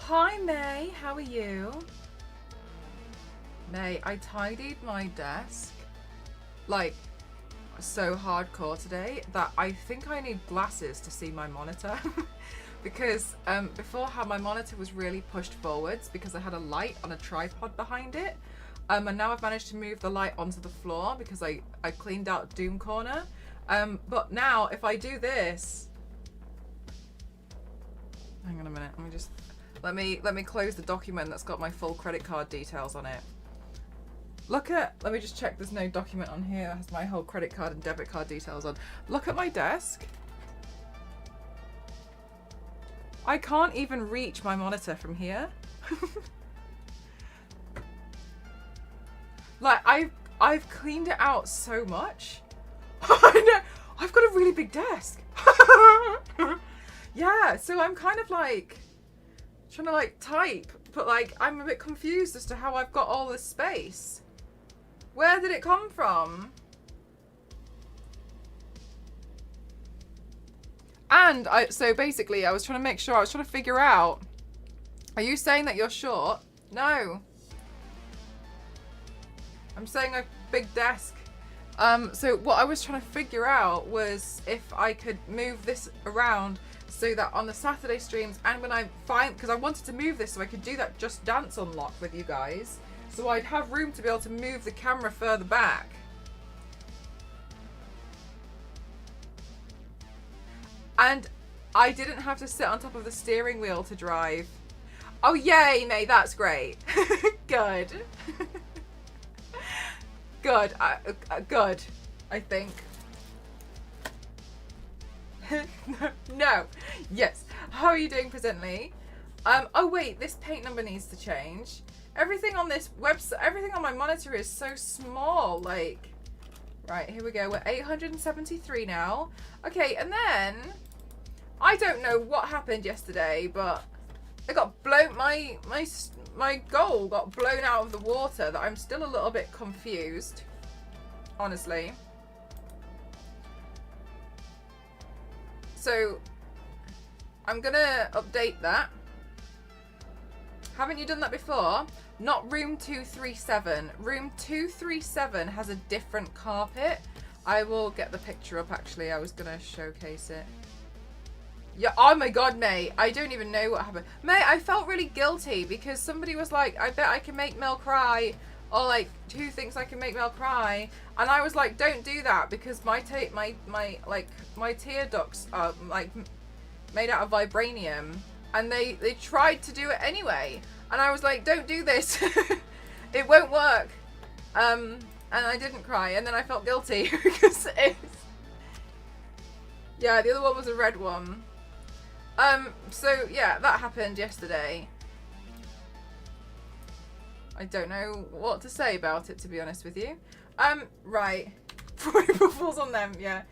Hi May, how are you? May, I tidied my desk like so hardcore today that I think I need glasses to see my monitor. Because before how my monitor was really pushed forwards because I had a light on a tripod behind it. And now I've managed to move the light onto the floor because I cleaned out Doom Corner. But now if I do this, hang on a minute, let me close the document that's got my full credit card details on it. Let me just check there's no document on here that has my whole credit card and debit card details on. Look at my desk. I can't even reach my monitor from here. Like, I've cleaned it out so much. I know, I've got a really big desk. Yeah, so I'm kind of like trying to like type, but like I'm a bit confused as to how I've got all this space. Where did it come from? And so basically I was trying to figure out, are you saying that you're short? No. I'm saying a big desk. So what I was trying to figure out was if I could move this around so that on the Saturday streams and when because I wanted to move this so I could do that Just Dance unlock with you guys. So I'd have room to be able to move the camera further back. And I didn't have to sit on top of the steering wheel to drive. Oh yay, May, that's great. Good. Good. Good, I think. No. Yes. How are you doing presently? Oh wait, this paint number needs to change. Everything on this website, everything on my monitor is so small. Like, right, here we go. We're 873 now. Okay, and then I don't know what happened yesterday, but it got blown. My goal got blown out of the water. That I'm still a little bit confused, honestly. So I'm gonna update that. Haven't you done that before? Not room 237. Room 237 has a different carpet. I will get the picture up actually. I was gonna showcase it. Yeah, oh my god, May. I don't even know what happened. May, I felt really guilty because somebody was like, I bet I can make Mel cry. Or like, who thinks I can make Mel cry? And I was like, don't do that because my tear ducts are like made out of vibranium. And they tried to do it anyway. And I was like, don't do this. It won't work. And I didn't cry. And then I felt guilty because yeah, the other one was a red one. So yeah, that happened yesterday. I don't know what to say about it, to be honest with you. Right. April Fools on them, yeah.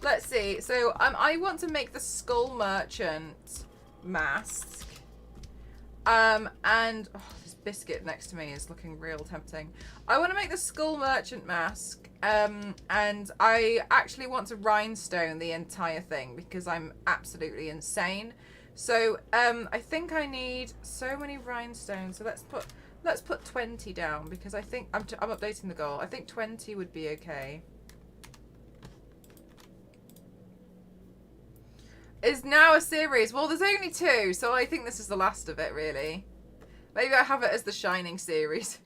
Let's see. So, I want to make the Skull Merchant mask. And this biscuit next to me is looking real tempting. I want to make the Skull Merchant mask. And I actually want to rhinestone the entire thing because I'm absolutely insane. So, I think I need so many rhinestones. So let's put 20 down because I think I'm updating the goal. I think 20 would be okay. Is now a series. Well, there's only 2, so I think this is the last of it, really. Maybe I have it as the Shining series.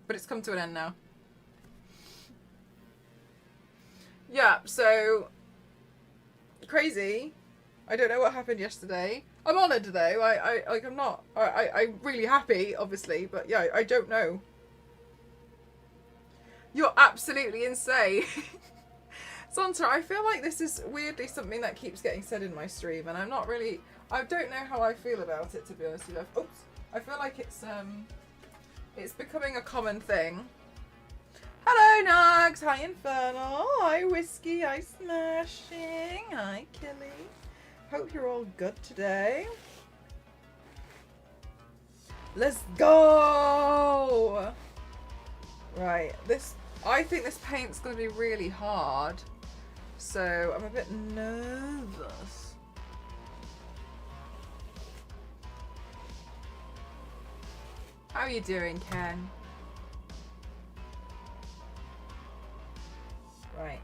But it's come to an end now. Yeah, so crazy. I don't know what happened yesterday. I'm honoured though. I'm really happy, obviously, but yeah, I don't know. You're absolutely insane. Santa, I feel like this is weirdly something that keeps getting said in my stream, and I don't know how I feel about it, to be honest with you. Oops. I feel like it's becoming a common thing. Hello, Nugs. Hi, Infernal. Hi, Whiskey. Hi, Smashing. Hi, Killy. Hope you're all good today. Let's go! Right, I think this paint's going to be really hard. So I'm a bit nervous. How are you doing, Ken? Right.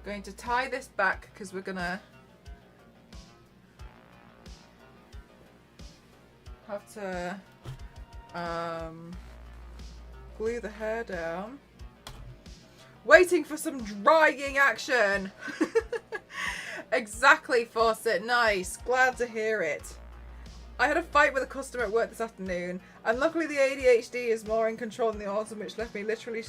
Going to tie this back because we're gonna have to glue the hair down. Waiting for some drying action. Exactly, Fawcett. Nice. Glad to hear it. I had a fight with a customer at work this afternoon, and luckily the ADHD is more in control than the autism, which left me literally,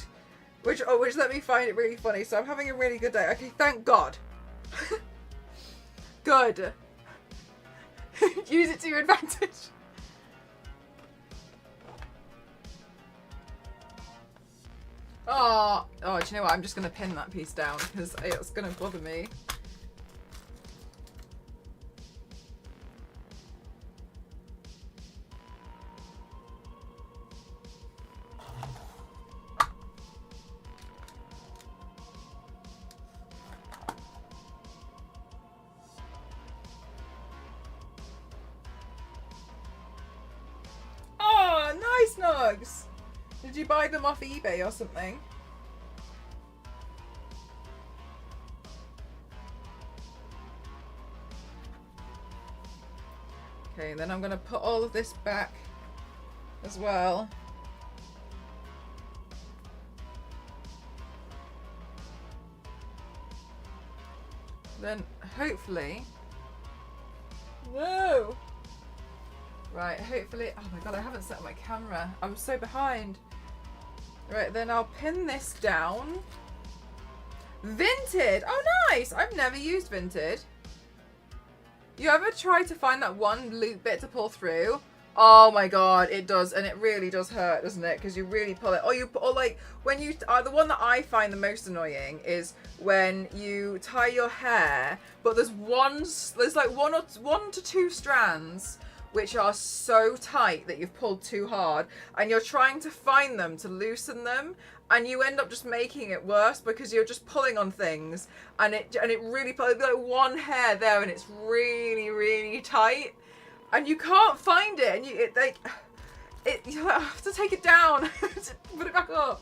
which let me find it really funny. So I'm having a really good day. Okay, thank God. Good. Use it to your advantage. Oh, do you know what? I'm just going to pin that piece down because it's going to bother me. Oh, nice nugs! Did you buy them off eBay or something? Okay, then I'm going to put all of this back as well. Then hopefully... Whoa! Right, hopefully... Oh my god, I haven't set up my camera. I'm so behind. Right, then I'll pin this down. Vinted! Oh, nice! I've never used Vinted. You ever try to find that one loop bit to pull through? Oh my god, it does, and it really does hurt, doesn't it? Because you really pull it. Or like when you the one that I find the most annoying is when you tie your hair, but there's like one to two strands which are so tight that you've pulled too hard, and you're trying to find them to loosen them, and you end up just making it worse because you're just pulling on things, and it really like one hair there, and it's really, really tight, and you can't find it, and you have to take it down to put it back up.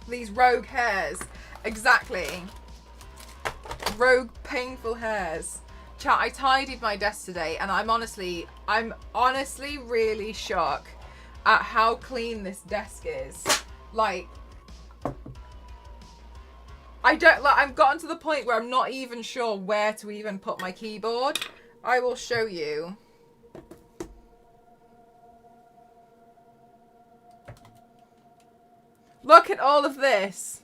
These rogue hairs, exactly. Rogue painful hairs. Chat, I tidied my desk today, and I'm honestly really shocked at how clean this desk is. Like, I've gotten to the point where I'm not even sure where to even put my keyboard. I will show you. Look at all of this.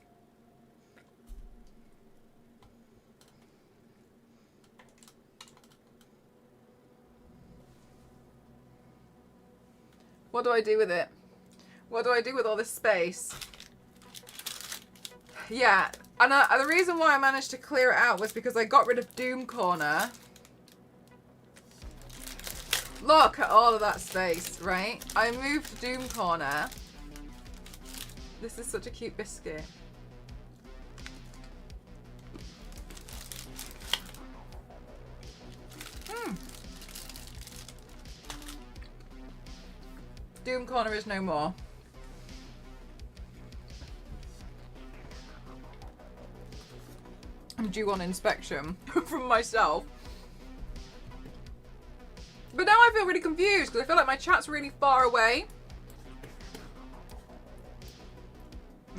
What do I do with it? What do I do with all this space? Yeah, and the reason why I managed to clear it out was because I got rid of Doom Corner. Look at all of that space, right? I moved Doom Corner. This is such a cute biscuit. Doom Corner is no more. I'm due on inspection from myself. But now I feel really confused because I feel like my chat's really far away.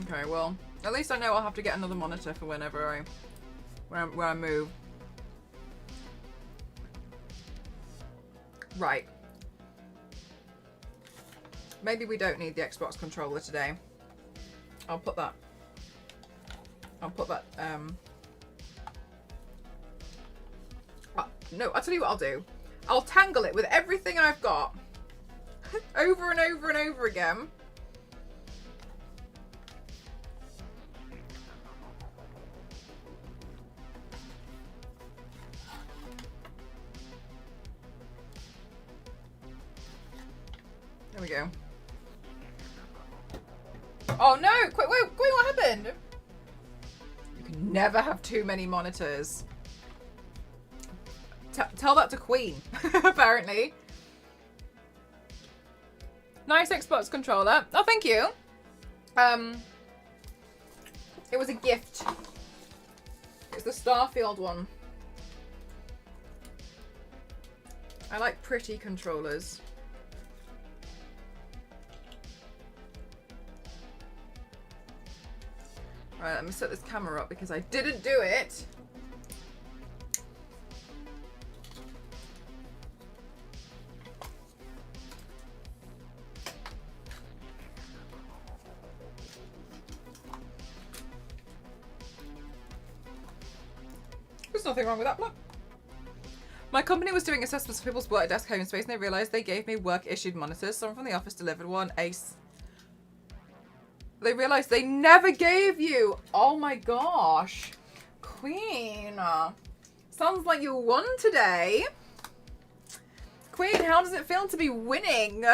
Okay, well, at least I know I'll have to get another monitor for whenever where I move. Right. Maybe we don't need the Xbox controller today. I'll put that, no, I'll tell you what I'll do. I'll tangle it with everything I've got. Over and over and over again. There we go. Oh no! Quick, wait, what happened? You can never have too many monitors. Tell that to Queen, apparently. Nice Xbox controller. Oh, thank you. It was a gift. It's the Starfield one. I like pretty controllers. Right, let me set this camera up because I didn't do it. There's nothing wrong with that block. My company was doing assessments for people's work desk home space and they realised they gave me work-issued monitors. Someone from the office delivered one. Ace. They realised they never gave you. Oh my gosh. Queen. Sounds like you won today. Queen, how does it feel to be winning?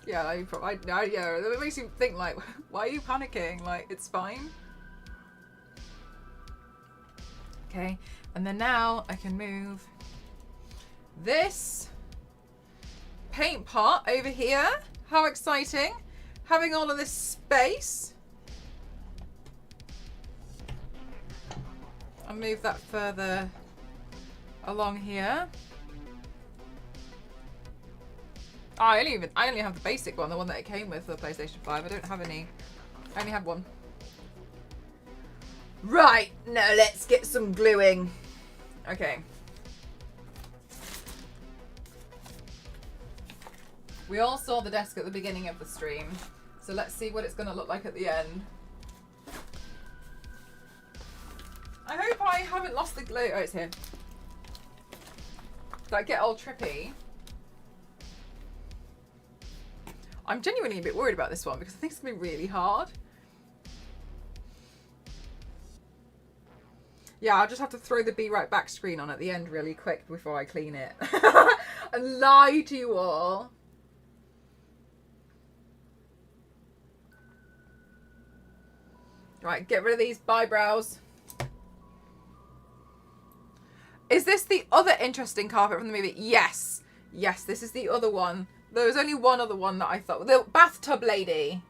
Yeah, yeah, it makes you think, like, why are you panicking? Like, it's fine. Okay, and then now I can move this paint pot over here. How exciting. Having all of this space. I'll move that further along here. Oh, I only have the basic one, the one that it came with for the PlayStation 5. I don't have any. I only have one. Right, now let's get some gluing. Okay. We all saw the desk at the beginning of the stream, so let's see what it's going to look like at the end. I hope I haven't lost the glue. Oh, it's here. Did I get all trippy? I'm genuinely a bit worried about this one because I think it's going to be really hard. Yeah, I'll just have to throw the Be Right Back screen on at the end really quick before I clean it. And lie to you all. Right, get rid of these eyebrows. Is this the other interesting carpet from the movie? Yes. Yes, this is the other one. There was only one other one that I thought. The bathtub lady.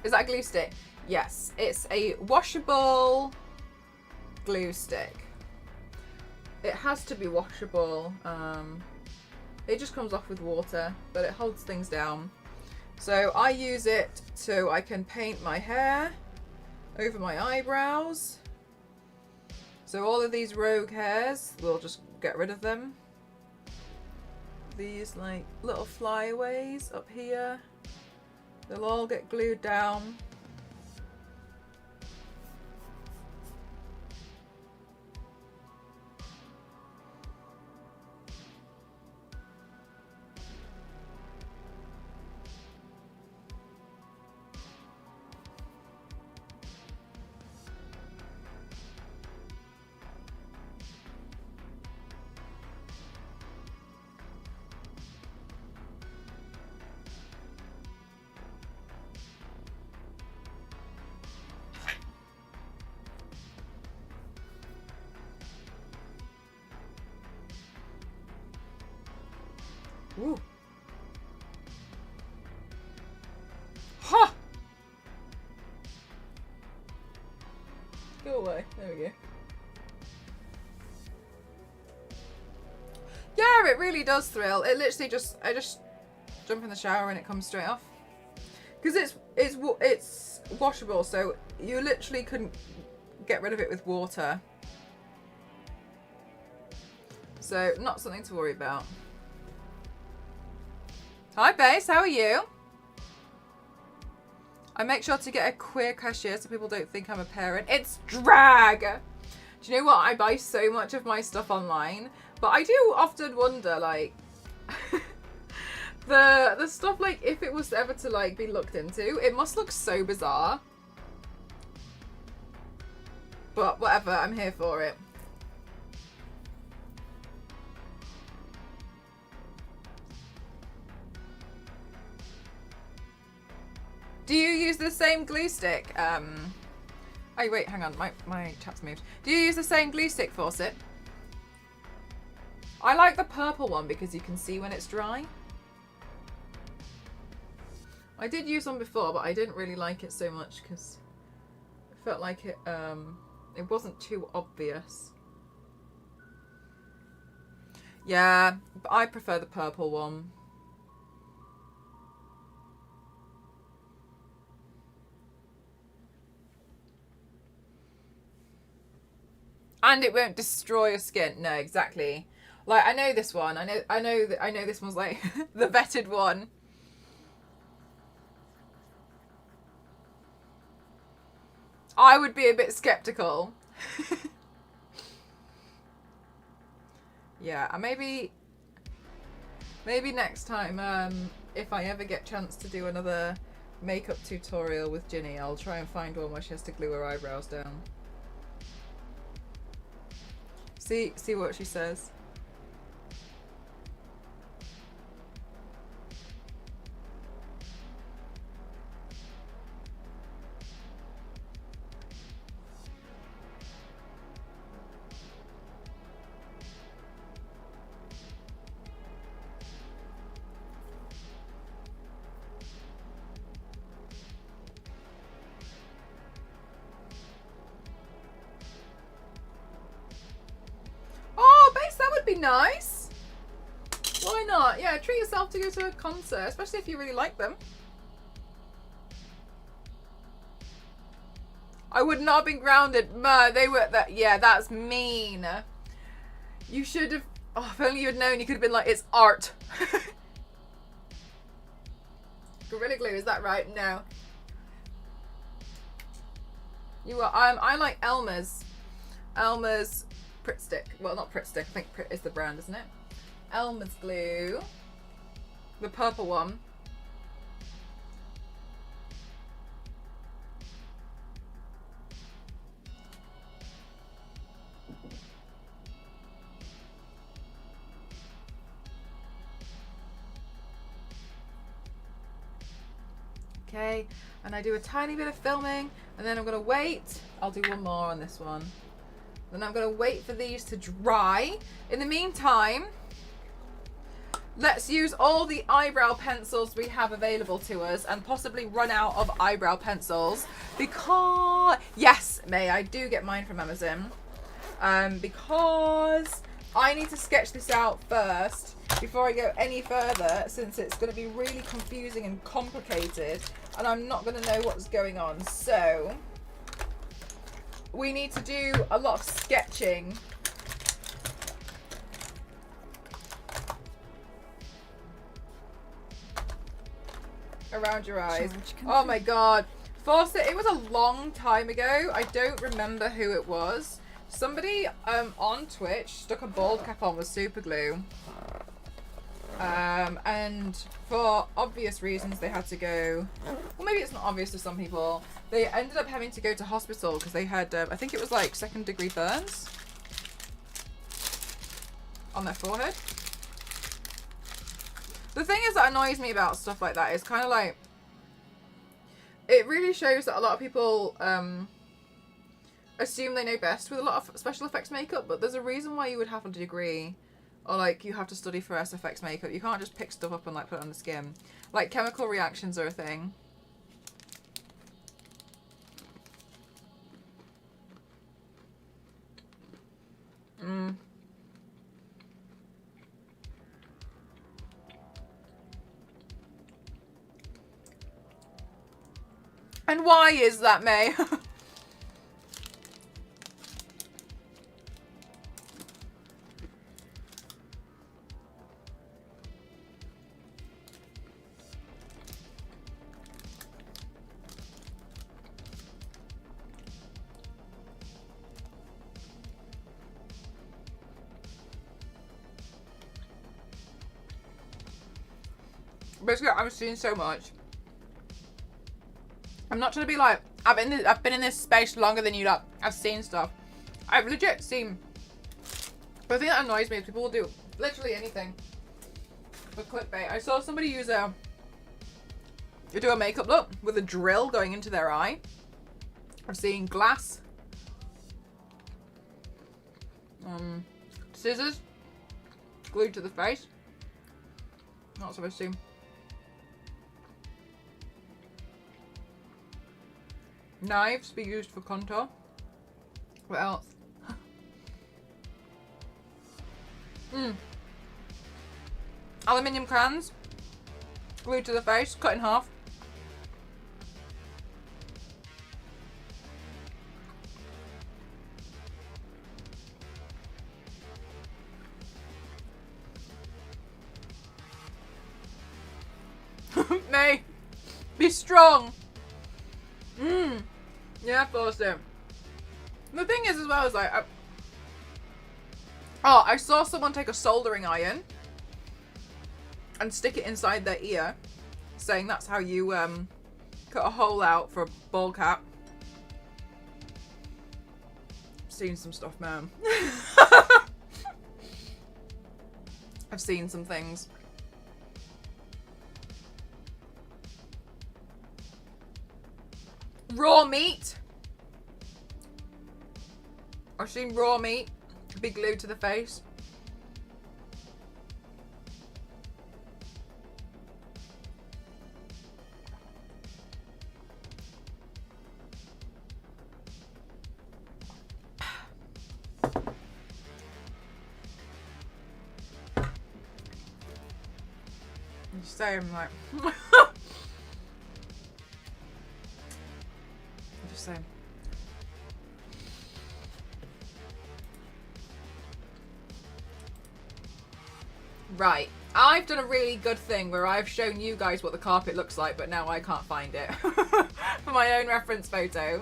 Is that a glue stick? Yes, it's a washable glue stick. It has to be washable. It just comes off with water, but it holds things down. So I use it so I can paint my hair over my eyebrows. So all of these rogue hairs, we'll just get rid of them. These like little flyaways up here, they'll all get glued down. Ooh. Ha! Go away. There we go. Yeah, it really does thrill. It literally just, I just jump in the shower and it comes straight off. Because it's washable, so you literally couldn't get rid of it with water. So not something to worry about. Hi, Base. How are you? I make sure to get a queer cashier so people don't think I'm a parent. It's drag! Do you know what? I buy so much of my stuff online, but I do often wonder, like, the stuff, like, if it was ever to, like, be looked into, it must look so bizarre. But whatever, I'm here for it. Do you use the same glue stick? Oh wait, hang on, my chat's moved. Do you use the same glue stick, Fawcett? I like the purple one because you can see when it's dry. I did use one before, but I didn't really like it so much because I felt like it wasn't too obvious. Yeah, but I prefer the purple one. And it won't destroy your skin. No, exactly. Like, I know this one. I know this one's like the vetted one. I would be a bit skeptical. Yeah, and maybe next time, if I ever get chance to do another makeup tutorial with Ginny, I'll try and find one where she has to glue her eyebrows down. See what she says. Be nice. Why not? Yeah, treat yourself to go to a concert, especially if you really like them. I would not have been grounded. They were that. Yeah, that's mean. You should have. Oh, if only you had known. You could have been like, it's art. Gorilla Glue, is that right? No. You are. I like Elmer's. Elmer's Pritt Stick. Well, not Pritt Stick. I think Pritt is the brand, isn't it? Elmer's glue. The purple one. Okay, and I do a tiny bit of filming, and then I'm gonna wait. I'll do one more on this one. Then I'm going to wait for these to dry. In the meantime, let's use all the eyebrow pencils we have available to us and possibly run out of eyebrow pencils because, yes, May, I do get mine from Amazon. Because I need to sketch this out first before I go any further, since it's going to be really confusing and complicated and I'm not going to know what's going on. So we need to do a lot of sketching. Around your eyes. Oh my god. Fawcett, it was a long time ago. I don't remember who it was. Somebody on Twitch stuck a bald cap on with super glue. And for obvious reasons they had to go, well, maybe it's not obvious to some people, they ended up having to go to hospital because they had I think it was like 2nd-degree burns on their forehead. The thing is that annoys me about stuff like that is kind of like, it really shows that a lot of people assume they know best with a lot of special effects makeup, but there's a reason why you would have a degree. Or, like, you have to study for SFX makeup. You can't just pick stuff up and, like, put it on the skin. Like, chemical reactions are a thing. And why is that, May? Basically, I've seen so much. I'm not trying to be like, I've been in this space longer than you lot. I've seen stuff. I've legit seen. But the thing that annoys me is people will do literally anything for clickbait. I saw somebody do a makeup look with a drill going into their eye. I've seen glass. Scissors glued to the face. Not supposed to. Knives be used for contour. What else? Aluminium cans glued to the face, cut in half. May be strong. Yeah, I thought so. The thing is, as well, is like, I saw someone take a soldering iron and stick it inside their ear, saying that's how you cut a hole out for a ball cap. Seen some stuff, man. I've seen some things. Raw meat. I've seen raw meat be glued to the face. I'm just saying, like. Saying. Right, I've done a really good thing where I've shown you guys what the carpet looks like, but now I can't find it for my own reference photo.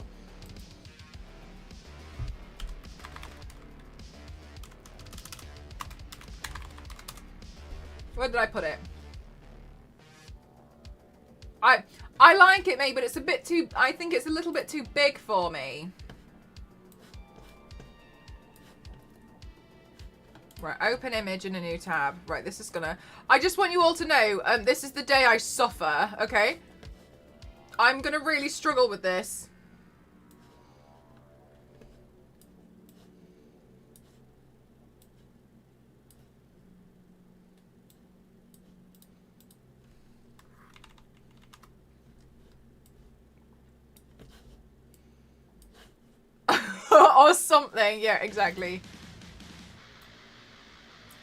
Where did I put it? I like it, mate, but it's a bit too... I think it's a little bit too big for me. Right, open image in a new tab. Right, this is gonna... I just want you all to know, this is the day I suffer, okay? I'm gonna really struggle with this. Or something. Yeah, exactly.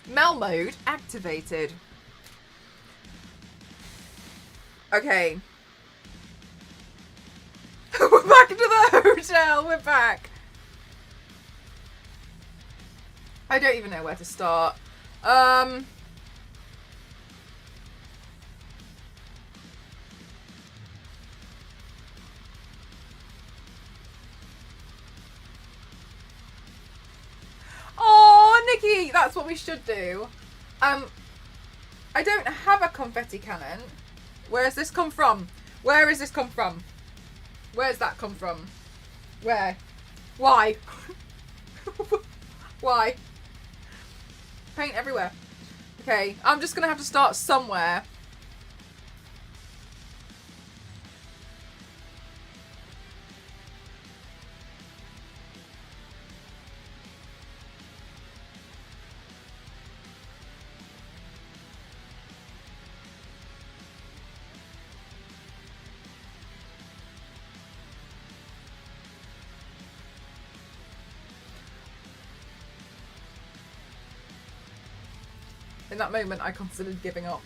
Mel mode activated. Okay. We're back into the hotel. We're back. I don't even know where to start. Nikki, that's what we should do. I don't have a confetti cannon. Where's this come from? Where has this come from? Where's that come from? Where? Why? Why? Paint everywhere. Okay, I'm just gonna have to start somewhere. In that moment, I considered giving up.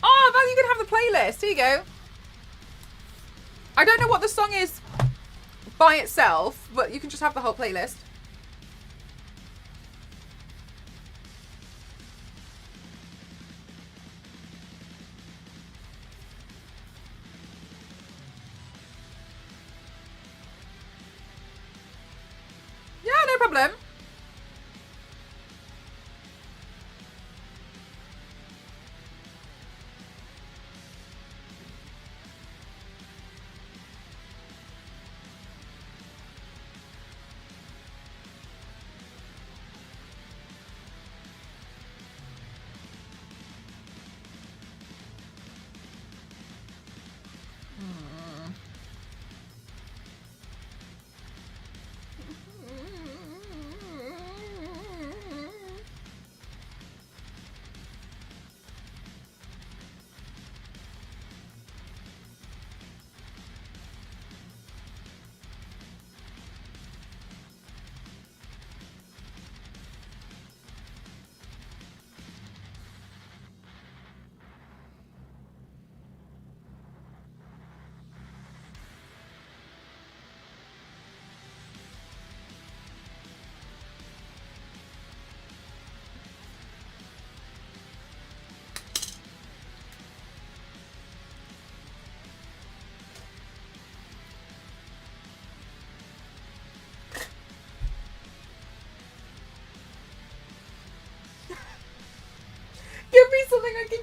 Oh, well, you can have the playlist. Here you go. I don't know what the song is by itself, but you can just have the whole playlist. Yeah, no problem.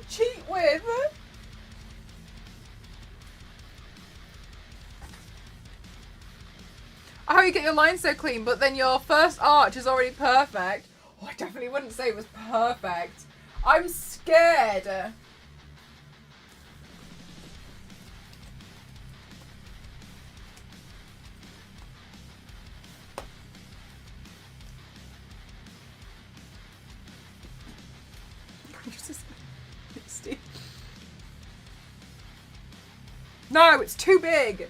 cheat with. How you get your lines so clean, but then your first arch is already perfect. Oh, I definitely wouldn't say it was perfect. I'm scared. No, it's too big.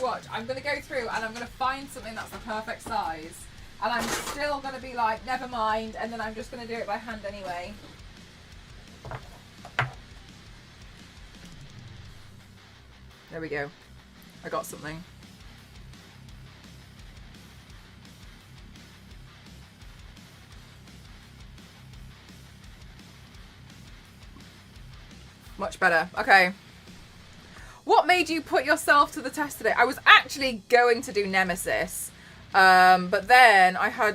Watch, I'm going to go through and I'm going to find something that's the perfect size. And I'm still going to be like, never mind. And then I'm just going to do it by hand anyway. There we go. I got something. Much better. Okay. What made you put yourself to the test today? I was actually going to do Nemesis. But then I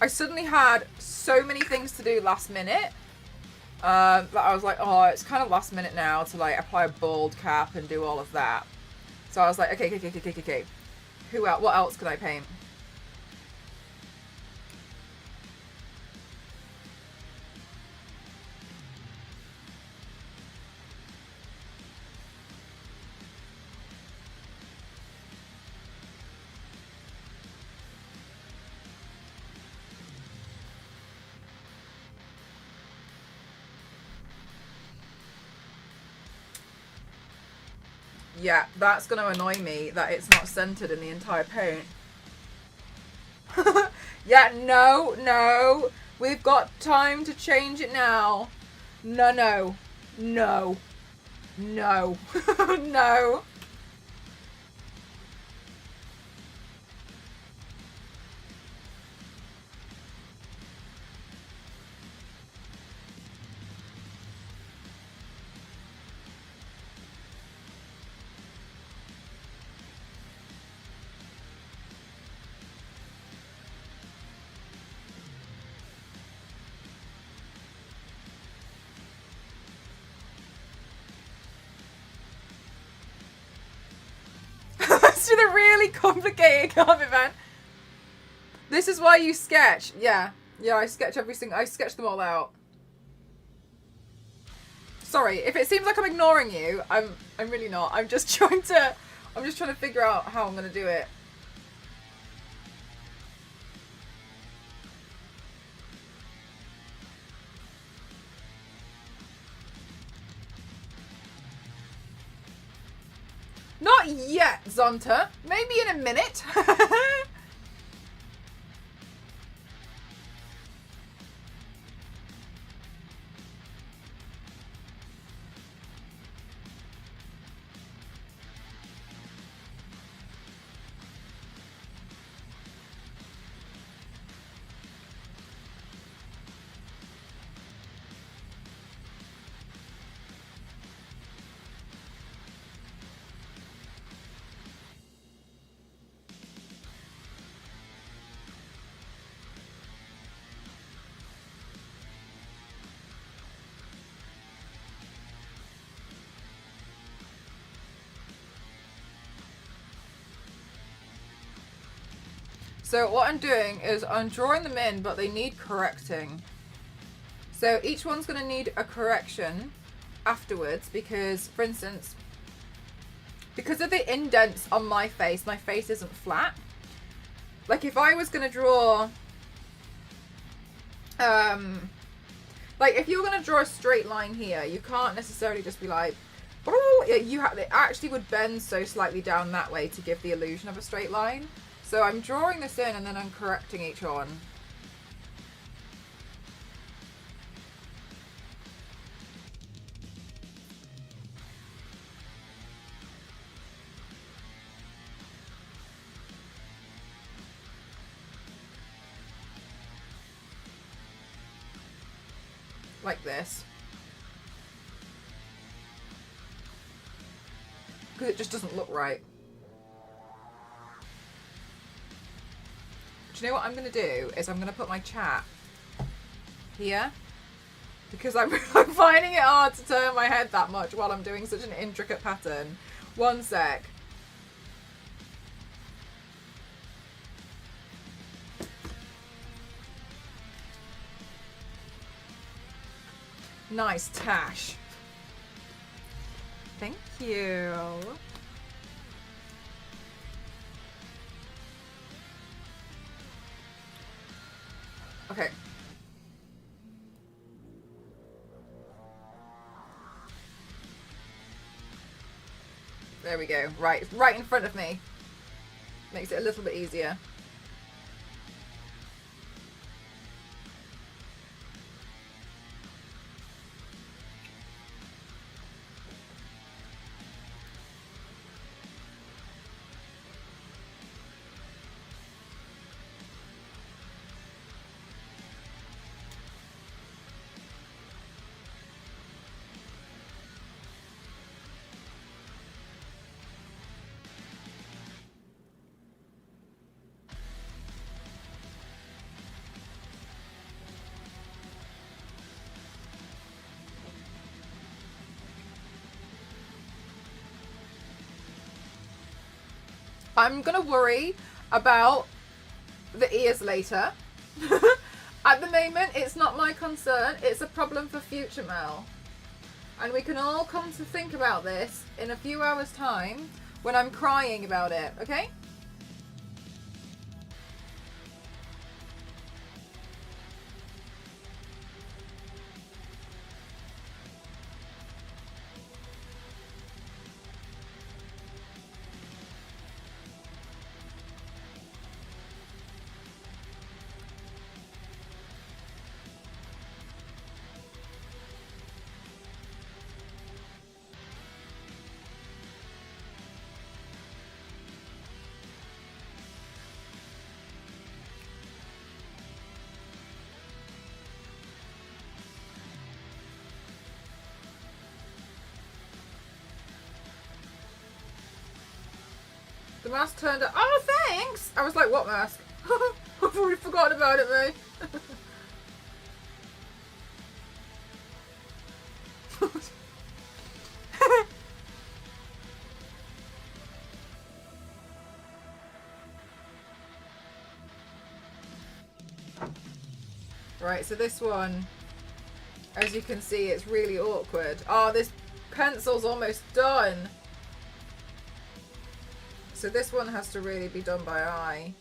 suddenly had so many things to do last minute. That I was like, oh, it's kind of last minute now to like apply a bald cap and do all of that. So I was like, okay. What else can I paint? Yeah, that's going to annoy me that it's not centered in the entire paint. Yeah, no. We've got time to change it now. No. No. Let's do the really complicated carpet van. This is why you sketch. Yeah, I sketch I sketch them all out. Sorry, if it seems like I'm ignoring you, I'm really not. I'm just trying to figure out how I'm gonna do it. Not yet, Zonta. Maybe in a minute. So what I'm doing is I'm drawing them in, but they need correcting. So each one's going to need a correction afterwards because, for instance, because of the indents on my face isn't flat. Like if I was going to draw, like if you're going to draw a straight line here, you can't necessarily just be like, oh, it actually would bend so slightly down that way to give the illusion of a straight line. So I'm drawing this in and then I'm correcting each one. like this. Because it just doesn't look right. Do you know what I'm going to do? Is I'm going to put my chat here. Because I'm finding it hard to turn my head that much while I'm doing such an intricate pattern. One sec. Nice tash. Thank you. Okay. There we go. Right in front of me. Makes it a little bit easier. I'm gonna worry about the ears later. At the moment, it's not my concern. It's a problem for future Mel. And we can all come to think about this in a few hours' time when I'm crying about it, okay? The mask turned up. Oh, thanks! I was like, what mask? I've already forgotten about it, mate. Right, so this one, as you can see, it's really awkward. Oh, this pencil's almost done. So this one has to really be done by eye.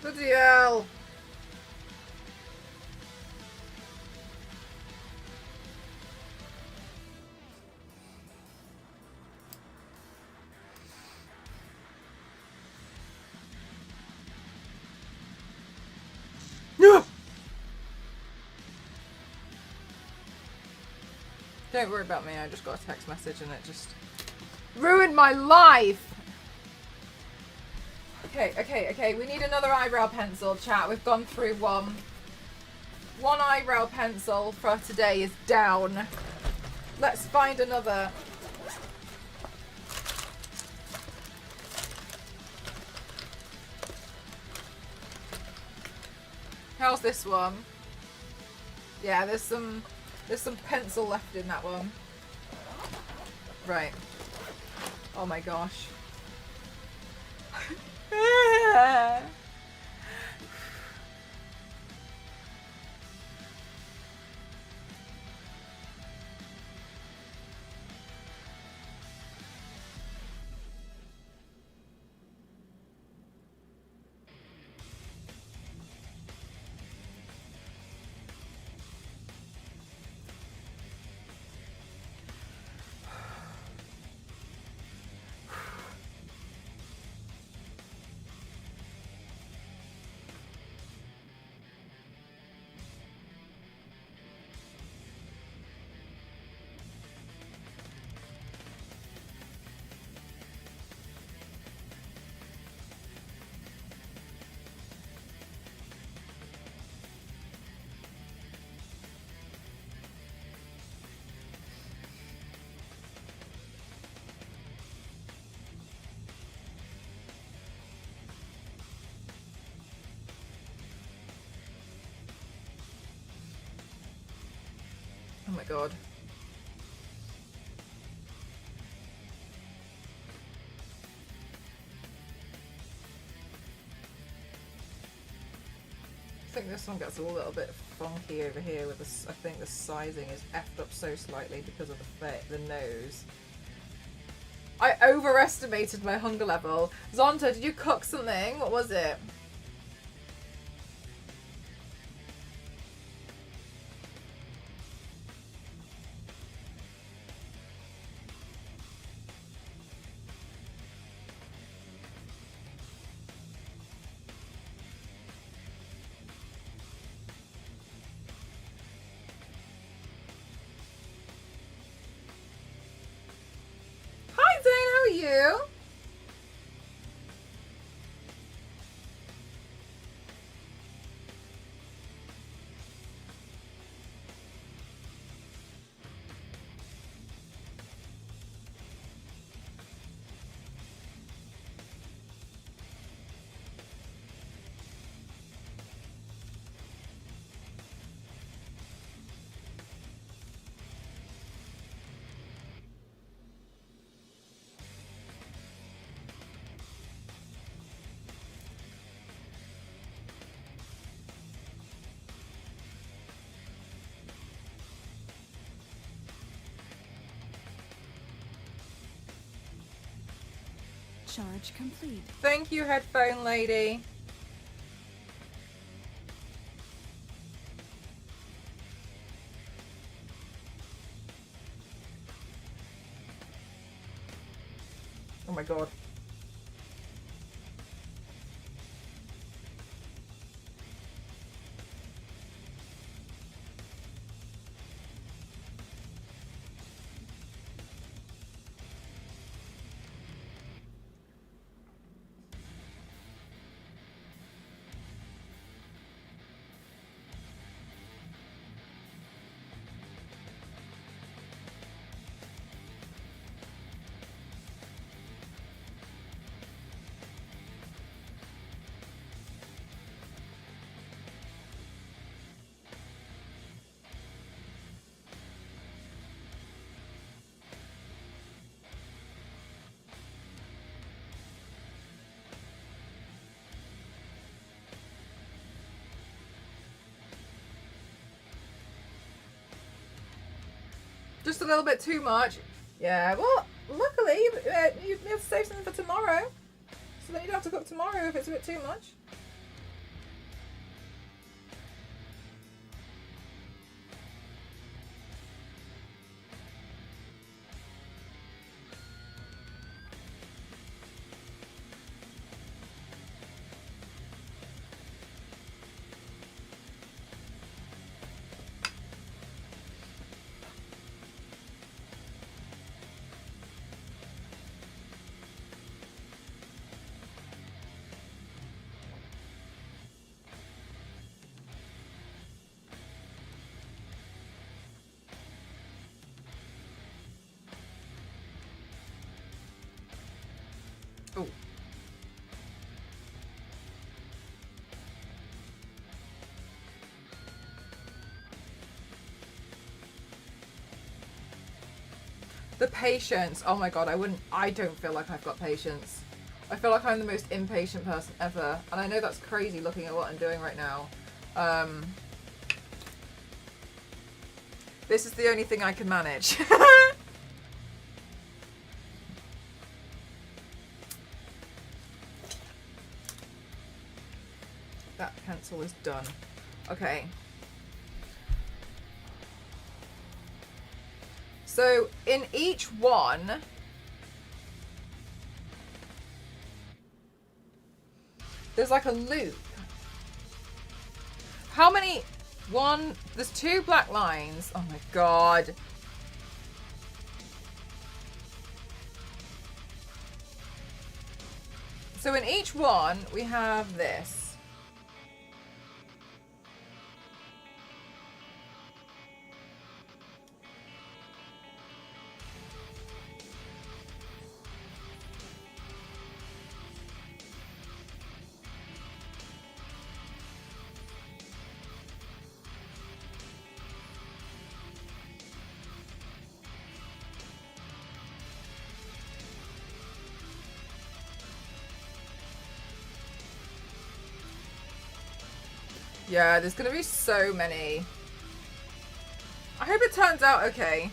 Bloody hell! Don't worry about me, I just got a text message and it just ruined my life! Okay, we need another eyebrow pencil, chat. We've gone through one. One eyebrow pencil for today is down. Let's find another. How's this one? Yeah, there's some pencil left in that one. Right. Oh my gosh. my god. I think this one gets a little bit funky over here with this. I think the sizing is effed up so slightly because of the nose. I overestimated my hunger level. Zonta, did you cook something? What was it? Hi Zane, how are you? Charge complete. Thank you, headphone lady. Oh my god. Just a little bit too much. Yeah, well, luckily, you have to save something for tomorrow. So then you don't have to cook tomorrow if it's a bit too much. Oh. The patience. Oh my god, I don't feel like I've got patience. I feel like I'm the most impatient person ever. And I know that's crazy looking at what I'm doing right now. This is the only thing I can manage. That pencil is done. Okay. So in each one, there's like a loop. How many? One, there's 2 black lines. Oh my god. So in each one, we have this. Yeah, there's gonna be so many. I hope it turns out okay.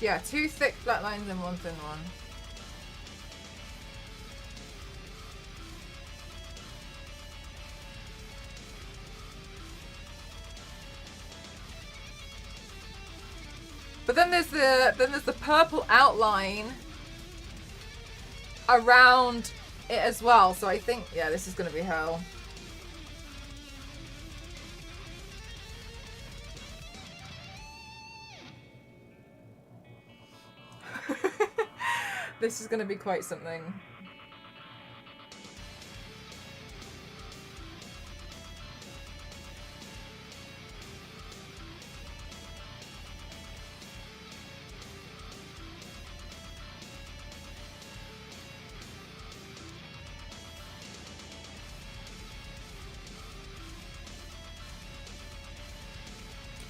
Yeah, 2 thick flat lines and 1 thin one. But then there's the purple outline around it as well. So I think, yeah, this is gonna be hell. This is gonna be quite something.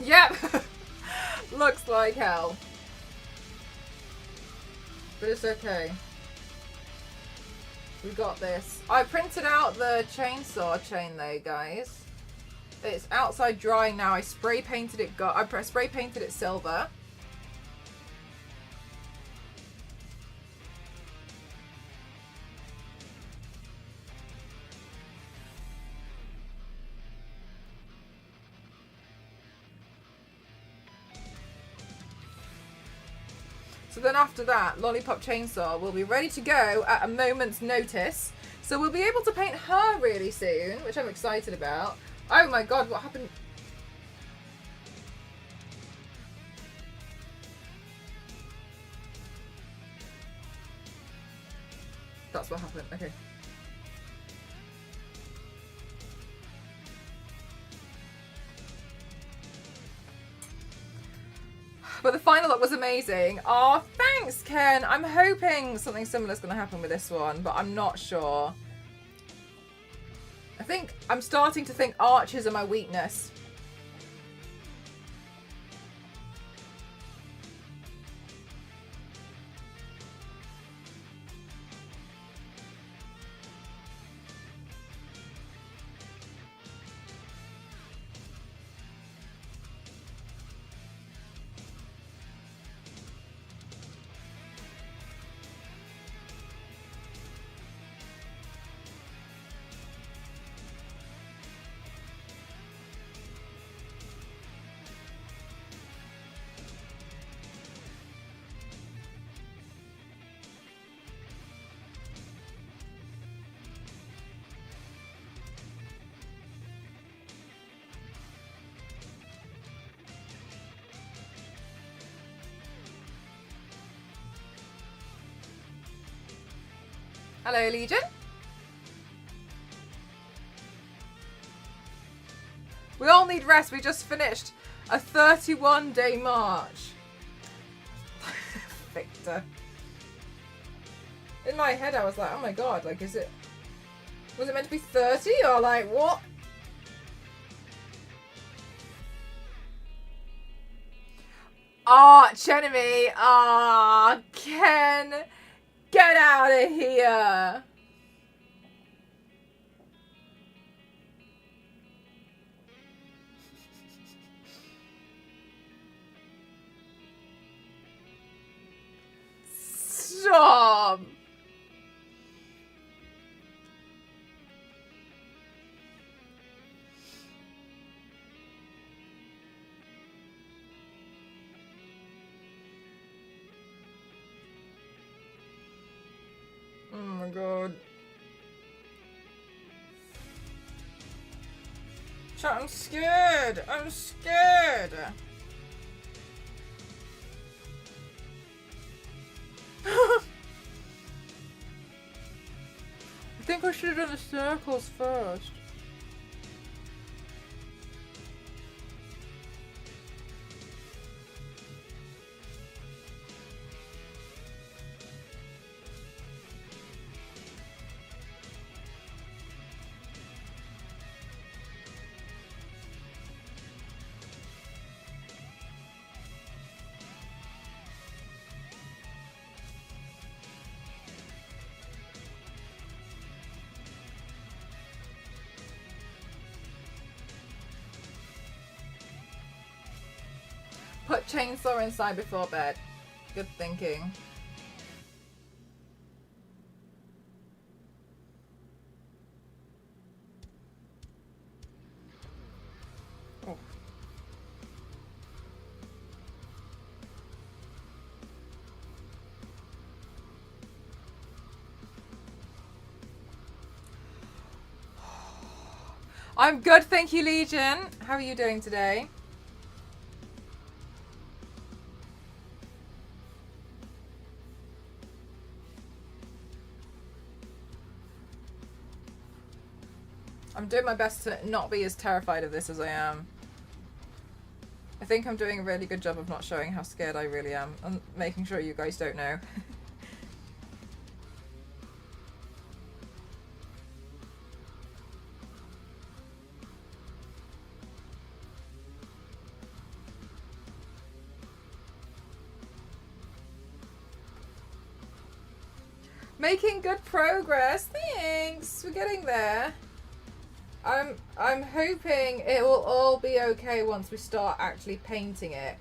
Yep! Looks like hell. But it's okay. We got this. I printed out the chainsaw chain though, guys. It's outside drying now. I spray painted it. I spray painted it silver. So then after that, Lollipop Chainsaw will be ready to go at a moment's notice. So we'll be able to paint her really soon, which I'm excited about. Oh my god, what happened? That's what happened, okay. But the final look was amazing. Oh, thanks, Ken. I'm hoping something similar is going to happen with this one, but I'm not sure. I think I'm starting to think arches are my weakness. Hello, Legion. We all need rest. We just finished a 31-day march. Victor. In my head, I was like, oh my god, like, was it meant to be 30 or like, what? Arch enemy. Ah, Ken. Get out of here. Stop. Oh my god. Chat, I'm scared. I'm scared. I think I should have done the circles first. put chainsaw inside before bed. Good thinking. Oh. I'm good, thank you, Legion. How are you doing today? I'm doing my best to not be as terrified of this as I am. I think I'm doing a really good job of not showing how scared I really am and making sure you guys don't know. Making good progress. Thanks. We're getting there. I'm hoping it will all be okay once we start actually painting it.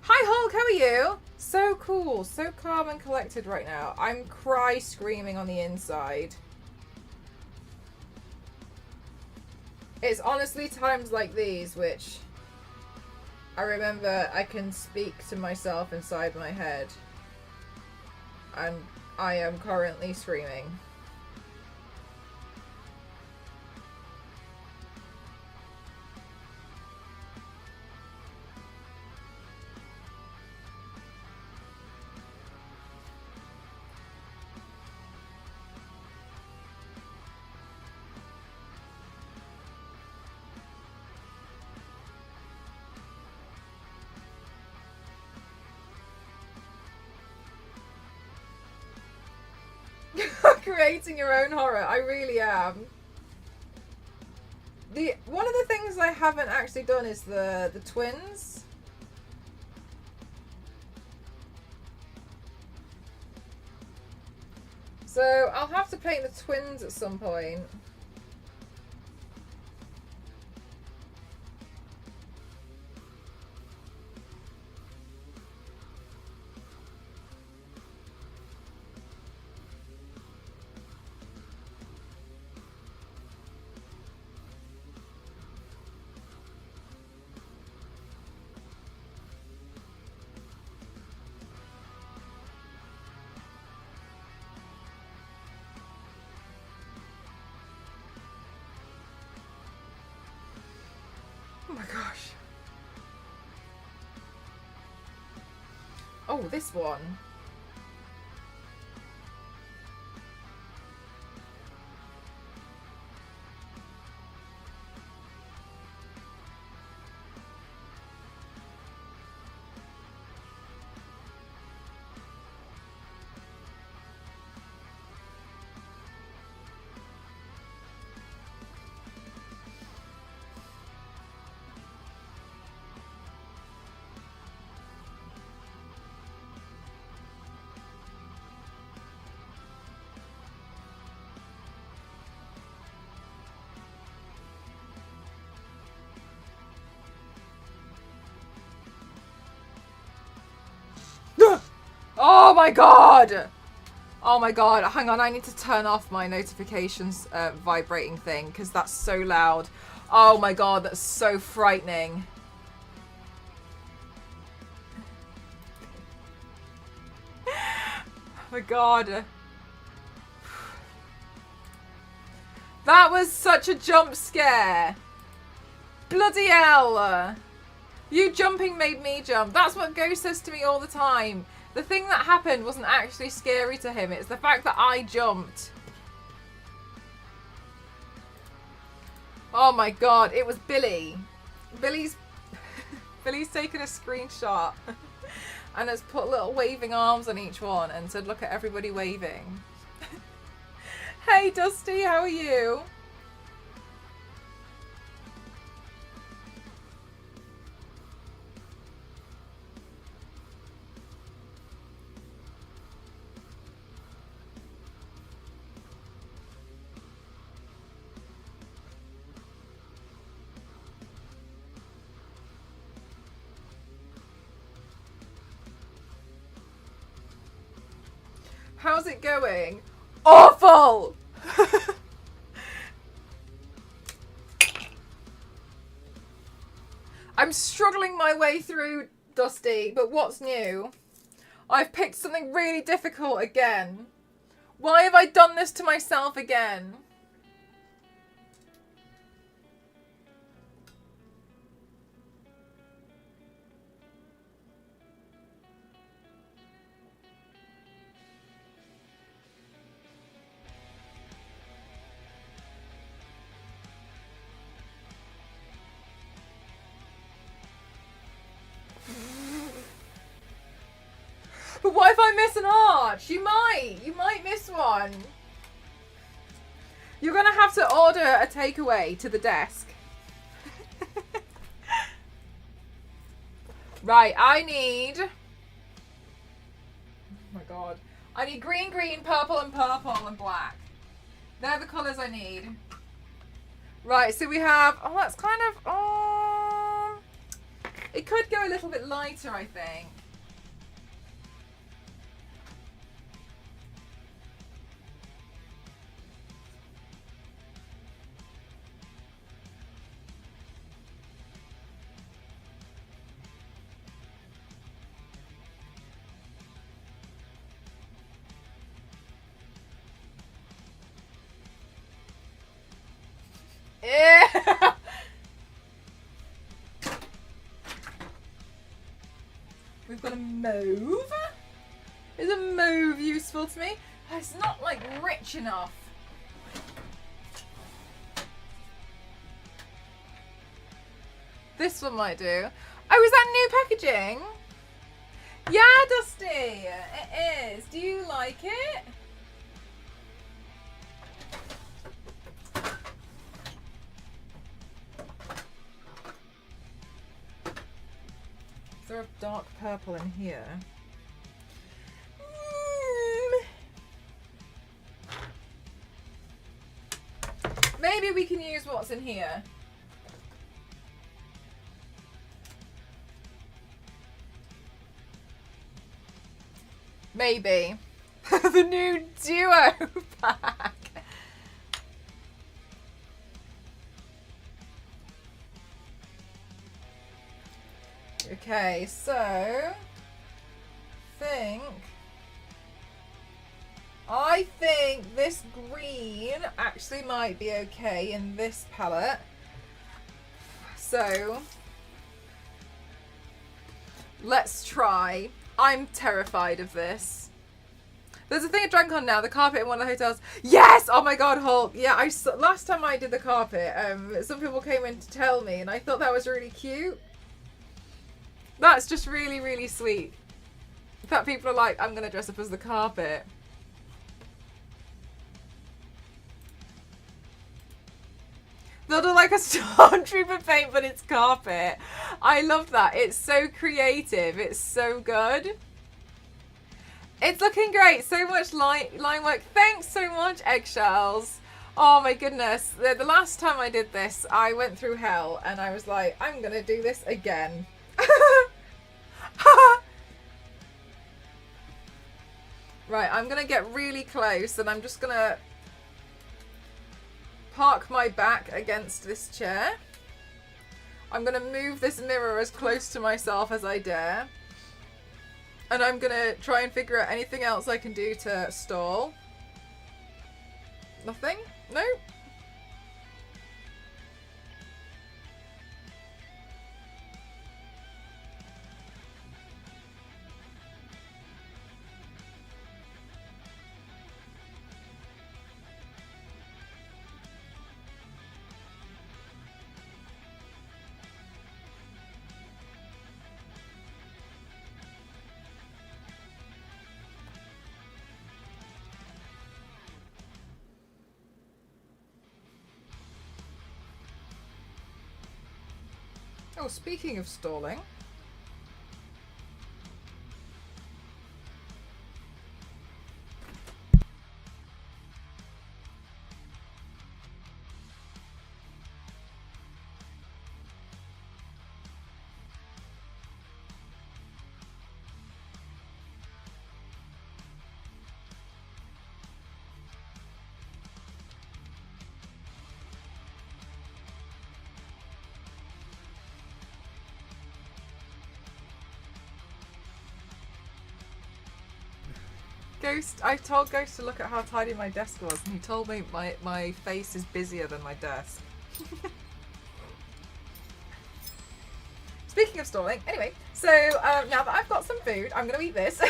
Hi Hulk, how are you? So cool, so calm and collected right now. I'm cry screaming on the inside. It's honestly times like these which I remember I can speak to myself inside my head. And I am currently screaming. Creating your own horror. I really am. One of the things I haven't actually done is the twins. So I'll have to paint the twins at some point. Oh my gosh. Oh, this one. Oh my god! Oh my god, hang on, I need to turn off my notifications vibrating thing because that's so loud. Oh my god, that's so frightening. Oh my god. That was such a jump scare. Bloody hell. You jumping made me jump. That's what Ghost says to me all the time. The thing that happened wasn't actually scary to him. It's the fact that I jumped. Oh my god, it was Billy. Billy's taken a screenshot and has put little waving arms on each one and said, look at everybody waving. Hey Dusty, how are you? How's it going? Awful! I'm struggling my way through, Dusty, but what's new? I've picked something really difficult again. Why have I done this to myself again? But what if I miss an arch? You might miss one. You're gonna have to order a takeaway to the desk. Right, I need... Oh my god. I need green, green, purple, and purple, and black. They're the colours I need. Right, so we have... Oh, that's kind of... it could go a little bit lighter, I think. Yeah. We've got a mauve. Is a mauve useful to me? It's not like rich enough. This one might do. Oh, is that new packaging? Yeah, Dusty, it is. Do you like it? Is there a dark purple in here? Maybe we can use what's in here. Maybe. The new duo pack. Okay, so I think this green actually might be okay in this palette. So let's try. I'm terrified of this. There's a thing at DragonCon now, the carpet in one of the hotels. Yes! Oh my god, Hulk. Yeah, last time I did the carpet, some people came in to tell me, and I thought that was really cute. That's just really, really sweet. That people are like, I'm going to dress up as the carpet. They'll do like a stormtrooper paint, but it's carpet. I love that. It's so creative. It's so good. It's looking great. So much line work. Thanks so much, Eggshells. Oh my goodness. The last time I did this, I went through hell and I was like, I'm going to do this again. Right, I'm going to get really close and I'm just going to park my back against this chair. I'm going to move this mirror as close to myself as I dare. And I'm going to try and figure out anything else I can do to stall. Nothing? No? Oh, speaking of stalling. Ghost to look at how tidy my desk was, and he told me my face is busier than my desk. Speaking of stalling, anyway, so now that I've got some food, I'm going to eat this.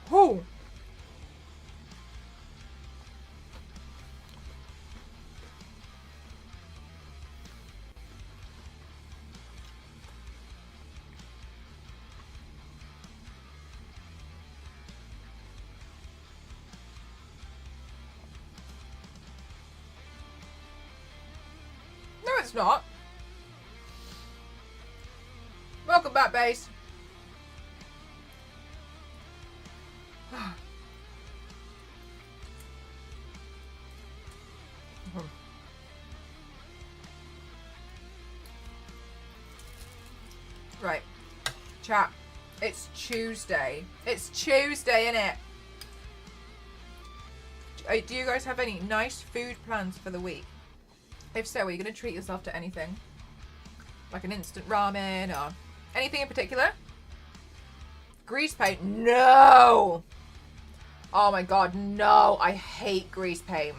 Oh. No, it's not. Welcome back, base. Right, chat. It's Tuesday. It's Tuesday, innit? Do you guys have any nice food plans for the week? If so, are you going to treat yourself to anything? Like an instant ramen or anything in particular? Grease paint? No! Oh my god, no! I hate grease paint.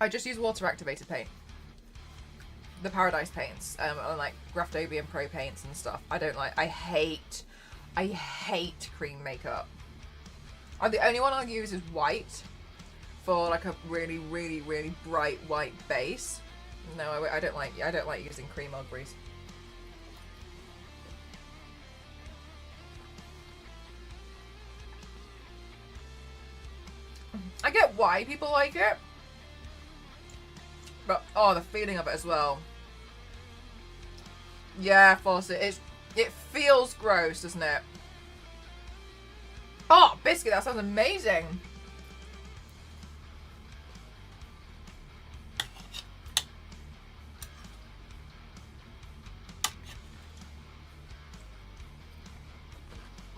I just use water activated paint. The Paradise paints, and like Graftobian Pro paints and stuff. I hate cream makeup. The only one I'll use is white for like a really, really, really bright white base. No, I don't like using cream or grease. I get why people like it, but oh, the feeling of it as well. Yeah, Fawcett, it feels gross, doesn't it? Oh, biscuit, that sounds amazing.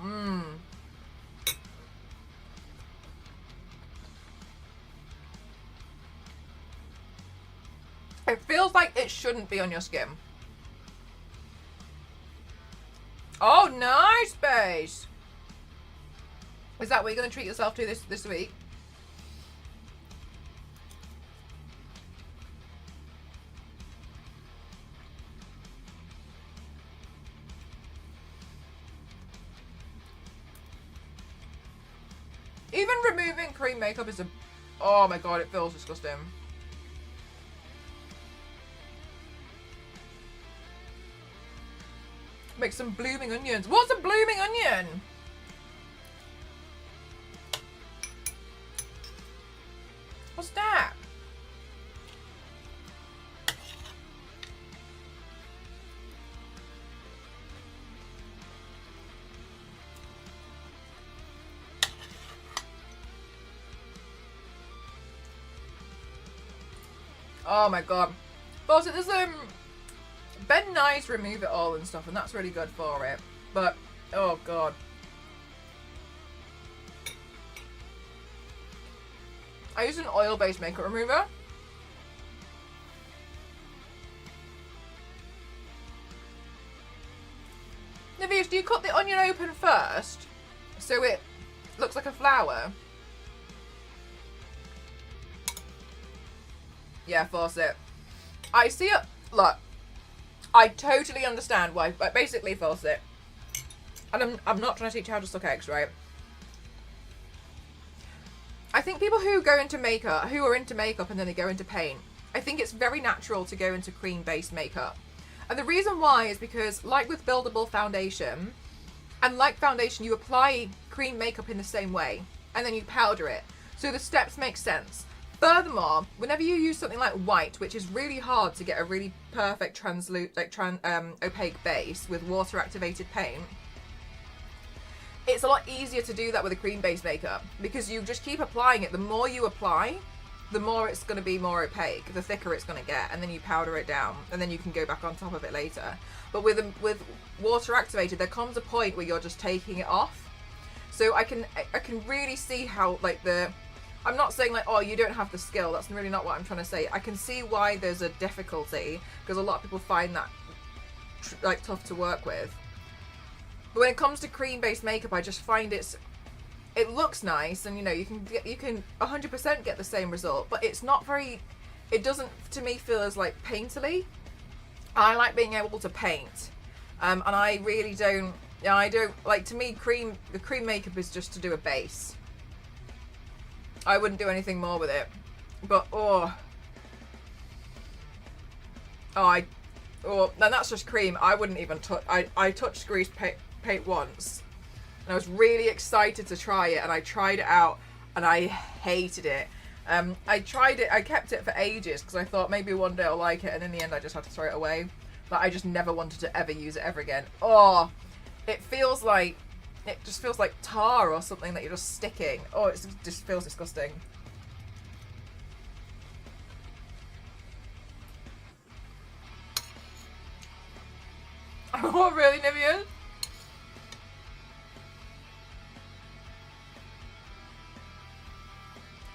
Mmm. It feels like it shouldn't be on your skin. Oh, nice, base. Is that what you're going to treat yourself to this week? Even removing cream makeup is oh my god, it feels disgusting. Make some blooming onions. What's a blooming onion? What's that? Oh my god. Also, there's Ben Nye's Remove It All and stuff, and that's really good for it. But oh god. I use an oil-based makeup remover. Navish, do you cut the onion open first so it looks like a flower? Yeah, Fawcett. I see it. Look, I totally understand why, but basically, Fawcett, and I'm not trying to teach you how to suck eggs, right? I think people who are into makeup and then they go into paint, I think it's very natural to go into cream-based makeup. And the reason why is because, like with buildable foundation, and like foundation, you apply cream makeup in the same way, and then you powder it. So the steps make sense. Furthermore, whenever you use something like white, which is really hard to get a really perfect opaque base with water-activated paint, it's a lot easier to do that with a cream-based makeup because you just keep applying it. The more you apply, the more it's going to be more opaque, the thicker it's going to get, and then you powder it down, and then you can go back on top of it later. But with water-activated, there comes a point where you're just taking it off. So I can really see how, like, I'm not saying like, oh, you don't have the skill. That's really not what I'm trying to say. I can see why there's a difficulty, because a lot of people find that like tough to work with. But when it comes to cream-based makeup, I just find it looks nice, and you know, you can 100% get the same result, but it's not very. It doesn't, to me, feel as like painterly. I like being able to paint, and I really don't. Yeah, I don't like. To me, the cream makeup is just to do a base. I wouldn't do anything more with it. But and that's just cream. I wouldn't even touch. I touched grease paint once, and I was really excited to try it, and I tried it out, and I hated it. I tried it. I kept it for ages because I thought maybe one day I'll like it, and in the end, I just had to throw it away. But I just never wanted to ever use it ever again. Oh, it just feels like tar or something that you're just sticking. Oh, it just feels disgusting. Oh, really, Nivea?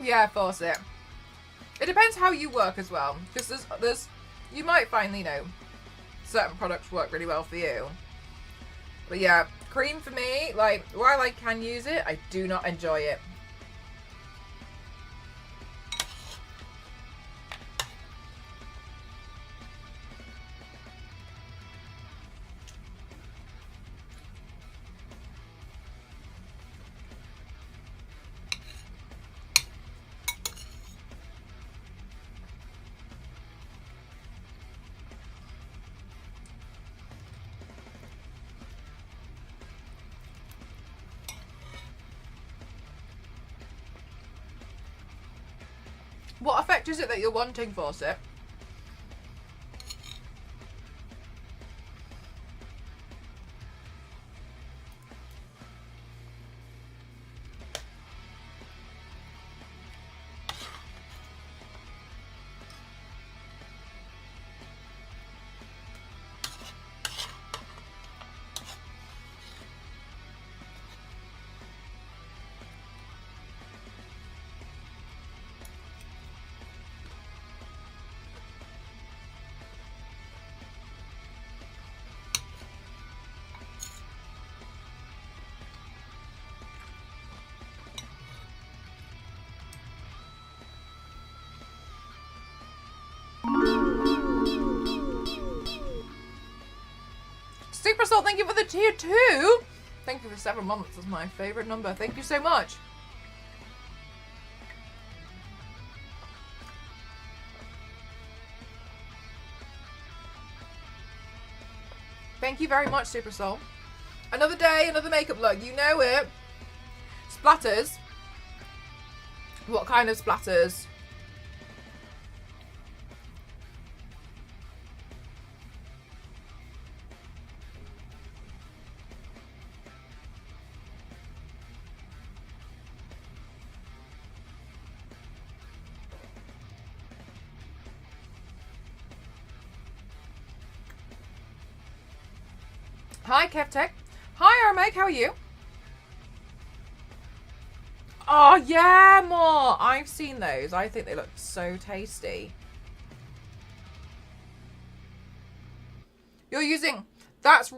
Yeah, force it. It depends how you work as well, because there's you might find, you know, certain products work really well for you. But yeah, cream for me, like, while I can use it, I do not enjoy it. What effect is it that you're wanting, Fawcett? Super Salt, thank you for the tier 2. Thank you for 7 months. That's my favourite number. Thank you so much. Thank you very much, Super Soul. Another day, another makeup look. You know it. Splatters. What kind of splatters? Hi, KevTech. Hi, Armake. How are you? Oh, yeah, more. I've seen those. I think they look so tasty. You're using... That's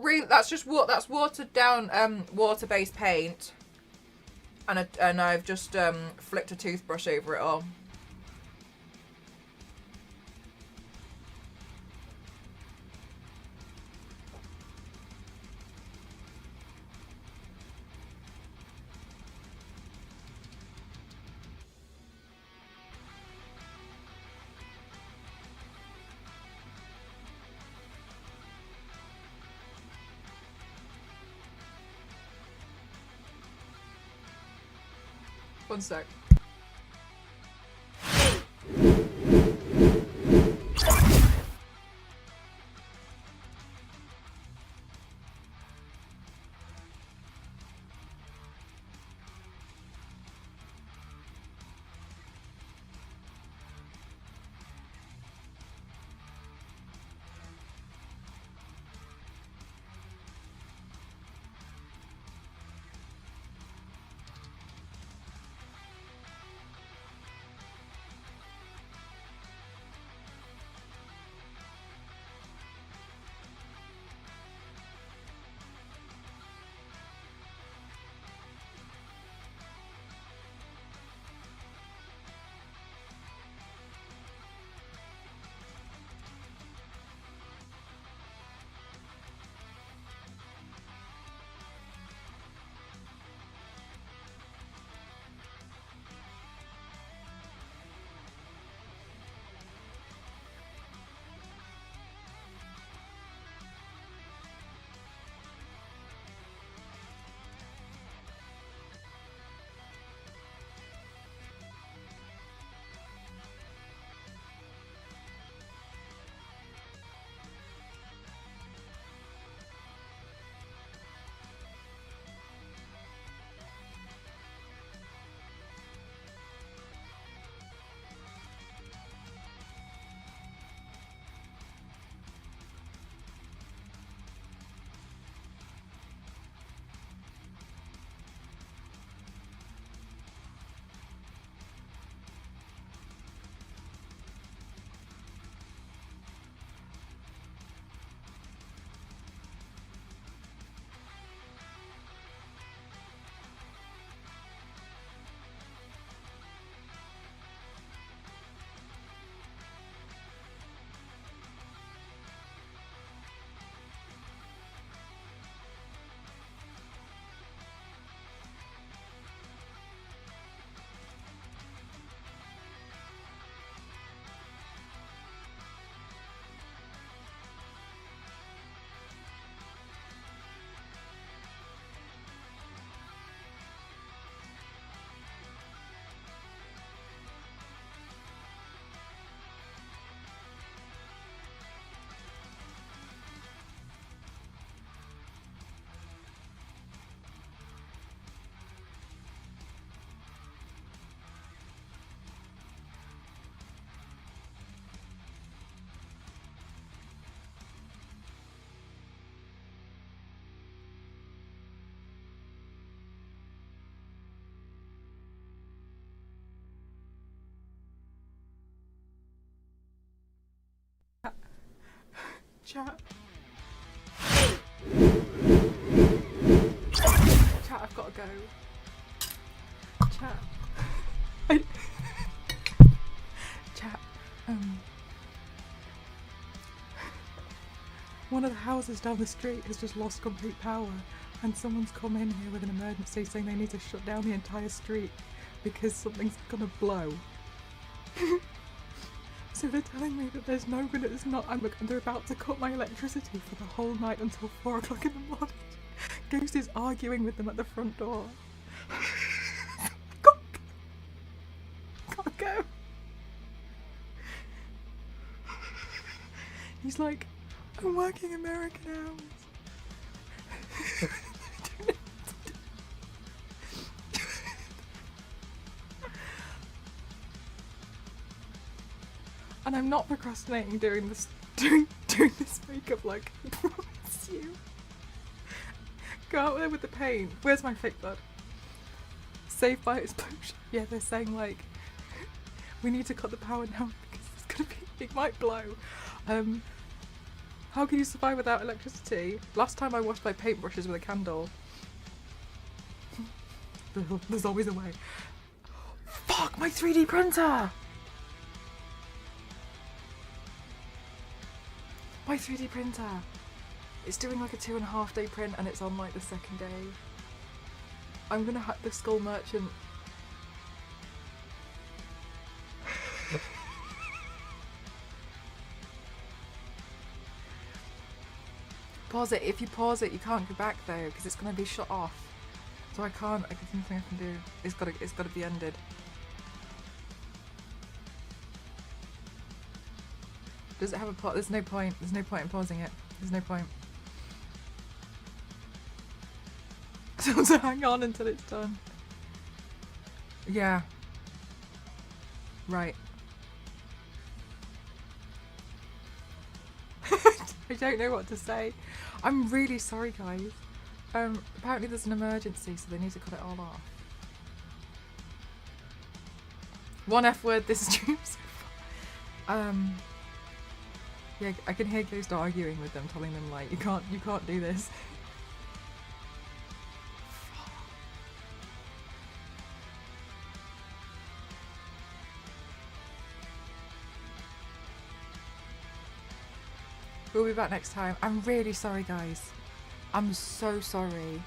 just that's watered down water-based paint. And I've just flicked a toothbrush over it all. One sec. Chat. Chat, I've got to go. Chat. Chat. One of the houses down the street has just lost complete power, and someone's come in here with an emergency saying they need to shut down the entire street because something's gonna blow. So they're telling me that there's no good, it's not, and they're about to cut my electricity for the whole night until 4 o'clock in the morning. Ghost is arguing with them at the front door. Can't go. He's like, I'm working American hours. And I'm not procrastinating doing this makeup, like, I promise you. Go out there with the paint. Where's my fake blood? Saved by explosion. Yeah, they're saying like, we need to cut the power now because it's gonna be, it might blow. How can you survive without electricity? Last time I washed my paintbrushes with a candle. There's always a way. Fuck, my 3D printer! My 3D printer! It's doing like a 2.5 day print and it's on like the 2nd day. I'm gonna hack the Skull Merchant. Pause it. If you pause it, you can't go back though, because it's gonna be shut off. So I can't. There's nothing I can do. It's gotta be ended. Does it have a pause? There's no point. There's no point in pausing it. There's no point. So hang on until it's done. Yeah. Right. I don't know what to say. I'm really sorry, guys. Apparently there's an emergency, so they need to cut it all off. One F word this stream so far. Yeah, I can hear Ghost arguing with them, telling them like, you can't do this. We'll be back next time. I'm really sorry, guys. I'm so sorry.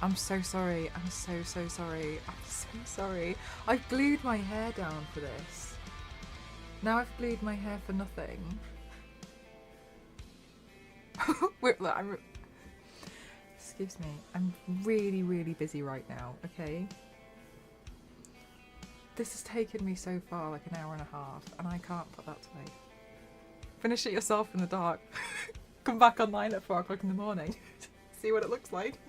I'm so sorry. I'm so sorry. I'm so sorry. I've glued my hair down for this. Now I've glued my hair for nothing. Excuse me. I'm really busy right now, okay? This has taken me so far, like an hour and a half, and I can't put that away. Finish it yourself in the dark. Come back online at 4 o'clock in the morning. See what it looks like.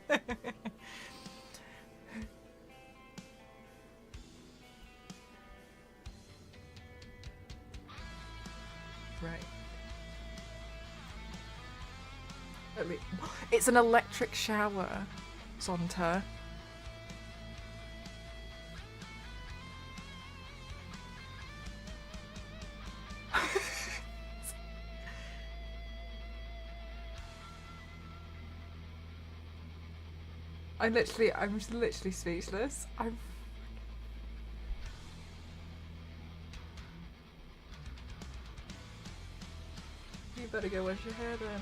Right. It's an electric shower, Zonta. I'm literally speechless. You better go wash your hair then.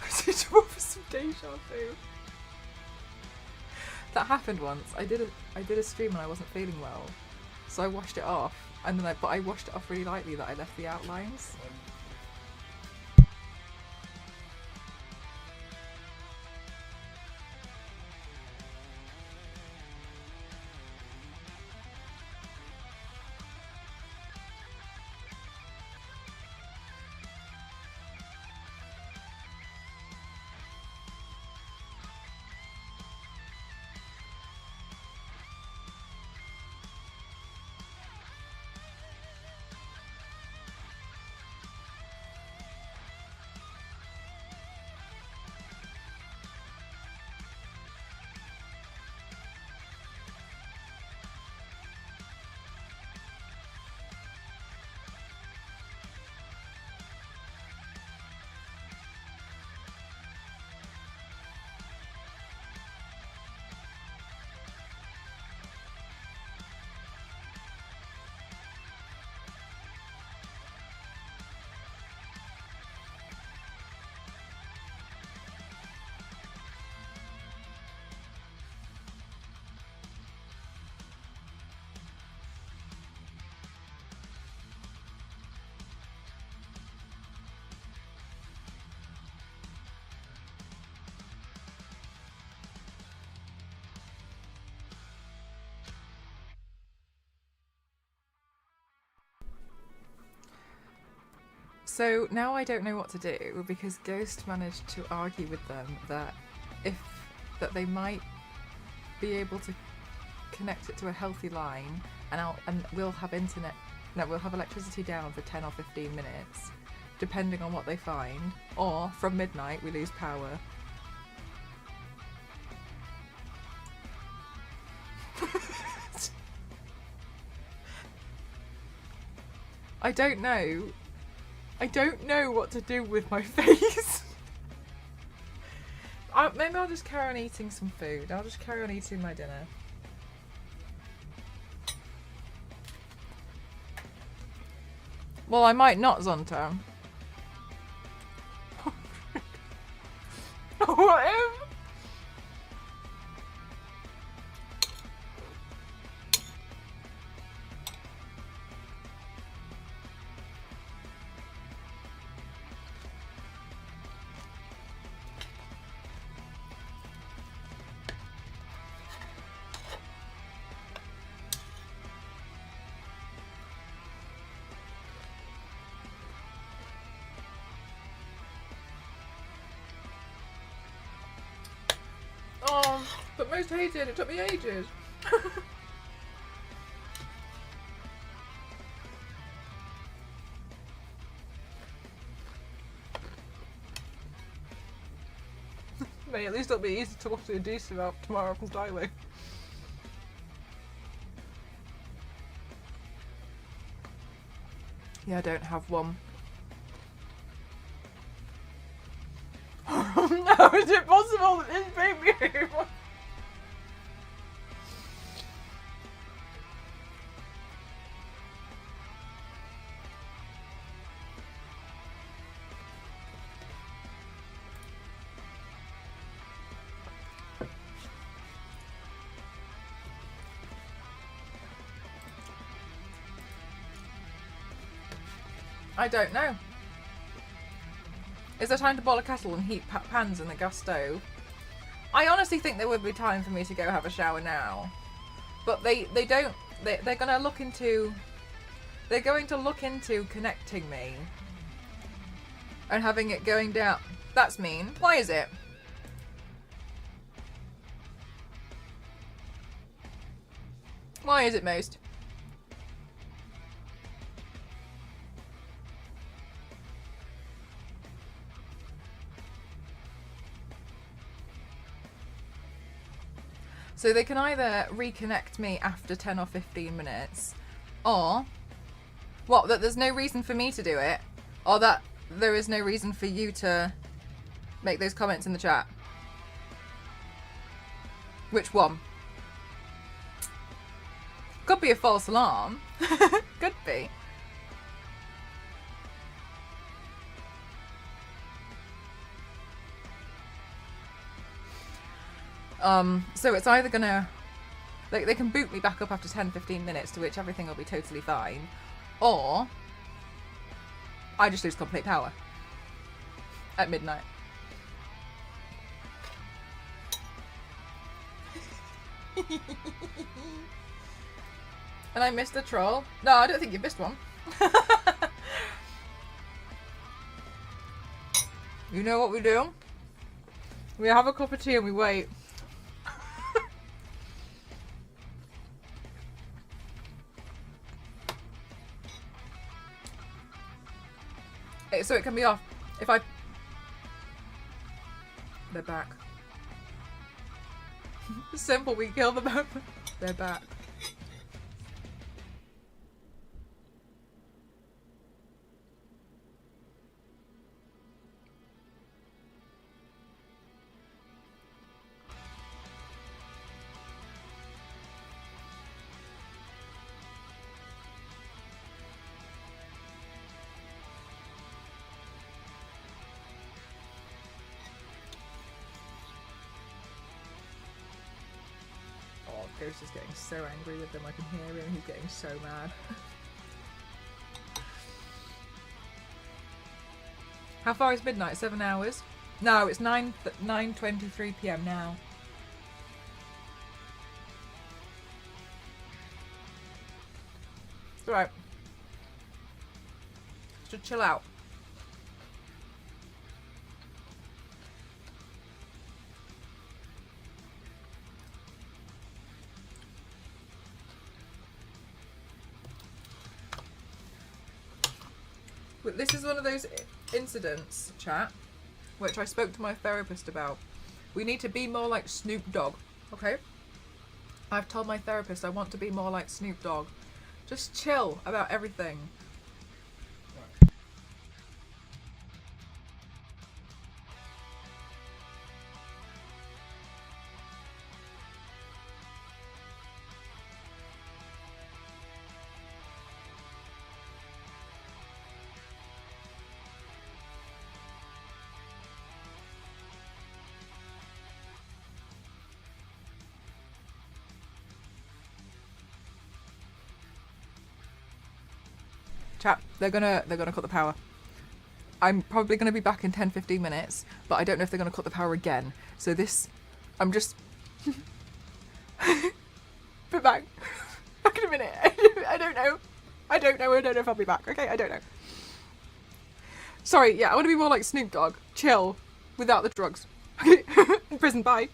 I did you for some deja vu. That happened once. I did a stream and I wasn't feeling well, so I washed it off, and then I washed it off really lightly that I left the outlines. So now I don't know what to do because Ghost managed to argue with them that they might be able to connect it to a healthy line, and we'll have internet. No, we'll have electricity down for 10 or 15 minutes, depending on what they find. Or from midnight we lose power. I don't know. I don't know what to do with my face. Maybe I'll just carry on eating some food. I'll just carry on eating my dinner. Well, I might not, Zonta. What if? Oh, but most hated. It took me ages. Mate, at least it'll be easy to talk to a decent about tomorrow from styling. Yeah, I don't have one. No, is it possible that this baby? I don't know. Is there time to boil a kettle and heat pans in the gas stove? I honestly think there would be time for me to go have a shower now. But they're going to look into... They're going to look into connecting me. And having it going down. That's mean. Why is it? Why is it most? So they can either reconnect me after 10 or 15 minutes, or what, that there's no reason for me to do it, or that there is no reason for you to make those comments in the chat. Which one? Could be a false alarm. Could be. So it's either gonna... They can boot me back up after 10-15 minutes, to which everything will be totally fine. Or... I just lose complete power. At midnight. And I missed a troll? No, I don't think you missed one. You know what we do? We have a cup of tea and we wait. So it can be off. If I... They're back. Simple, we kill them over. They're back. Ghost is getting so angry with them, I can hear him, he's getting so mad. How far is midnight? 7 hours? No, it's 9:23 PM now. It's alright. Just chill out. This is one of those incidents, chat, which I spoke to my therapist about. We need to be more like Snoop Dogg, okay? I've told my therapist I want to be more like Snoop Dogg. Just chill about everything. Chat, they're gonna cut the power. I'm probably gonna be back in 10-15 minutes, but I don't know if they're gonna cut the power again. So this, I'm just be back. Back in a minute. I don't know. I don't know if I'll be back. Okay, I don't know. Sorry, yeah, I want to be more like Snoop Dogg. Chill, without the drugs. Okay, in prison. Bye.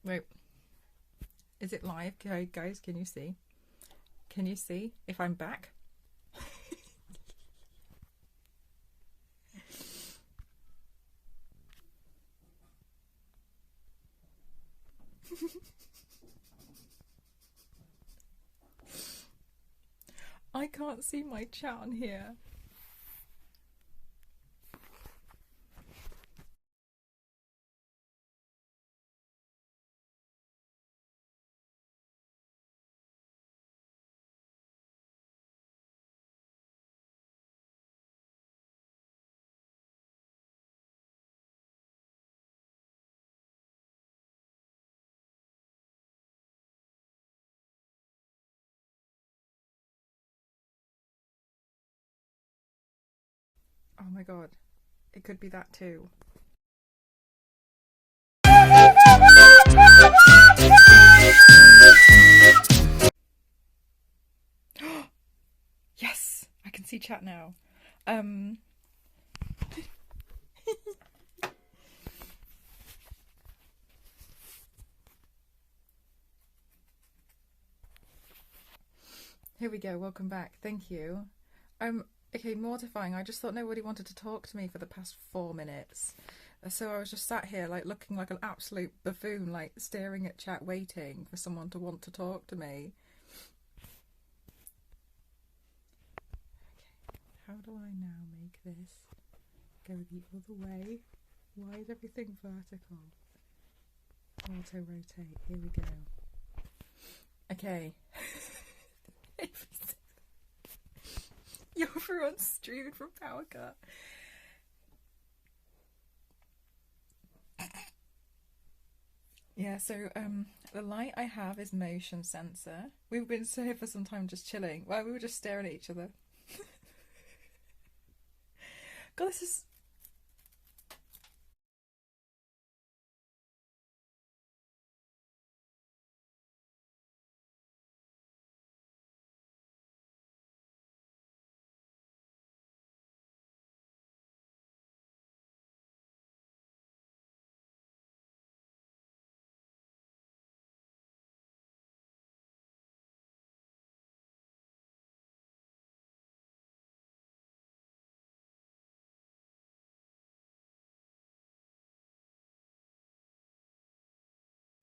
Wait, is it live? Okay, guys, can you see? Can you see if I'm back? I can't see my chat on here. Oh my god, it could be that too. Yes, I can see chat now. Here we go, welcome back. Thank you. Okay, mortifying. I just thought nobody wanted to talk to me for the past 4 minutes. So I was just sat here like looking like an absolute buffoon, like staring at chat waiting for someone to want to talk to me. Okay, how do I now make this go the other way? Why is everything vertical? Auto rotate, here we go. Okay. You're everyone streaming from power cut. Yeah, so the light I have is motion sensor. We've been here for some time just chilling. Well, we were just staring at each other. God, this is...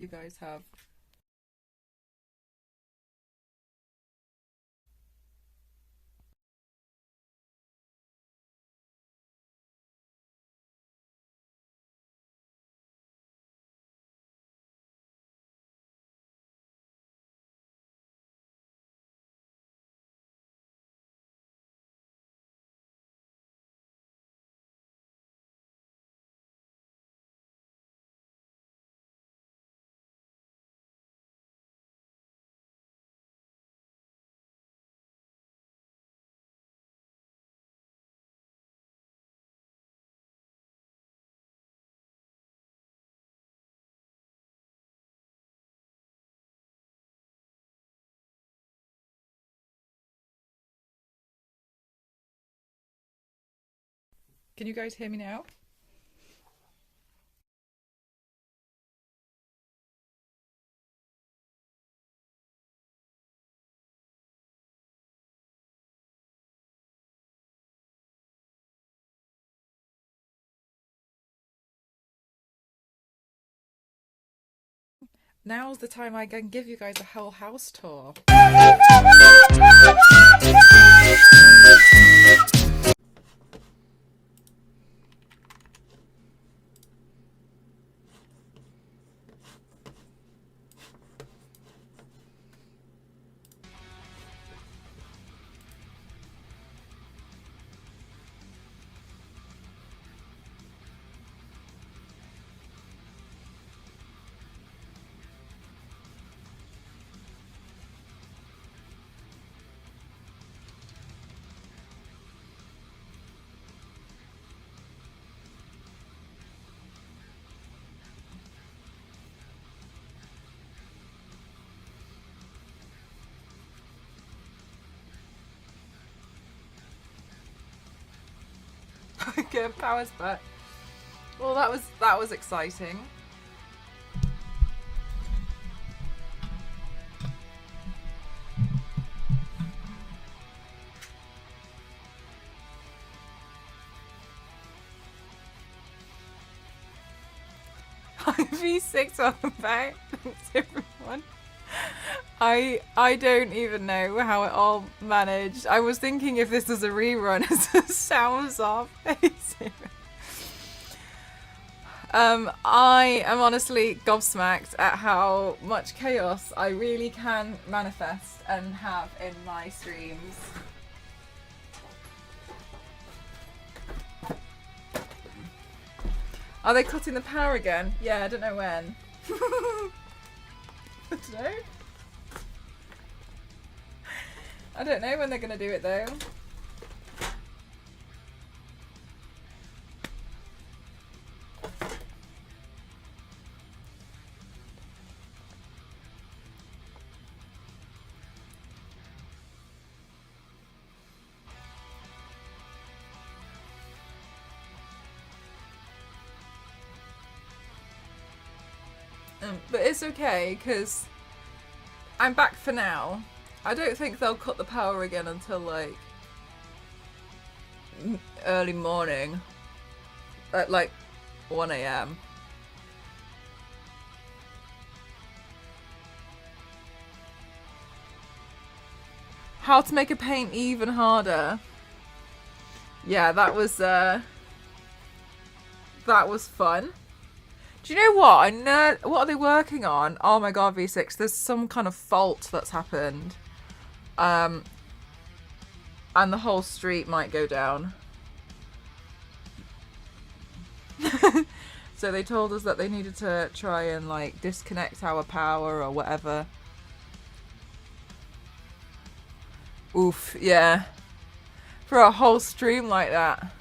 You guys have. Can you guys hear me now? Now's the time I can give you guys a whole house tour. Good, power's back. Well, that was exciting. V6 welcome back. Thanks everyone. I don't even know how it all managed. I was thinking if this was a rerun as the sound was off. I am honestly gobsmacked at how much chaos I really can manifest and have in my streams. Are they cutting the power again? Yeah, I don't know when. I don't know. I don't know when they're going to do it though. But it's okay, because I'm back for now. I don't think they'll cut the power again until, like, early morning. Like, 1 a.m. How to make a paint even harder. Yeah, that was fun. Do you know what? I know. What are they working on? Oh my god, V6. There's some kind of fault that's happened. And the whole street might go down. So they told us that they needed to try and like disconnect our power or whatever. Oof, yeah. For a whole stream like that.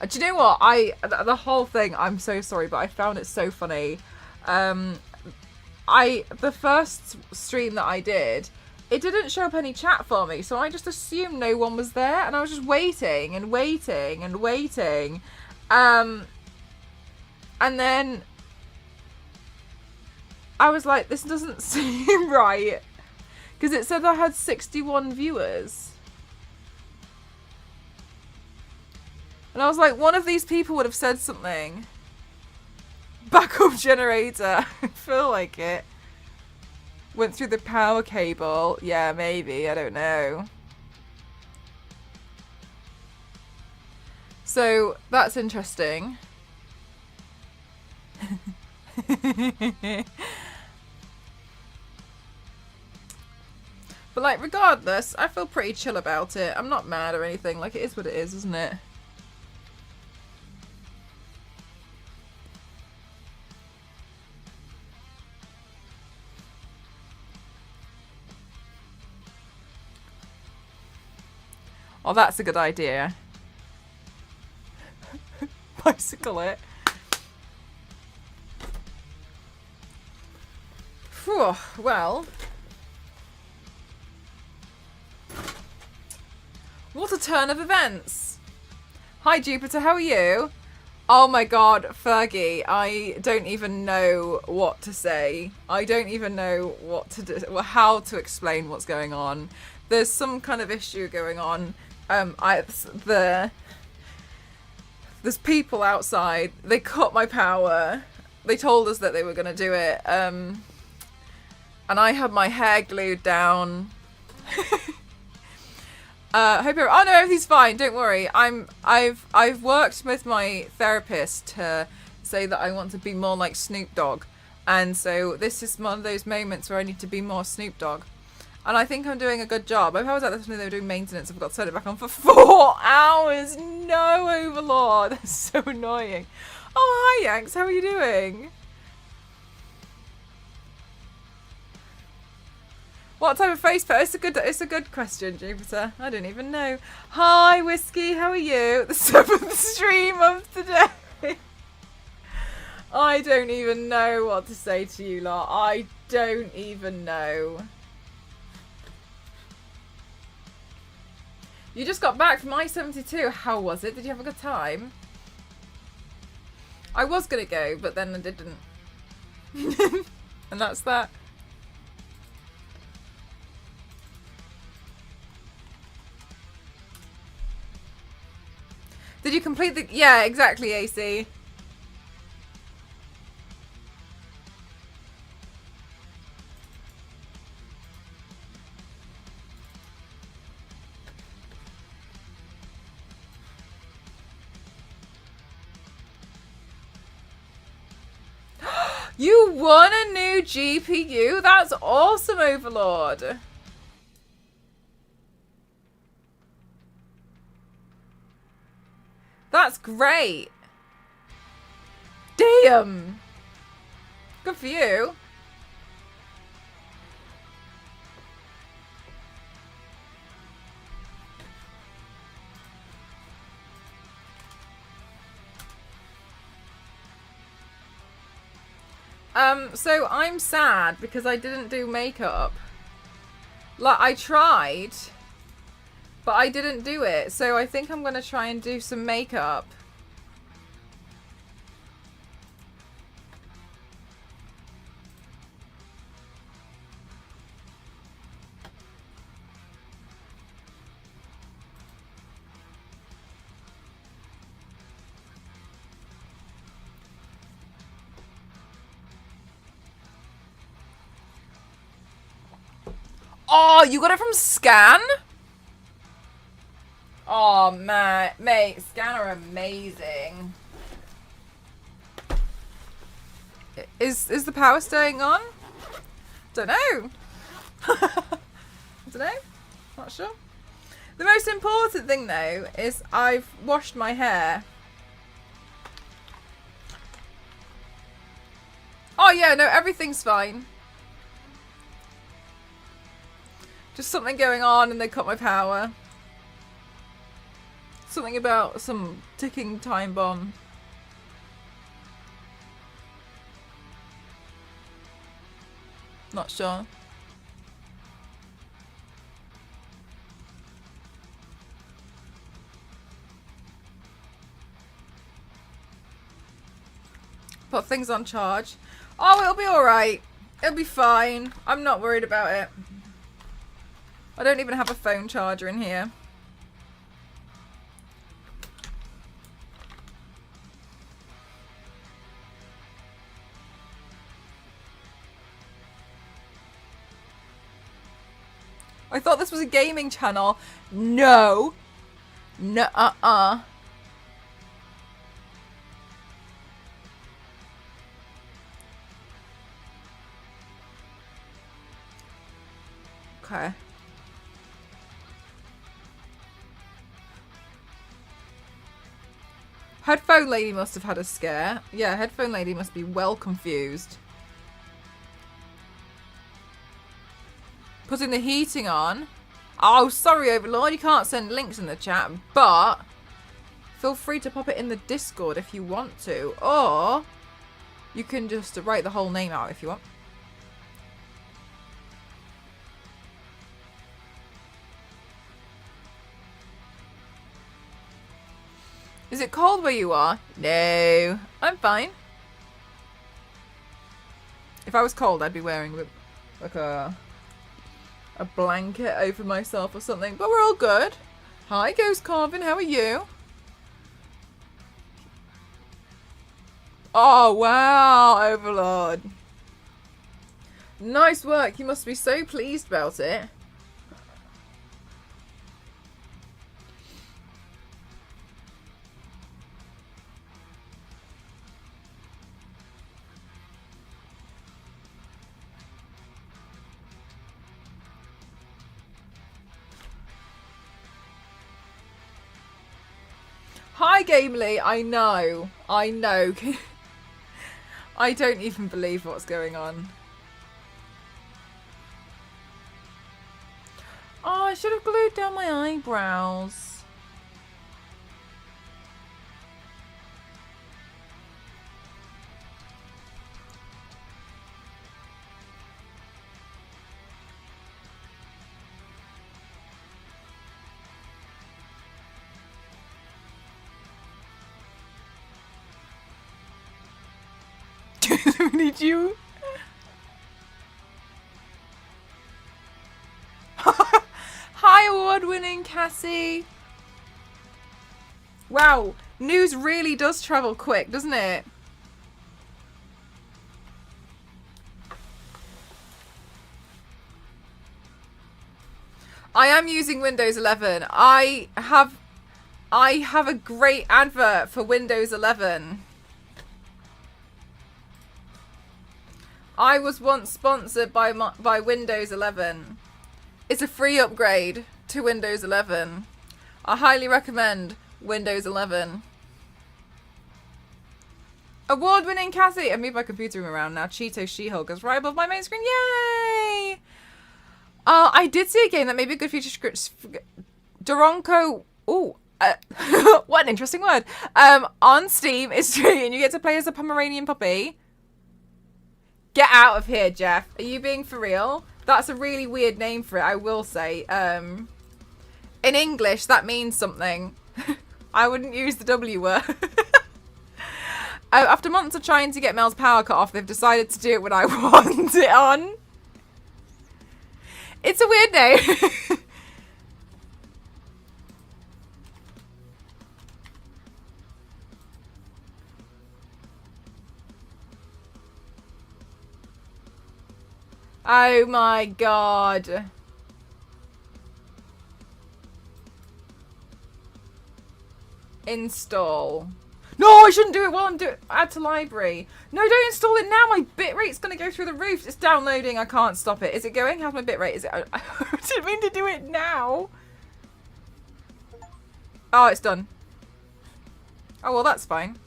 Do you know what? The whole thing, I'm so sorry, but I found it so funny. The first stream that I did, it didn't show up any chat for me, so I just assumed no one was there, and I was just waiting and waiting and waiting. And then I was like, this doesn't seem right. Because it said I had 61 viewers. And I was like, one of these people would have said something. Backup generator. I feel like it. Went through the power cable. Yeah, maybe. I don't know. So, that's interesting. But, like, regardless, I feel pretty chill about it. I'm not mad or anything. Like, it is what it is, isn't it? Oh, that's a good idea. Bicycle it. Phew, well. What a turn of events. Hi, Jupiter, how are you? Oh my god, Fergie, I don't even know what to say. I don't even know what to do, how to explain what's going on. There's some kind of issue going on. There's people outside. They cut my power. They told us that they were going to do it. And I had my hair glued down. Hope you're. Oh no, everything's fine. Don't worry. I've worked with my therapist to say that I want to be more like Snoop Dogg, and so this is one of those moments where I need to be more Snoop Dogg. And I think I'm doing a good job. I was at this when they were doing maintenance. I've got to turn it back on for 4 hours. No, Overlord. That's so annoying. Oh, hi, Yanks. How are you doing? What type of face paint? It's a good question, Jupiter. I don't even know. Hi, Whiskey. How are you? The 7th stream of today. I don't even know what to say to you lot. I don't even know. You just got back from I-72. How was it? Did you have a good time? I was going to go, but then I didn't. And that's that. Did you complete the... Yeah, exactly, AC. You won a new GPU? That's awesome, Overlord. That's great. Damn. Good for you. So I'm sad because I didn't do makeup. Like, I tried, but I didn't do it. So I think I'm going to try and do some makeup. Oh, you got it from Scan? Oh, man. Mate, Scan are amazing. Is the power staying on? Don't know. Don't know. Not sure. The most important thing, though, is I've washed my hair. Oh, yeah, no, everything's fine. Just something going on and they cut my power. Something about some ticking time bomb. Not sure. Put things on charge. Oh, it'll be alright. It'll be fine. I'm not worried about it. I don't even have a phone charger in here. I thought this was a gaming channel. No. Nuh-uh. Okay. Headphone lady must have had a scare. Yeah, headphone lady must be well confused. Putting the heating on. Oh, sorry, Overlord. You can't send links in the chat, but feel free to pop it in the Discord if you want to. Or you can just write the whole name out if you want. Is it cold where you are? No, I'm fine. If I was cold, I'd be wearing like a blanket over myself or something. But we're all good. Hi, Ghost Carvin. How are you? Oh, wow, Overlord. Nice work. You must be so pleased about it. Hi, Gamely. I know. I know. I don't even believe what's going on. Oh, I should have glued down my eyebrows. Need you? Hi, award-winning Cassie. Wow, news really does travel quick, doesn't it? I am using Windows 11. I have a great advert for Windows 11. I was once sponsored by Windows 11. It's a free upgrade to Windows 11. I highly recommend Windows 11. Award-winning Cassie! I moved my computer room around now. Cheeto She-Hulk is right above my main screen. Yay! I did see a game that may be a good future script. Doronko. Ooh. What an interesting word. On Steam is free and you get to play as a Pomeranian puppy. Get out of here, Jeff. Are you being for real? That's a really weird name for it, I will say. In English, that means something. I wouldn't use the W word. After months of trying to get Mel's power cut off, they've decided to do it when I want it on. It's a weird name. Oh my god. Install. No, I shouldn't do it while I'm doing add to library. No, don't install it now. My bitrate's going to go through the roof. It's downloading. I can't stop it. Is it going? How's my bitrate? Is it? I didn't mean to do it now. Oh, it's done. Oh, well, that's fine.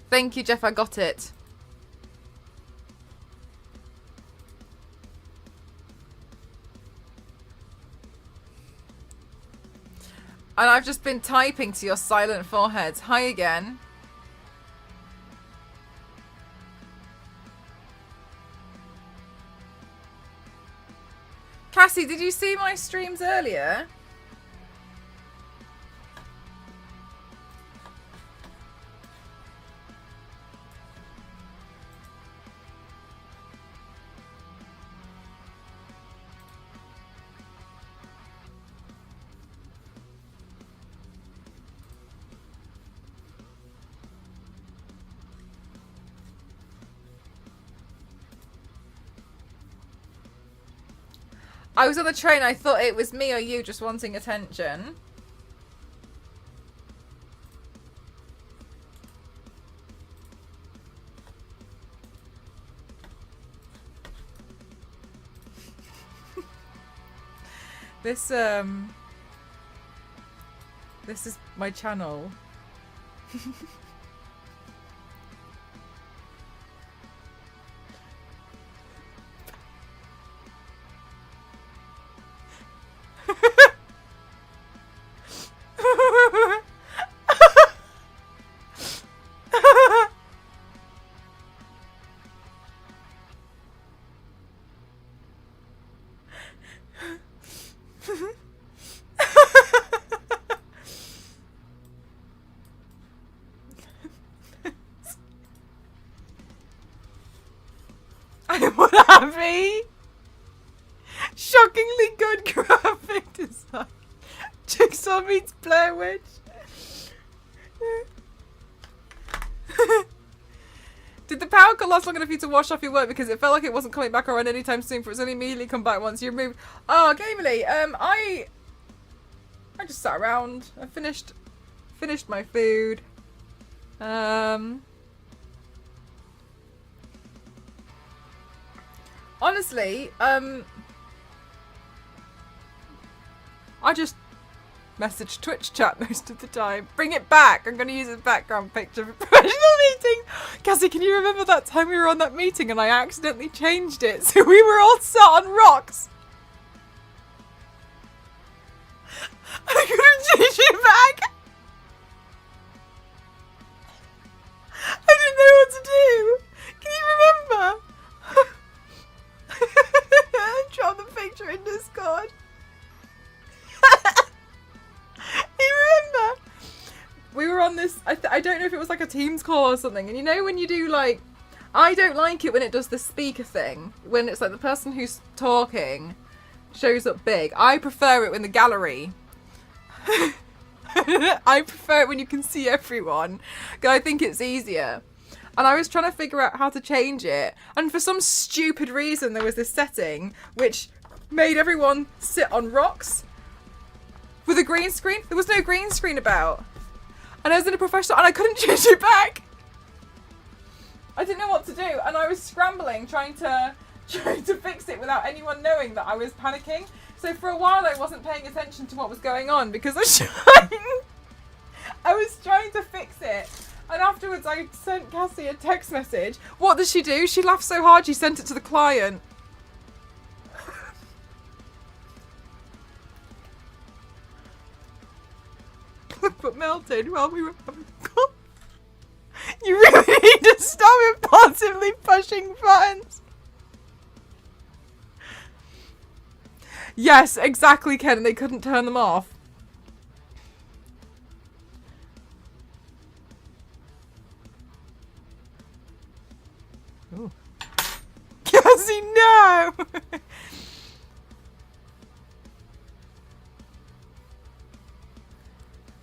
Thank you, Jeff. I got it. And I've just been typing to your silent foreheads. Hi again. Cassie, did you see my streams earlier? I was on the train. I thought it was me or you just wanting attention. This is my channel. I'm unhappy. Shockingly good graphic design. Jigsaw meets Blair Witch. Did the power cut last long enough for you to wash off your work because it felt like it wasn't coming back around anytime soon, for it's only immediately come back once you removed? Oh, Gamely, I just sat around. I finished my food. Honestly, I just message Twitch chat most of the time. Bring it back. I'm going to use a background picture for professional meeting. Cassie, can you remember that time we were on that meeting and I accidentally changed it so we were all sat on rocks? I couldn't change it back. I didn't know what to do. Can you remember? Drop the picture in Discord. You remember? We were on this, I don't know if it was like a Teams call or something, and you know when you do like, I don't like it when it does the speaker thing, when it's like the person who's talking shows up big. I prefer it in the gallery. I prefer it when you can see everyone, because I think it's easier. And I was trying to figure out how to change it, and for some stupid reason there was this setting which made everyone sit on rocks with a green screen. There was no green screen about. And I was in a professional and I couldn't change it back. I didn't know what to do, and I was scrambling trying to fix it without anyone knowing that I was panicking. So for a while I wasn't paying attention to what was going on because I was trying to fix it. And afterwards I sent Cassie a text message. What does she do? She laughed so hard she sent it to the client. But melted while we were having a call. You really need to stop impulsively pushing buttons. Yes, exactly, Ken, and they couldn't turn them off. Ooh. Cassie, no!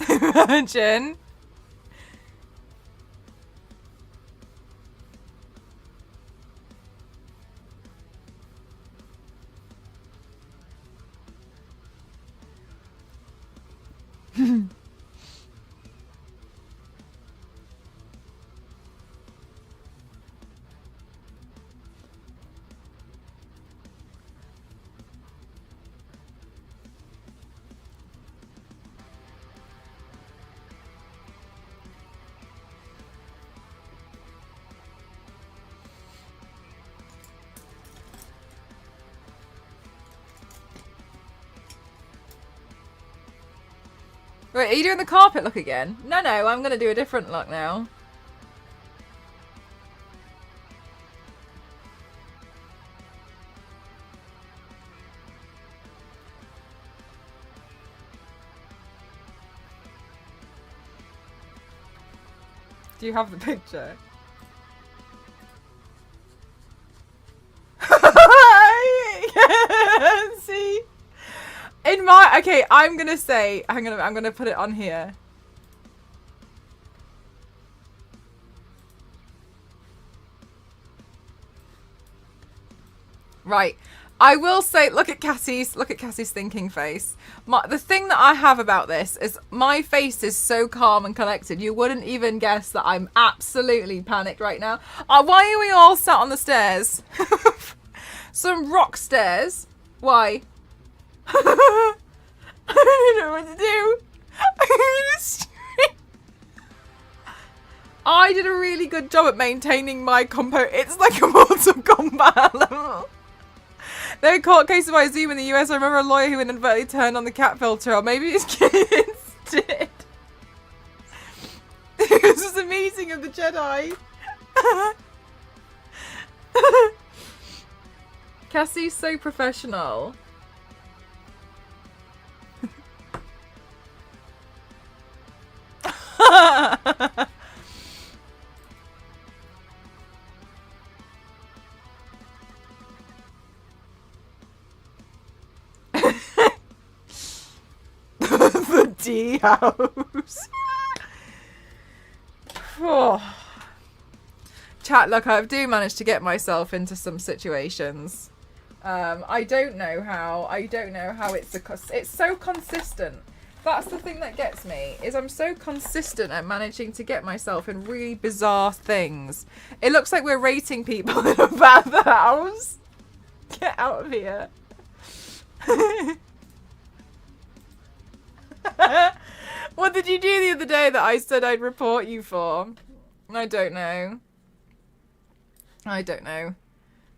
Imagine. Right, are you doing the carpet look again? No, I'm going to do a different look now. Do you have the picture? See? In my... Okay, I'm going to say... I'm going to put it on here. Right. I will say, look at Cassie's thinking face. The thing that I have about this is my face is so calm and collected. You wouldn't even guess that I'm absolutely panicked right now. Why are we all sat on the stairs? Some rock stairs. Why? I don't know what to do. I did a really good job at maintaining my compo. It's like a Mortal Kombat level. There were court cases by Zoom in the US. I remember a lawyer who inadvertently turned on the cat filter, or maybe his kids did. This was a meeting of the Jedi. Cassie's so professional. The D house. Oh. Chat, look, I do manage to get myself into some situations. I don't know how. It's so consistent. That's the thing that gets me, is I'm so consistent at managing to get myself in really bizarre things. It looks like we're rating people in a bathhouse. Get out of here. What did you do the other day that I said I'd report you for? I don't know. I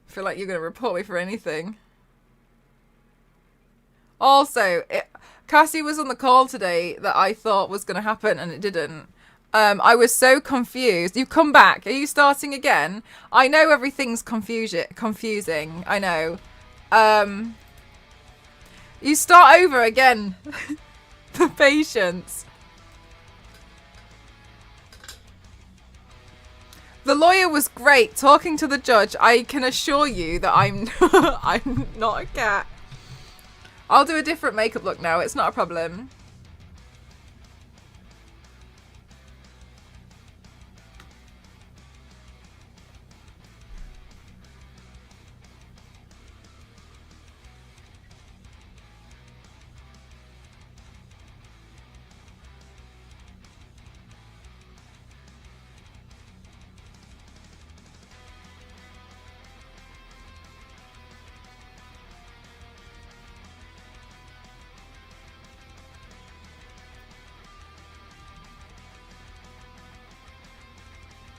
feel like you're going to report me for anything. Also, Cassie was on the call today that I thought was going to happen and it didn't. I was so confused. You've come back. Are you starting again? I know everything's confusing. I know. You start over again. The patience. The lawyer was great talking to the judge. I can assure you that I'm not a cat. I'll do a different makeup look now. It's not a problem.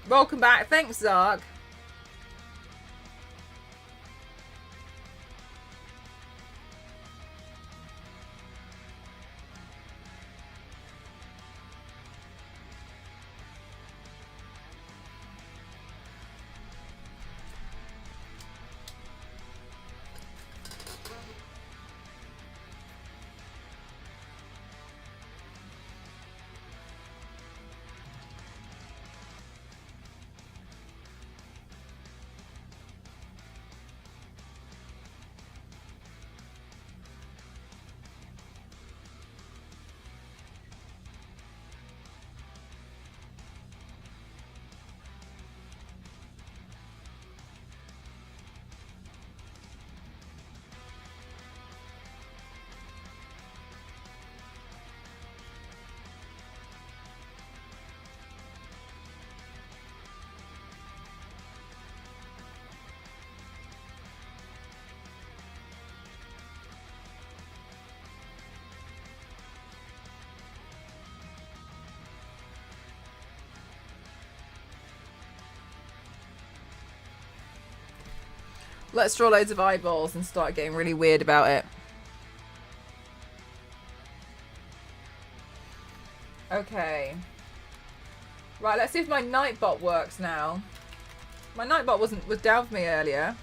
Welcome back. Thanks, Zarg. Let's draw loads of eyeballs and start getting really weird about it. Okay. Right, let's see if my Nightbot works now. My Nightbot was down for me earlier.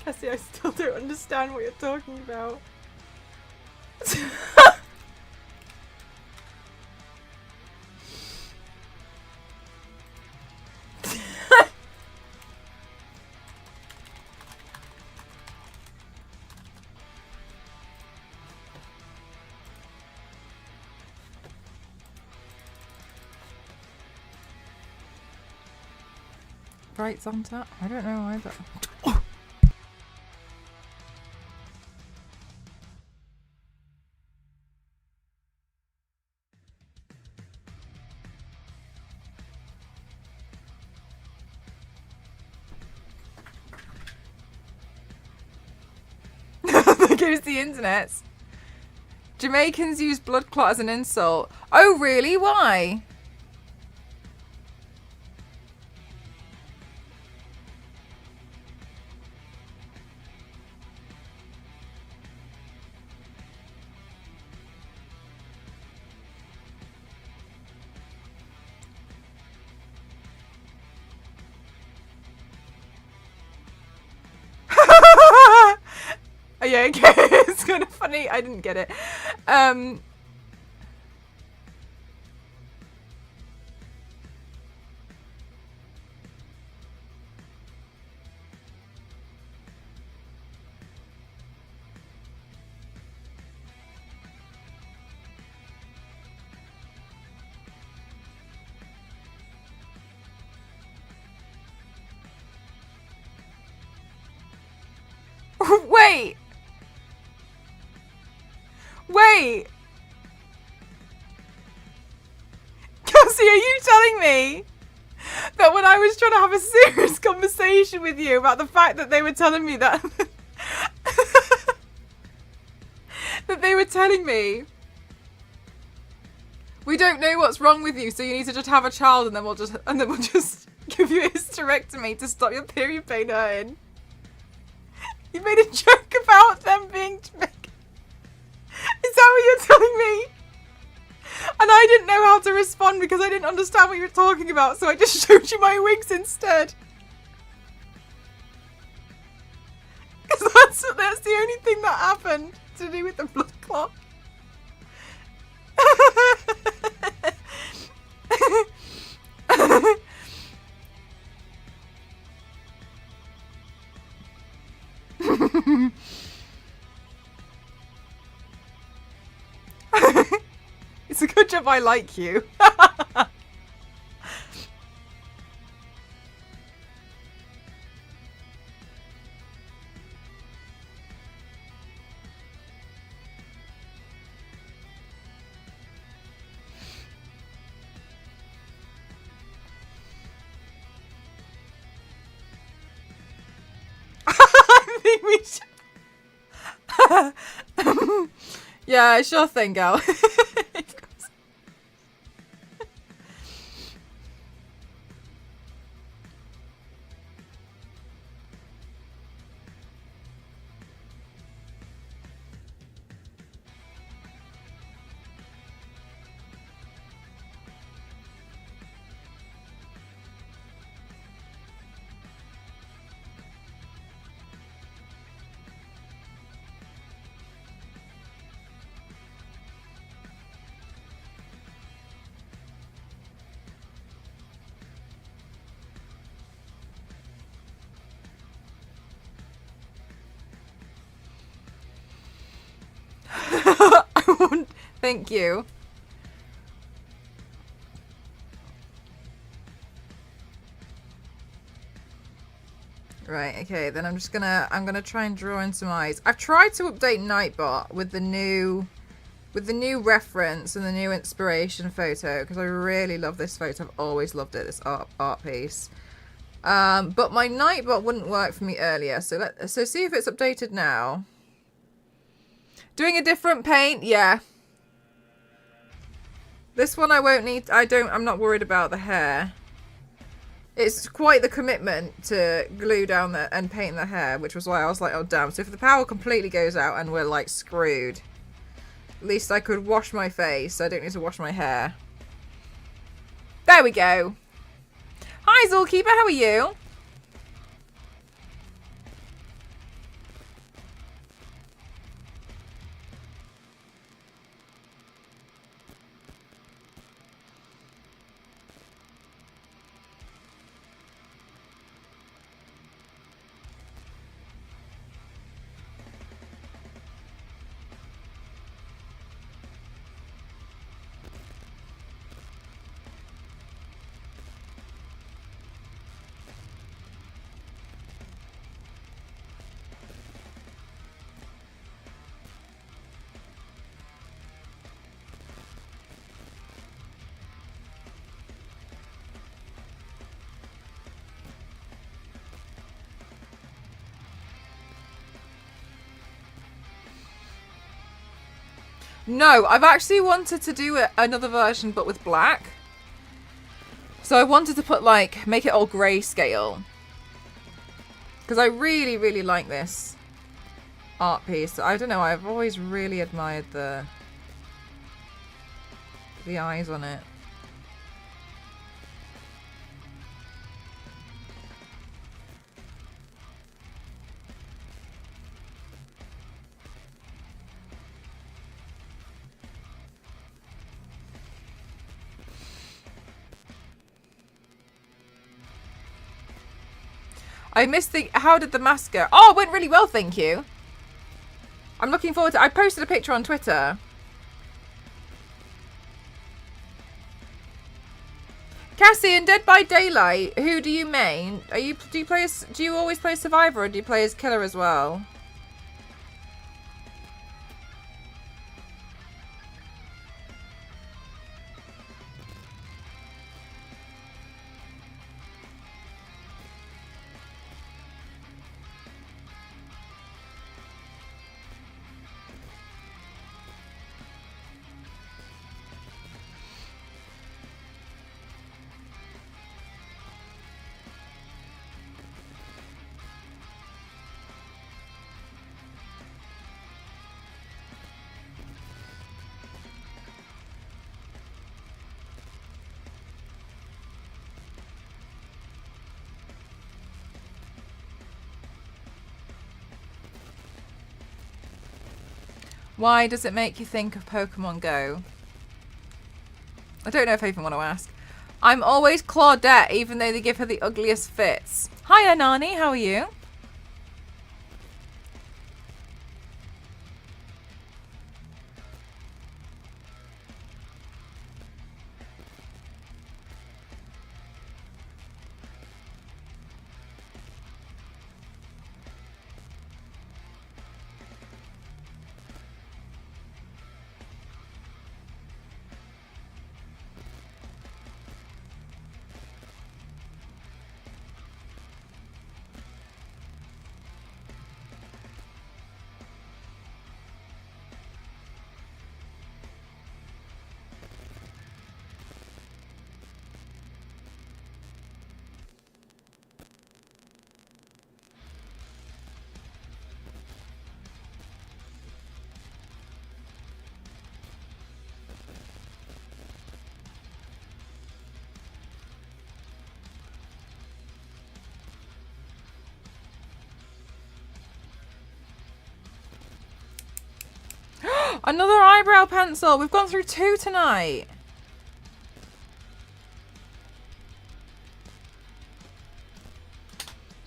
Cassie, I still don't understand what you're talking about. Brights on top? I don't know either. There goes the internet. Jamaicans use blood clot as an insult. Oh, really? Why? Oh, yeah, okay. It's kind of funny. I didn't get it. Wait. Wait. Cassie, are you telling me that when I was trying to have a serious conversation with you about the fact that they were telling me that that they were telling me we don't know what's wrong with you, so you need to just have a child and then we'll just give you a hysterectomy to stop your period pain hurting? You made a joke about them being Jamaican. Is that what you're telling me? And I didn't know how to respond because I didn't understand what you were talking about, so I just showed you my wigs instead. Because that's the only thing that happened to do with the blood clot. It's a good job I like you. I think we should. Yeah, sure thing, girl. I won't. Thank you. Right, okay, then I'm gonna try and draw in some eyes. I've tried to update Nightbot with the new with the new reference and the new inspiration photo, because I really love this photo. I've always loved it, this art piece. But my Nightbot wouldn't work for me earlier, so see if it's updated now. Doing a different paint, yeah. This one I won't need. I'm not worried about the hair. It's quite the commitment to glue down and paint the hair, which was why I was like, oh damn. So if the power completely goes out and we're like screwed, at least I could wash my face. I don't need to wash my hair. There we go. Hi Zolkeeper, how are you? No, I've actually wanted to do another version, but with black. So I wanted to put like, make it all grayscale. Because I really, really like this art piece. I don't know, I've always really admired the eyes on it. I missed how did the mask go? Oh, it went really well, thank you. I'm looking forward to I posted a picture on Twitter. Cassie, in Dead by Daylight, who do you main? Do you always play Survivor or do you play as Killer as well? Why does it make you think of Pokemon Go? I don't know if I even want to ask. I'm always Claudette, even though they give her the ugliest fits. Hi, Anani, how are you? Another eyebrow pencil. We've gone through 2 tonight.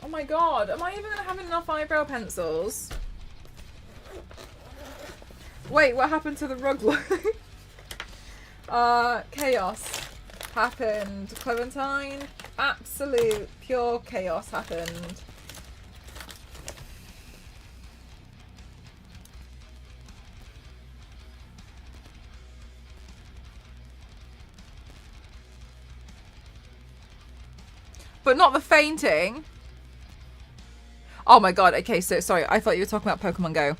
Oh my god. Am I even going to have enough eyebrow pencils? Wait, what happened to the rug look? Chaos happened. Clementine. Absolute pure chaos happened. But not the fainting. Oh my god, okay, so sorry, I thought you were talking about Pokemon Go.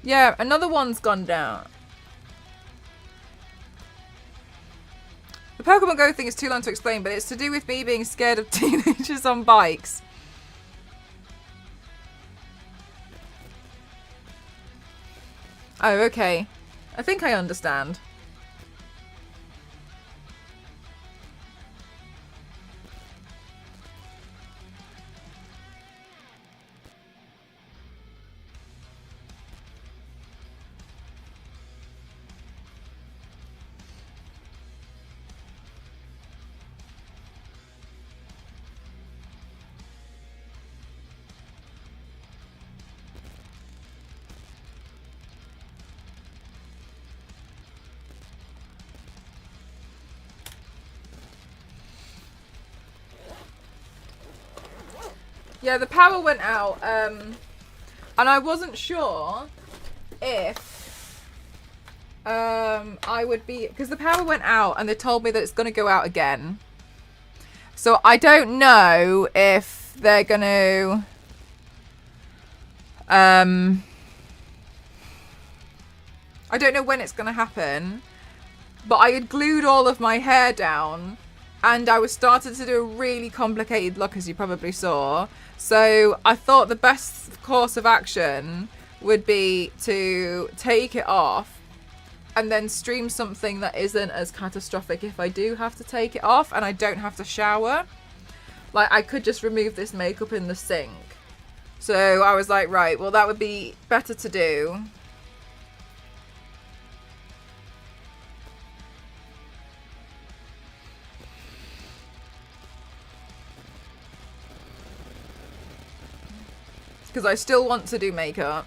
Yeah, another one's gone down. The Pokemon Go thing is too long to explain, but it's to do with me being scared of teenagers on bikes. Oh, okay. I think I understand. Yeah, the power went out, and I wasn't sure if I would be, because the power went out and they told me that it's going to go out again. So I don't know if they're going to I don't know when it's going to happen, but I had glued all of my hair down and I was starting to do a really complicated look, as you probably saw. So I thought the best course of action would be to take it off and then stream something that isn't as catastrophic if I do have to take it off and I don't have to shower. Like, I could just remove this makeup in the sink. So I was like, right, well, that would be better to do. Because I still want to do makeup.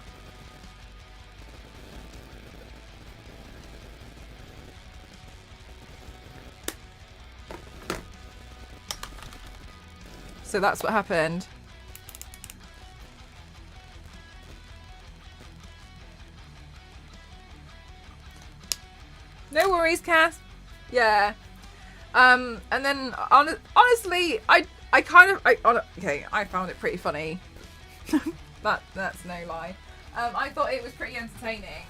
So that's what happened. No worries, Cass. Yeah. And then honestly, I found it pretty funny. That's no lie. I thought it was pretty entertaining.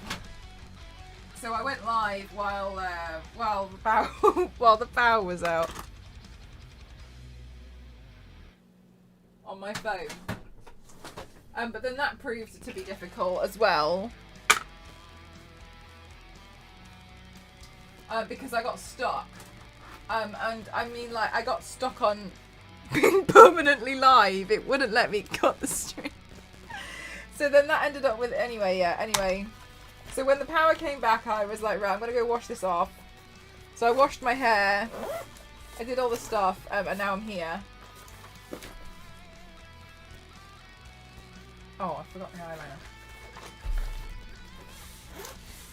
So I went live while the power was out on my phone. But then that proved to be difficult as well. Because I got stuck. And I mean, like, I got stuck on being permanently live. It wouldn't let me cut the stream. So then that ended up with, anyway. So when the power came back, I was like, right, I'm going to go wash this off. So I washed my hair. I did all the stuff, and now I'm here. Oh, I forgot my eyeliner.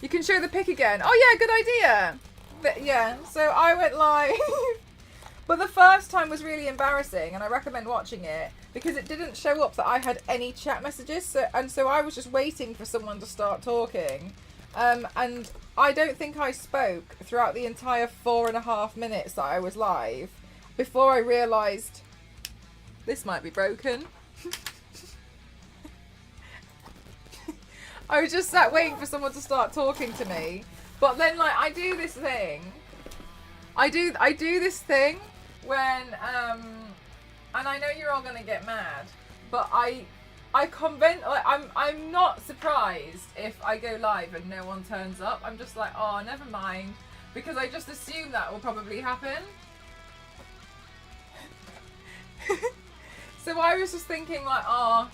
You can show the pic again. Oh yeah, good idea. But yeah, so I went live. But the first time was really embarrassing, and I recommend watching it because it didn't show up that I had any chat messages. So I was just waiting for someone to start talking. And I don't think I spoke throughout the entire 4.5 minutes that I was live before I realised this might be broken. I was just sat waiting for someone to start talking to me. But then, like, I do this thing. I do this thing when, and I know you're all gonna get mad, but I'm not surprised if I go live and no one turns up. I'm just like, oh, never mind, because I just assume that will probably happen. So I was just thinking, like, oh,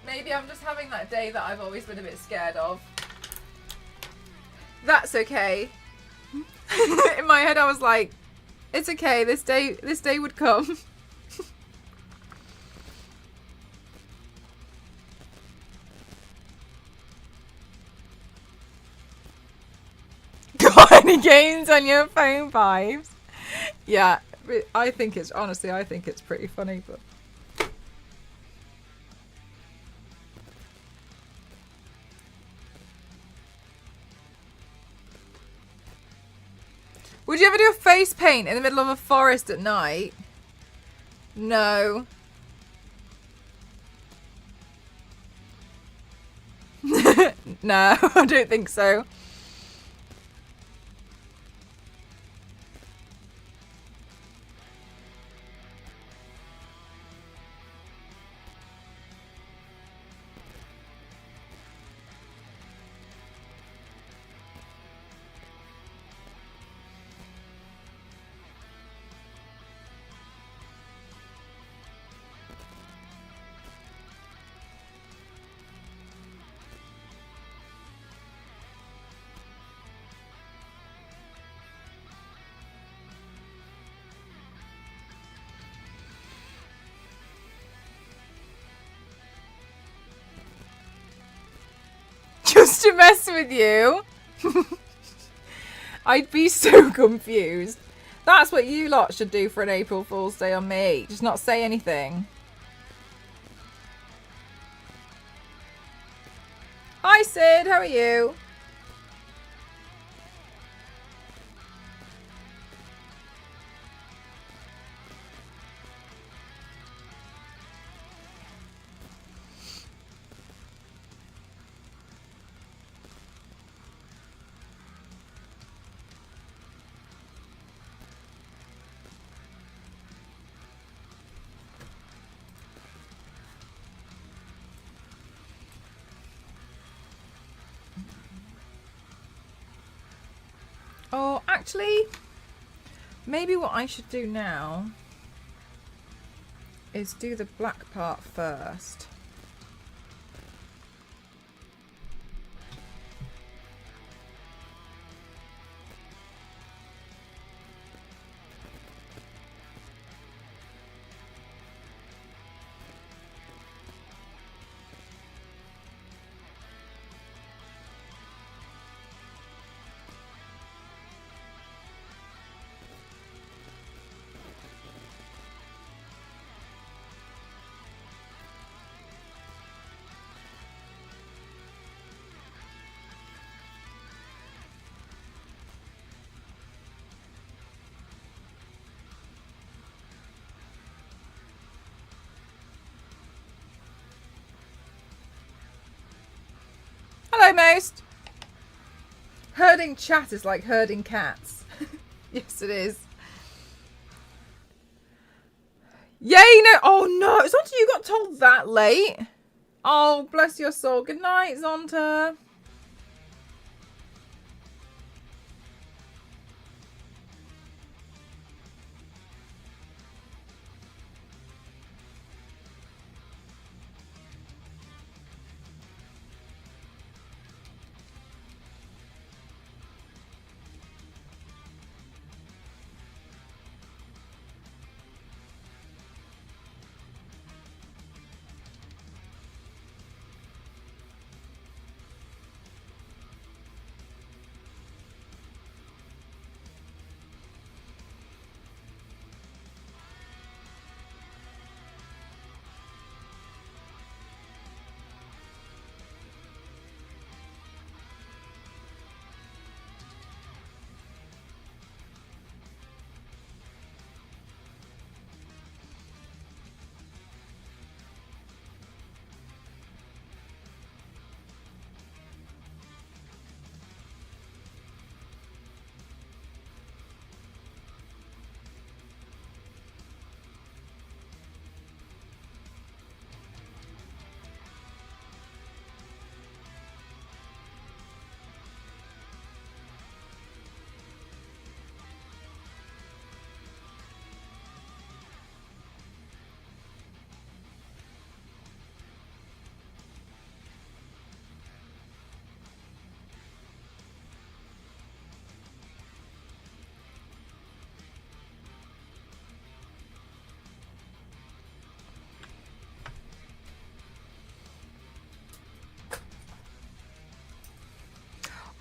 maybe I'm just having that day that I've always been a bit scared of. That's okay. In my head I was like, it's okay, this day would come. Got any games on your phone, Vibes? Yeah, I think it's pretty funny, but face paint in the middle of a forest at night? No. No, I don't think so. Just to mess with you? I'd be so confused. That's what you lot should do for an April Fool's Day on me. Just not say anything. Hi Sid, how are you? Oh, actually, maybe what I should do now is do the black part first. Hello, Most. Herding chat is like herding cats. Yes, it is. Yay, no. Oh, no. Zonta, you got told that late. Oh, bless your soul. Good night, Zonta.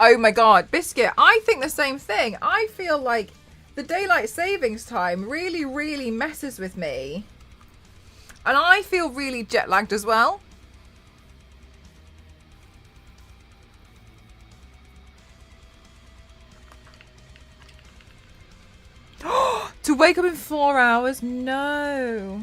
Oh my god, Biscuit, I think the same thing. I feel like the daylight savings time really, really messes with me. And I feel really jet lagged as well. To wake up in 4 hours? No.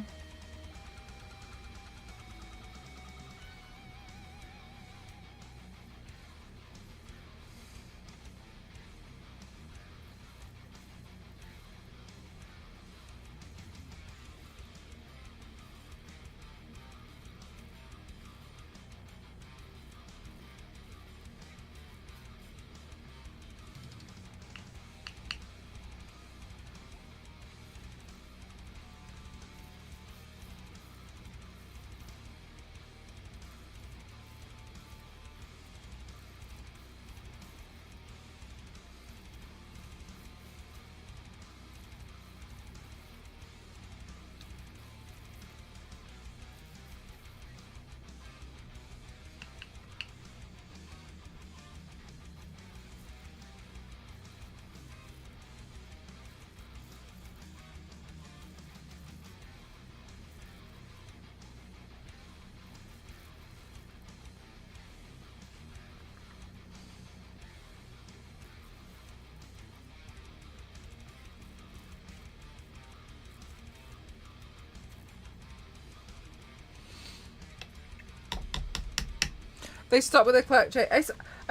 They stop with a clerk check. I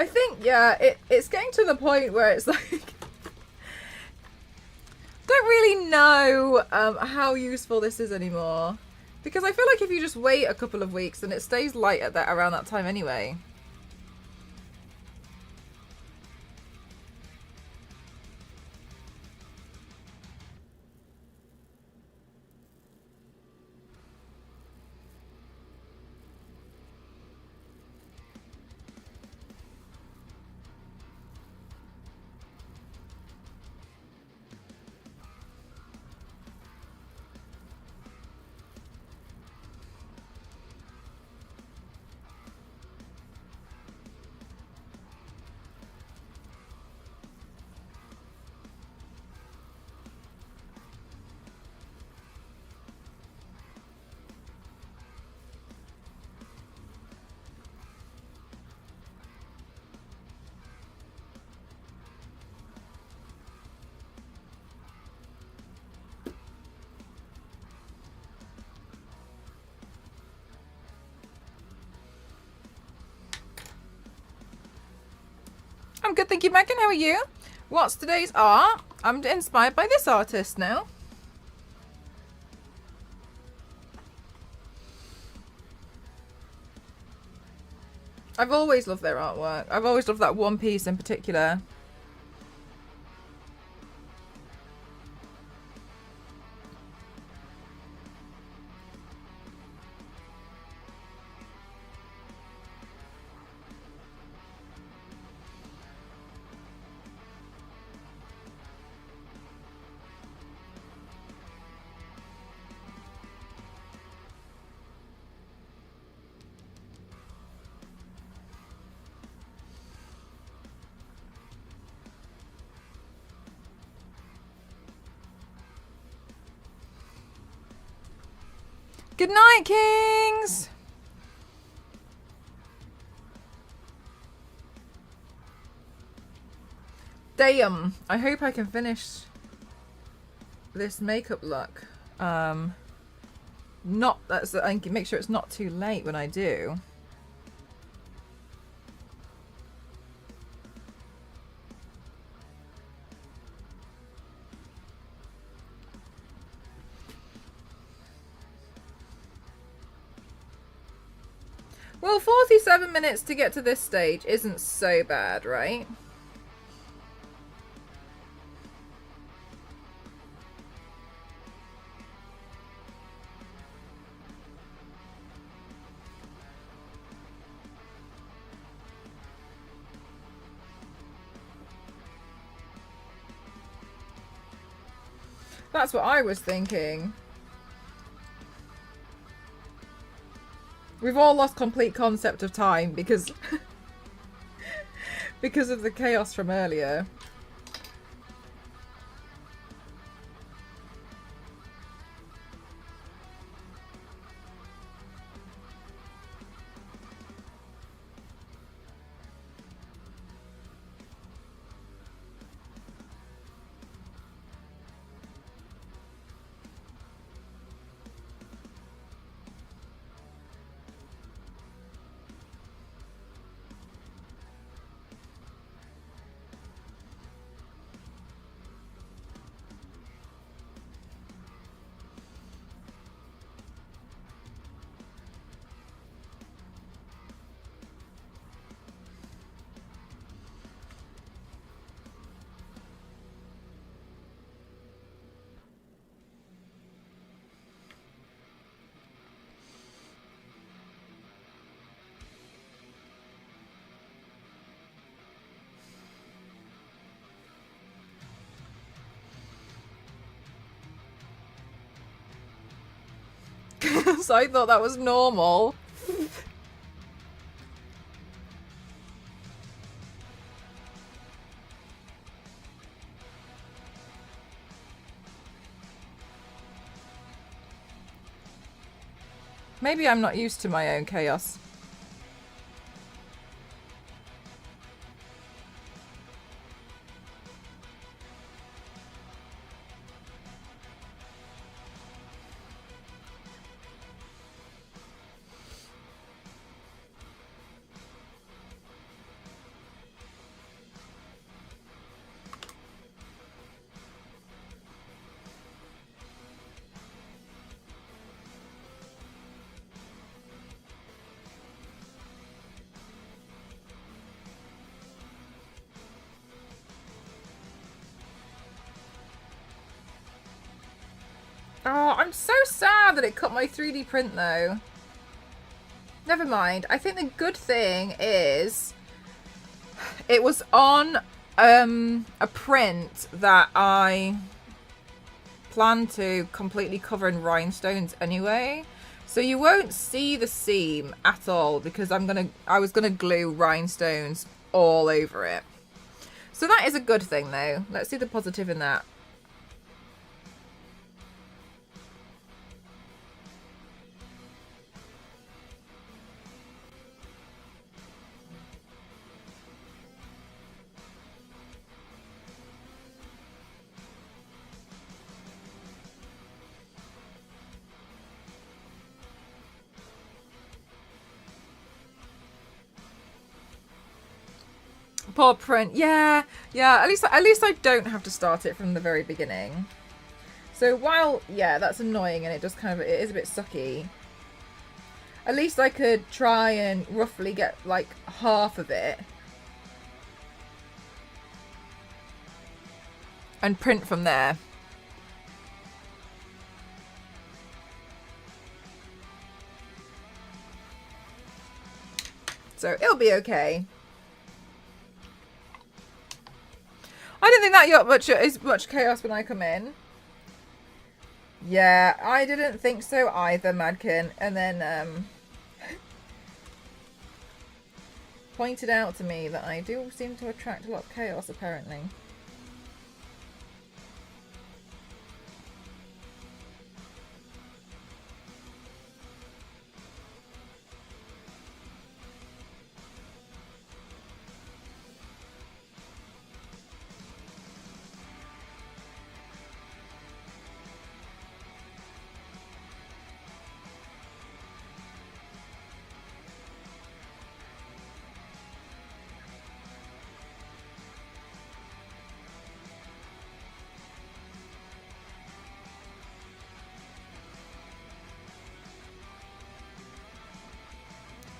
think, yeah, it's getting to the point where it's like... don't really know how useful this is anymore. Because I feel like if you just wait a couple of weeks, then it stays light at that around that time anyway. I'm good, thank you, Megan. How are you? What's today's art? I'm inspired by this artist now. I've always loved their artwork. I've always loved that one piece in particular. Good night, Kings! Damn, I hope I can finish this makeup look. I can make sure it's not too late when I do. Well, 47 minutes to get to this stage isn't so bad, right? That's what I was thinking. We've all lost complete concept of time because because of the chaos from earlier. So I thought that was normal. Maybe I'm not used to my own chaos. Oh, I'm so sad that it cut my 3D print though. Never mind. I think the good thing is it was on a print that I plan to completely cover in rhinestones anyway. So you won't see the seam at all because I was gonna glue rhinestones all over it. So that is a good thing though. Let's see the positive in that. Poor print. Yeah. At least I don't have to start it from the very beginning. So while that's annoying and it just kind of it is a bit sucky. At least I could try and roughly get like half of it and print from there. So it'll be okay. I don't think that is much chaos when I come in. Yeah, I didn't think so either, Madkin. And then pointed out to me that I do seem to attract a lot of chaos, apparently.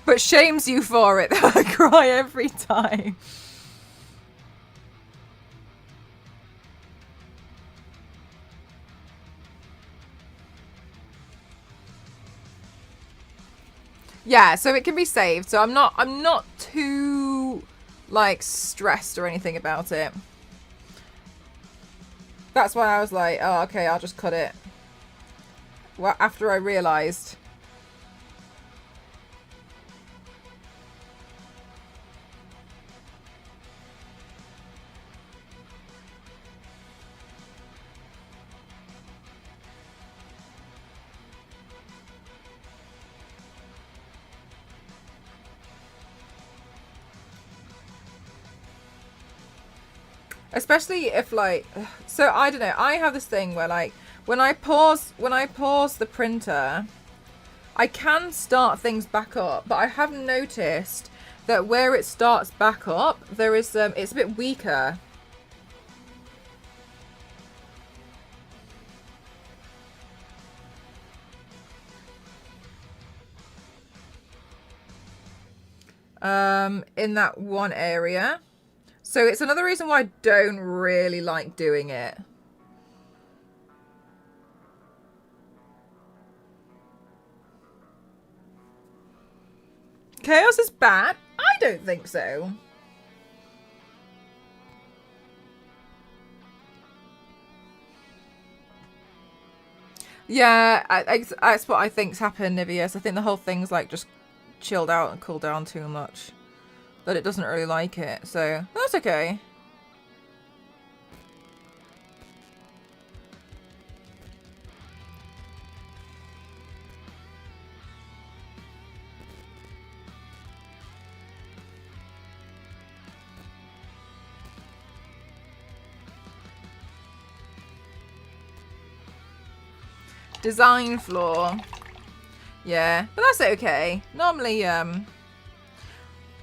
But shames you for it. I cry every time. Yeah, so it can be saved. So I'm not too like stressed or anything about it. That's why I was like, oh, okay, I'll just cut it. Well, after I realized. Especially if like, so I don't know, I have this thing where like, when I pause the printer, I can start things back up, but I have noticed that where it starts back up, there is, it's a bit weaker. In that one area. So it's another reason why I don't really like doing it. Chaos is bad? I don't think so. Yeah, that's what I think's happened, Niveus. I think the whole thing's like just chilled out and cooled down too much. That it doesn't really like it, so that's okay. Design flaw. Yeah, but that's okay. Normally,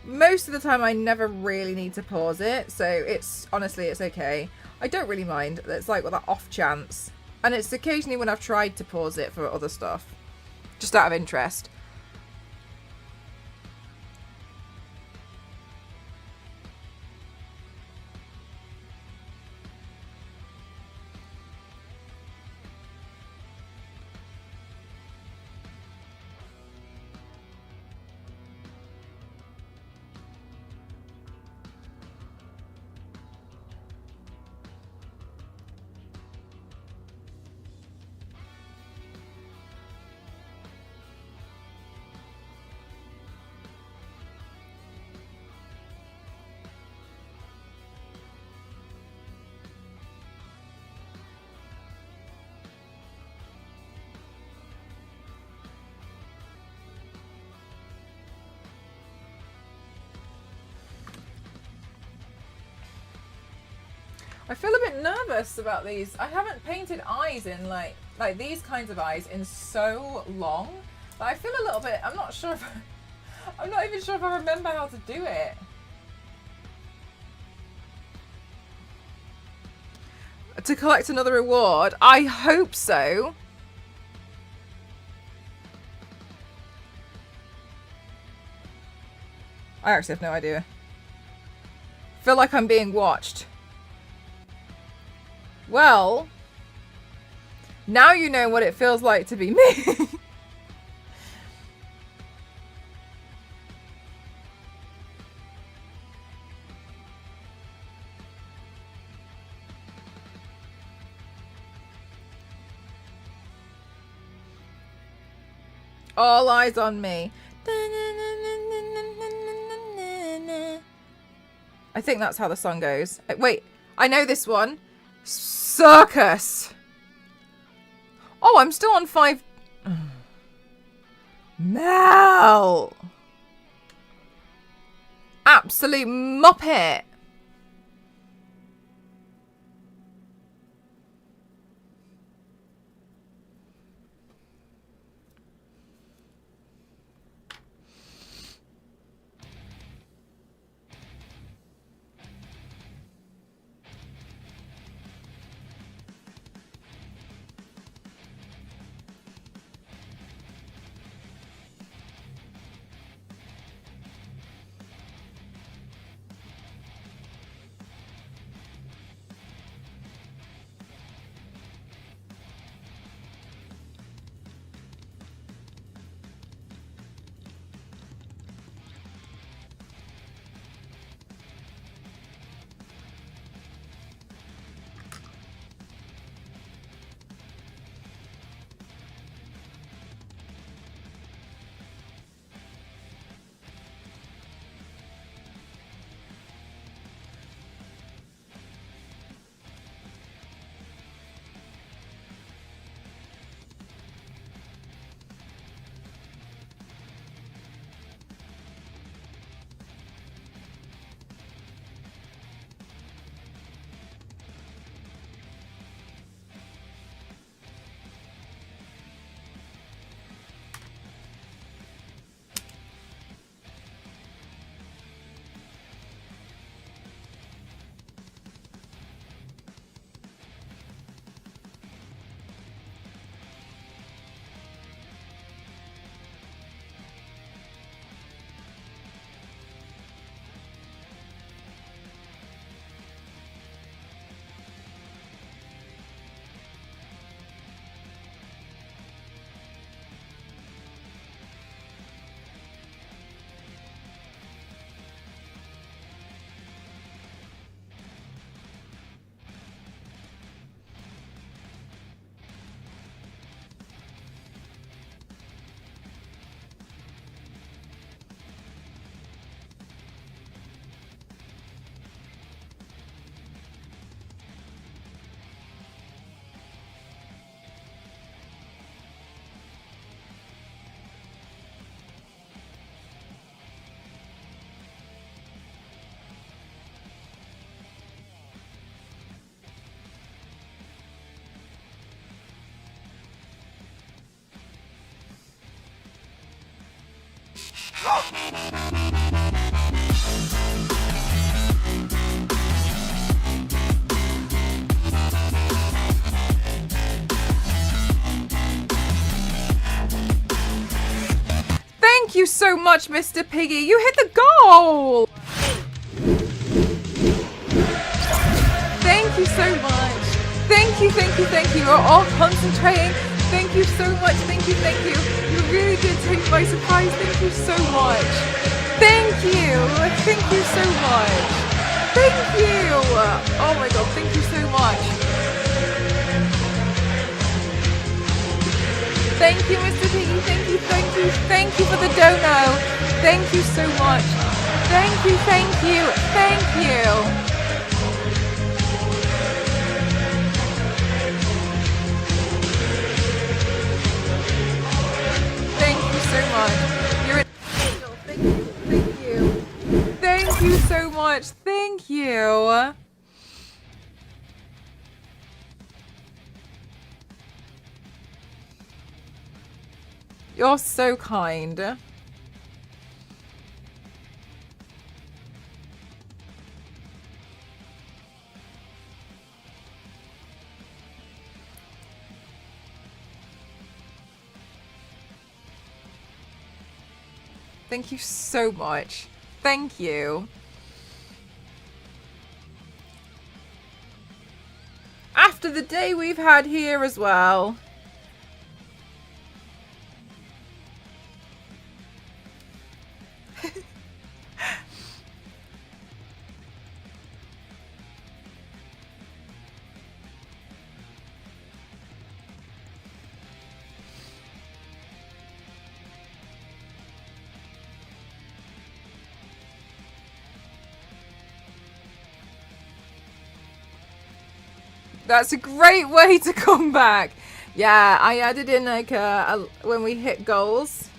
most of the time I never really need to pause it, so it's honestly it's okay. I don't really mind. It's like with that off chance, and it's occasionally when I've tried to pause it for other stuff, just out of interest. I feel a bit nervous about these. I haven't painted eyes in like these kinds of eyes in so long. But I feel a little bit, I'm not sure if I'm not even sure if I remember how to do it. To collect another reward? I hope so. I actually have no idea. Feel like I'm being watched. Well, now you know what it feels like to be me. All eyes on me. I think that's how the song goes. Wait, I know this one. Circus. Oh, I'm still on 5. Mel. Absolute muppet. Thank you so much, Mr. Piggy. You hit the goal. Thank you so much. Thank you, thank you, thank you. You're all concentrating. Thank you so much. Thank you, thank you. You really did take me by surprise. Thank you so much. Thank you. Thank you so much. Thank you. Oh my god, thank you so much. Thank you, Mr. Piggy. Thank you, thank you. Thank you for the dono. Thank you so much. Thank you, thank you. Thank you. So much. You're an angel. Thank you. Thank you. Thank you so much. Thank you. You're so kind. Thank you so much. Thank you. After the day we've had here as well. That's a great way to come back. Yeah, I added in like when we hit goals.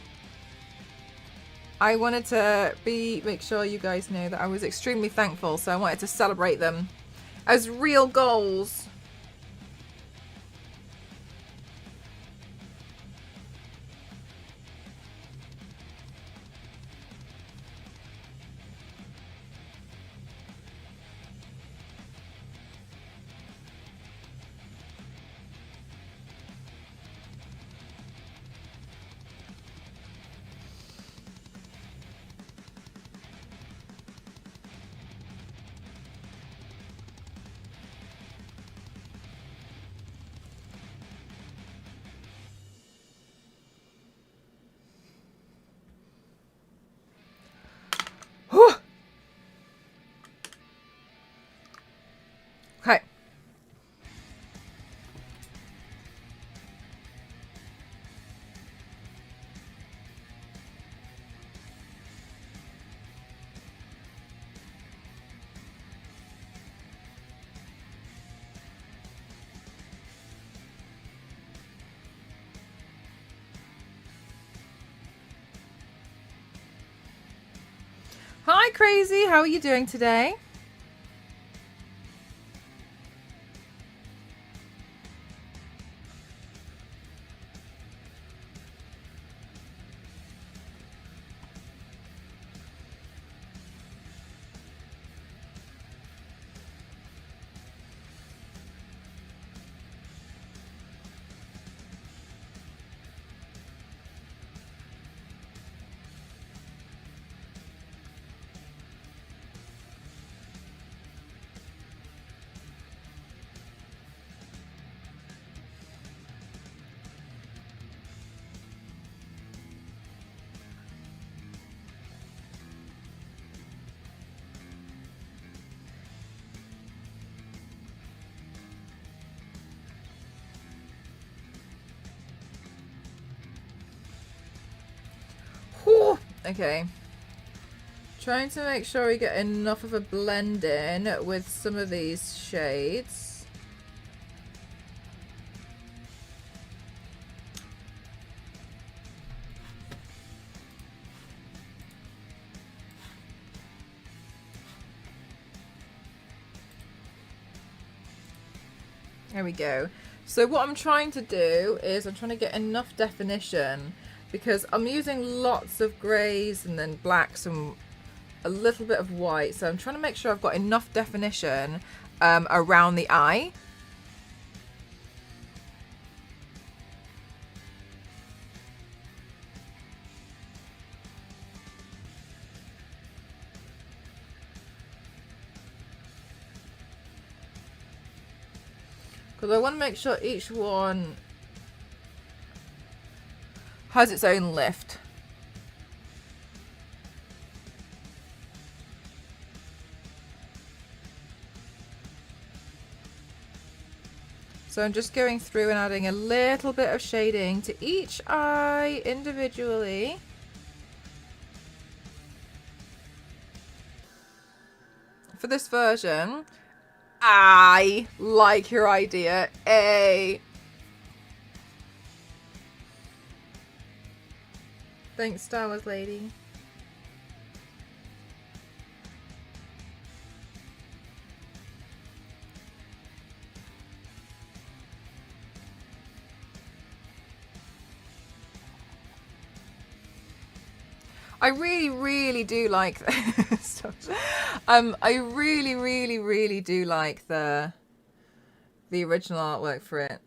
I wanted to make sure you guys know that I was extremely thankful, so I wanted to celebrate them as real goals. Okay. Hi, Crazy. How are you doing today? Okay. Trying to make sure we get enough of a blend in with some of these shades. There we go. So what I'm trying to do is I'm trying to get enough definition because I'm using lots of greys and then blacks and a little bit of white. So I'm trying to make sure I've got enough definition around the eye. Because I want to make sure each one has its own lift. So I'm just going through and adding a little bit of shading to each eye individually. For this version, I like your idea. Thanks, Star Wars lady. I really do like this. I really do like the original artwork for it.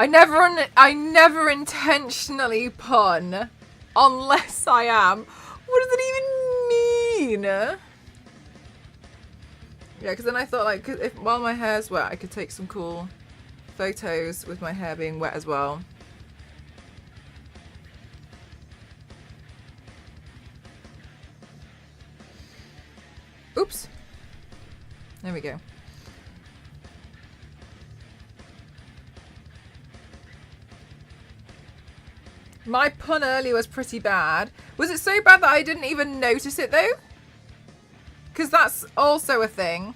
I never intentionally pun, unless I am. What does it even mean? Yeah, because then I thought, like, while my hair's wet, I could take some cool photos with my hair being wet as well. Oops. There we go. My pun earlier was pretty bad. Was it so bad that I didn't even notice it though? Because that's also a thing.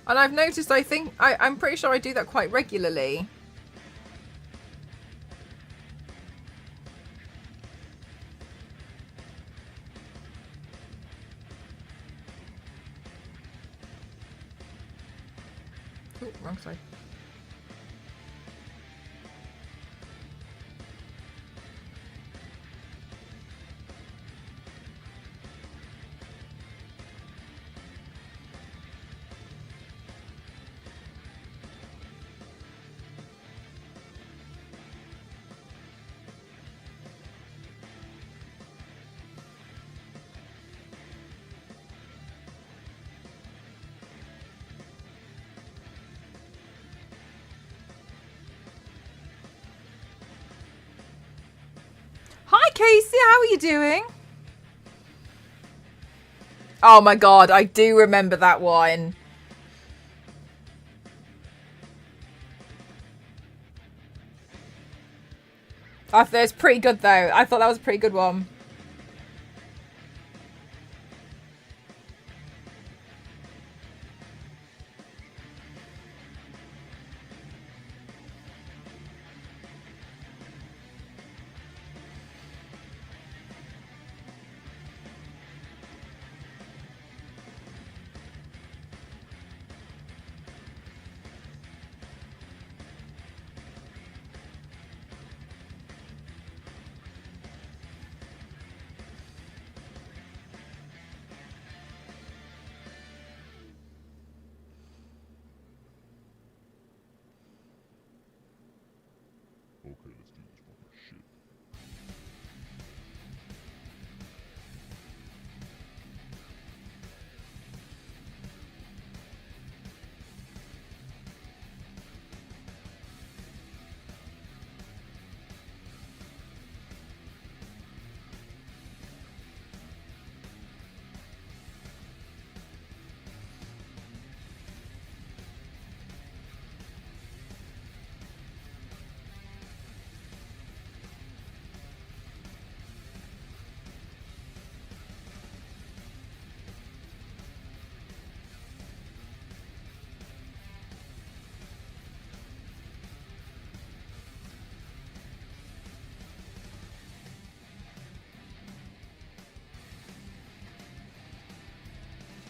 And I've noticed, I'm pretty sure I do that quite regularly. Ooh, wrong side. Hi Casey, how are you doing? Oh my god, I do remember that one. I thought it was pretty good though. I thought that was a pretty good one.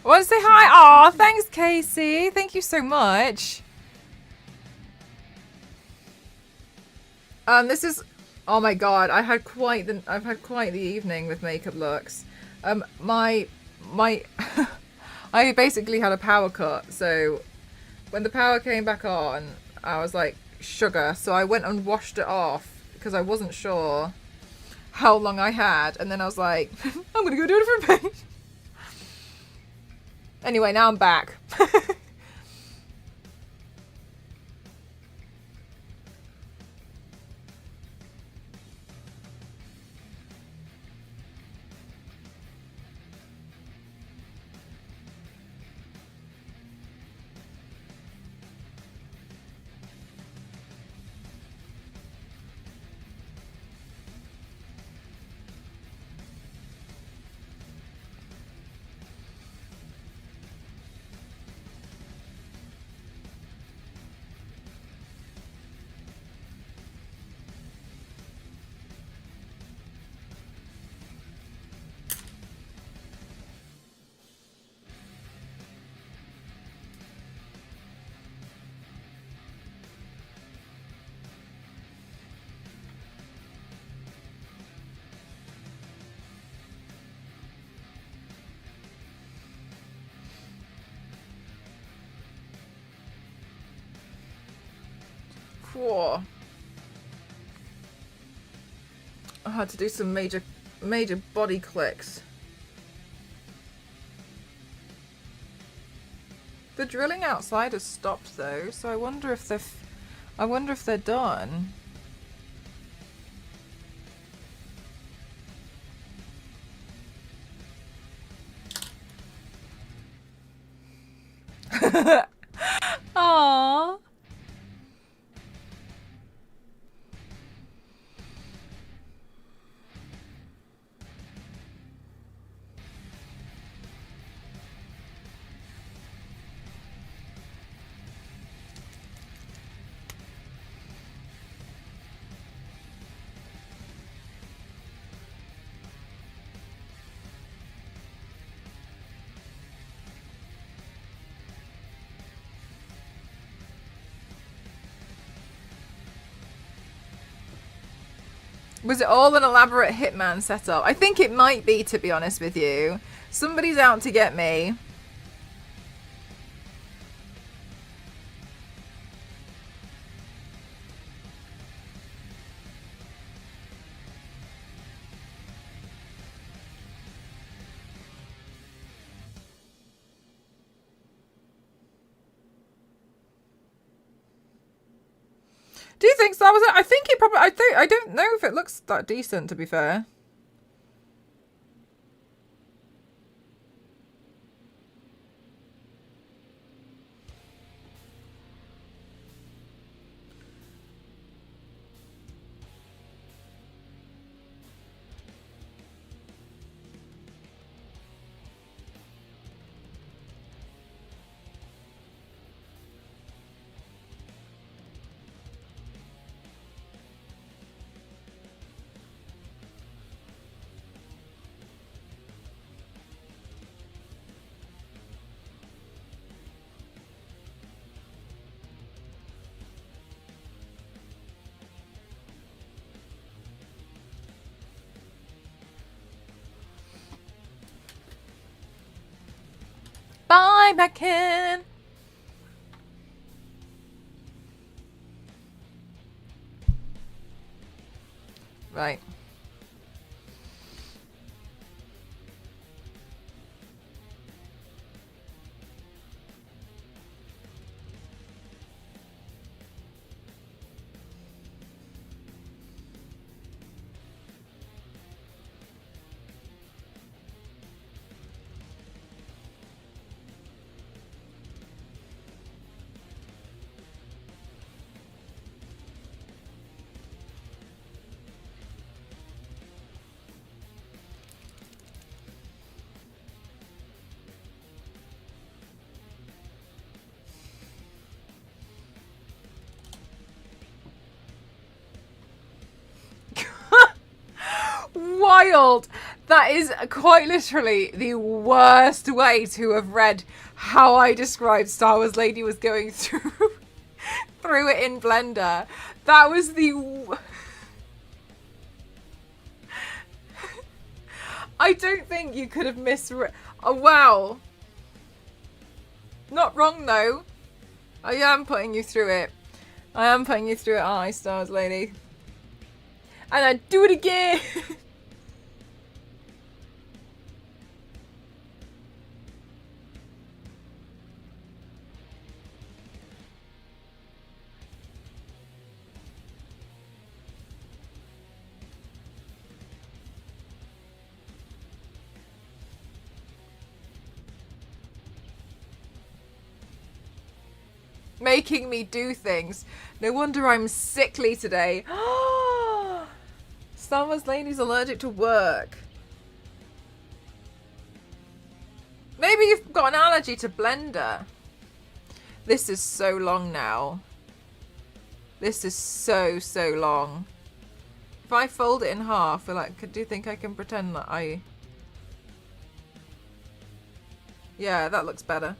I want to say hi. Aw, thanks, Casey. Thank you so much. This is, oh my god, I've had quite the evening with makeup looks. I basically had a power cut, so when the power came back on, I was like, sugar. So I went and washed it off because I wasn't sure how long I had, and then I was like, I'm gonna go do a different page. Anyway, now I'm back. Whoa. I had to do some major body clicks. The drilling outside has stopped though, so I wonder if they're done. Aww. Was it all an elaborate hitman setup? I think it might be, to be honest with you. Somebody's out to get me. Do you think so? I think it probably. I don't know if it looks that decent, to be fair. Bye, Mackin. Right. Wild. That is quite literally the worst way to have read how I described Star Wars Lady was going through through it in Blender. That was the... I don't think you could have misread... Oh, wow. Not wrong, though. I am putting you through it. I am putting you through it, aren't I, Star Wars Lady? And I do it again! Making me do things. No wonder I'm sickly today. Star Wars Lady's allergic to work. Maybe you've got an allergy to Blender. This is so long now. This is so long. If I fold it in half, do you think I can pretend that I... Yeah, that looks better.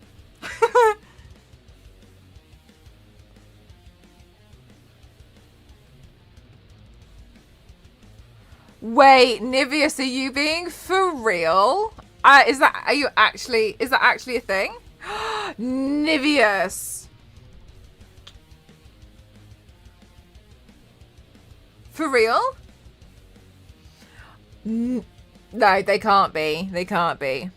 Wait, Niveus, are you being for real? Is that actually a thing? Niveus. For real? No, they can't be. They can't be.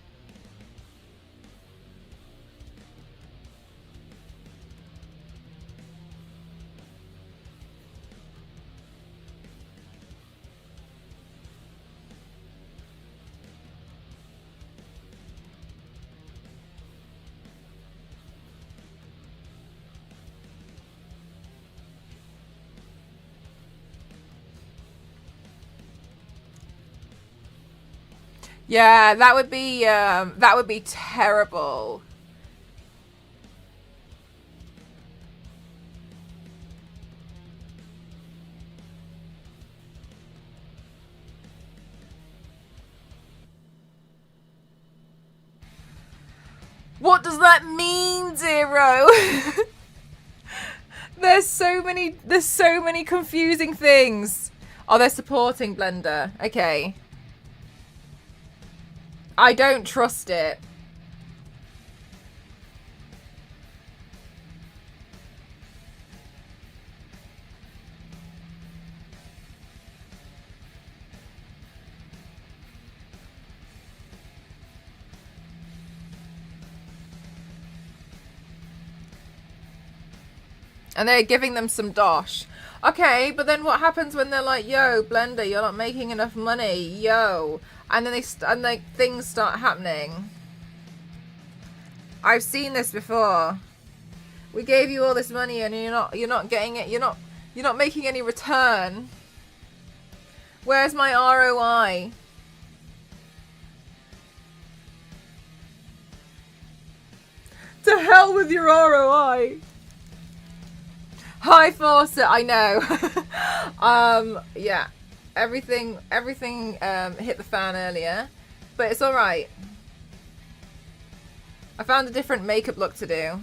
Yeah, that would be terrible. What does that mean, Zero? There's so many confusing things. Oh, they're supporting Blender. Okay. I don't trust it. And they're giving them some dosh. Okay, but then what happens when they're like, yo, Blender, you're not making enough money, yo. And then things start happening. I've seen this before. We gave you all this money and you're not getting it. You're not making any return. Where's my ROI? To hell with your ROI. Hi, Fawcett. I know. Yeah. Everything hit the fan earlier, but it's all right. I found a different makeup look to do.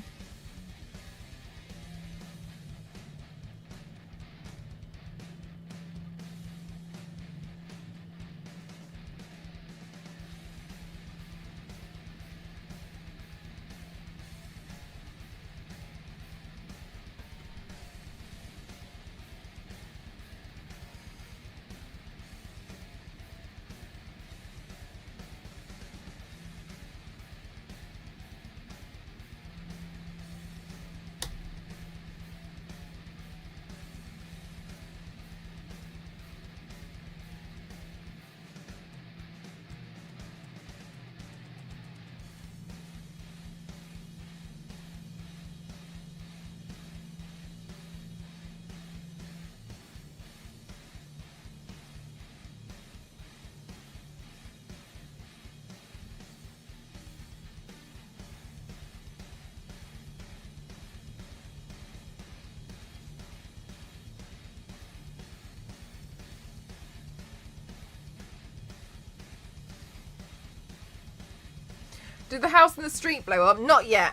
Did the house in the street blow up? Not yet.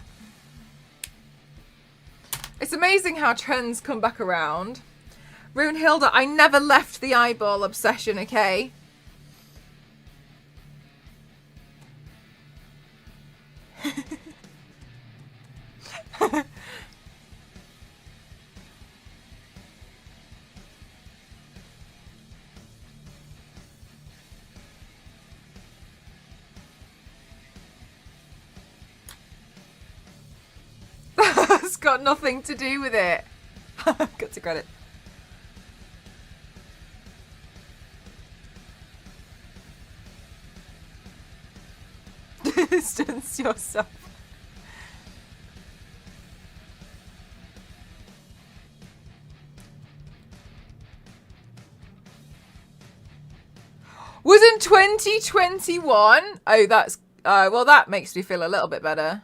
It's amazing how trends come back around. Runehilda, I never left the eyeball obsession, okay? That's got nothing to do with it. Got to credit. Distance yourself. Was in 2021? Oh, that's well, that makes me feel a little bit better.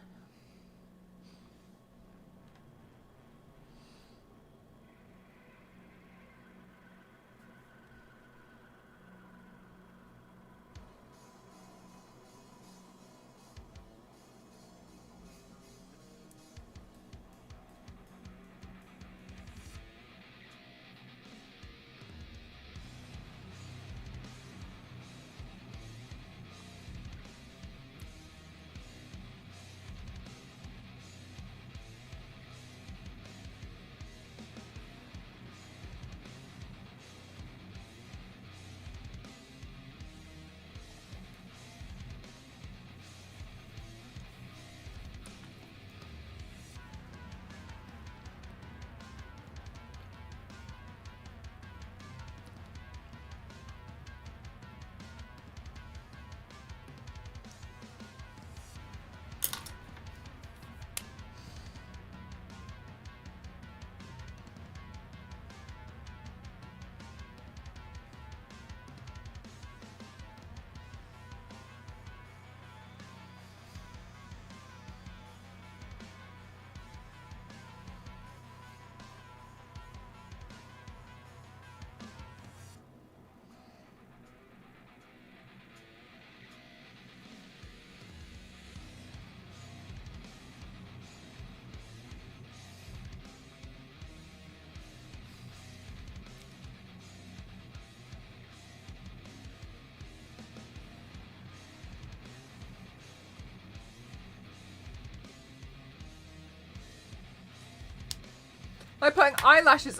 Like putting eyelashes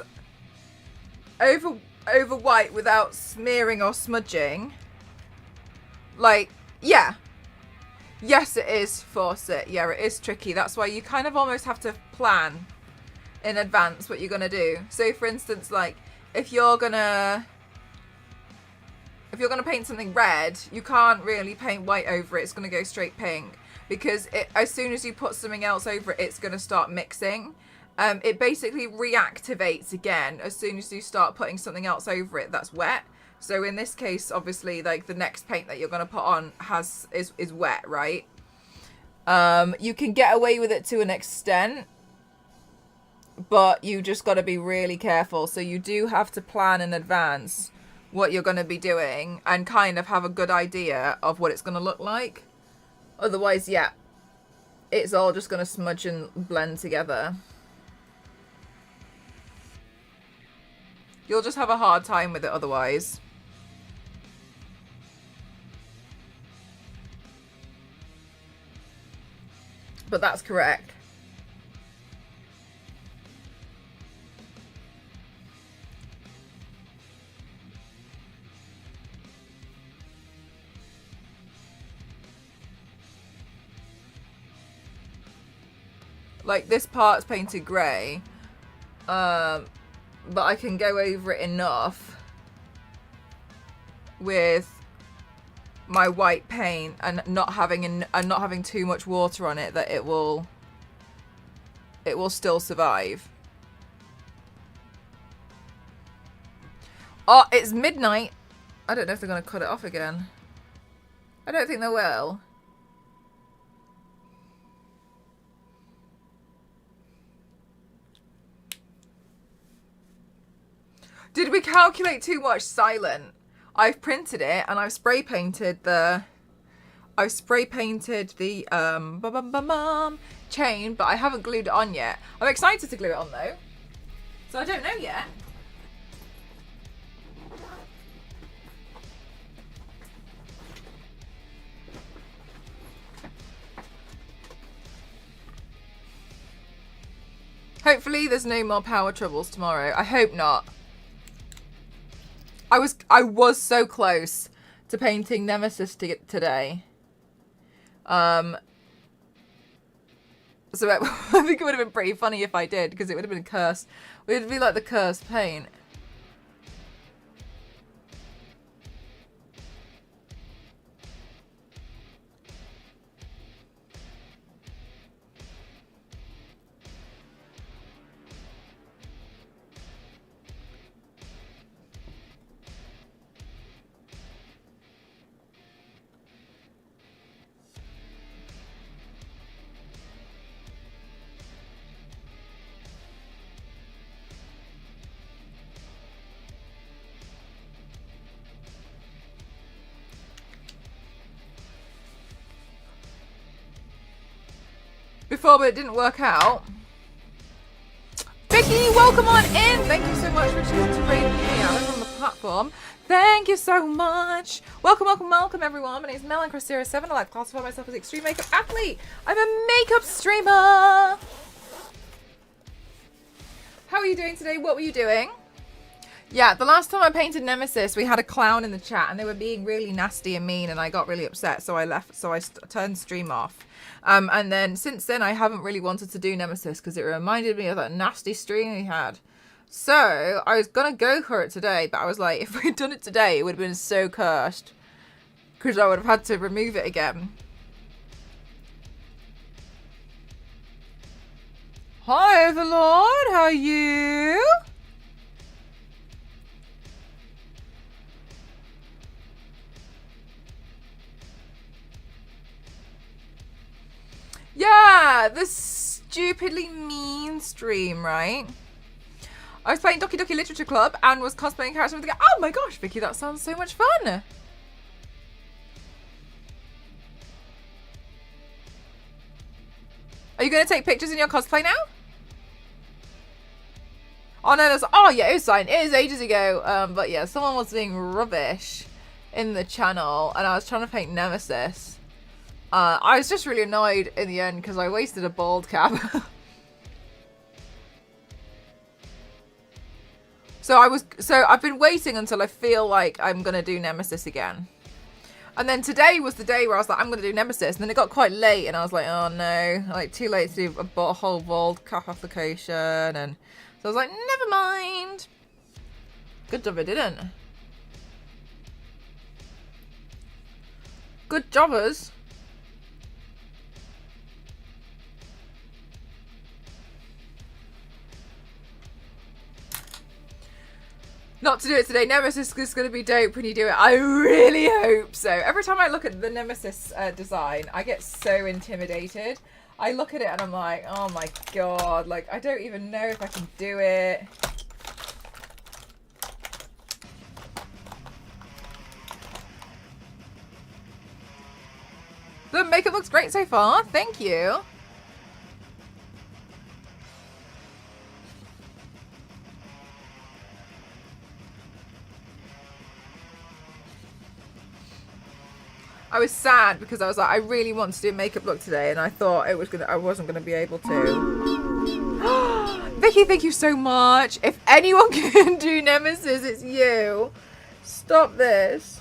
over white without smearing or smudging. Like, yeah. Yes, it is force it. Yeah, it is tricky. That's why you kind of almost have to plan in advance what you're going to do. So, for instance, like, if you're going to paint something red, you can't really paint white over it. It's going to go straight pink. Because as soon as you put something else over it, it's going to start mixing. It basically reactivates again as soon as you start putting something else over it that's wet. So in this case, obviously, like the next paint that you're going to put on is wet, right? You can get away with it to an extent, but you just got to be really careful. So you do have to plan in advance what you're going to be doing and kind of have a good idea of what it's going to look like. Otherwise, yeah, it's all just going to smudge and blend together. You'll just have a hard time with it otherwise. But that's correct. Like this part's painted grey. But I can go over it enough with my white paint and not having too much water on it that it will still survive. Oh, it's midnight. I don't know if they're going to cut it off again. I don't think they will. Did we calculate too much? Silent. I've printed it and I've spray painted the I've spray painted the chain, but I haven't glued it on yet. I'm excited to glue it on though. So I don't know yet. Hopefully there's no more power troubles tomorrow. I hope not. I was so close to painting Nemesis today. So I think it would have been pretty funny if I did, because it would have been cursed. It would be like the cursed paint. Before, but it didn't work out. Vicky, welcome on in. Thank you so much for choosing to rate me out on the platform. Thank you so much. Welcome, welcome, welcome, everyone. My name is Melancross07. I like to classify myself as extreme makeup athlete. I'm a makeup streamer. How are you doing today? What were you doing? Yeah, the last time I painted Nemesis, we had a clown in the chat and they were being really nasty and mean and I got really upset, so I left, so I turned stream off. And then since then, I haven't really wanted to do Nemesis because it reminded me of that nasty stream we had. So I was going to go for it today, but I was like, if we'd done it today, it would have been so cursed because I would have had to remove it again. Hi, Overlord. How are you? Yeah, the stupidly mean stream, right? I was playing Doki Doki Literature Club and was cosplaying characters with the guy. Oh my gosh, Vicky, that sounds so much fun. Are you going to take pictures in your cosplay now? Oh no, that's, oh yeah, it was fine. It was ages ago. But yeah, someone was being rubbish in the channel and I was trying to paint Nemesis. I was just really annoyed in the end because I wasted a bald cap. So I've been waiting until I feel like I'm going to do Nemesis again. And then today was the day where I was like, I'm going to do Nemesis. And then it got quite late and I was like, oh no, like too late to do a whole bald cap application. And so I was like, never mind. Good job I didn't. Good jobbers. Not to do it today. Nemesis is going to be dope when you do it. I really hope so. Every time I look at the Nemesis design, I get so intimidated. I look at it and I'm like, oh my god. Like, I don't even know if I can do it. The makeup looks great so far. Thank you. I was sad because I was like, I really want to do a makeup look today, and I thought I wasn't gonna be able to. Vicky, thank you so much. If anyone can do Nemesis, it's you. Stop this.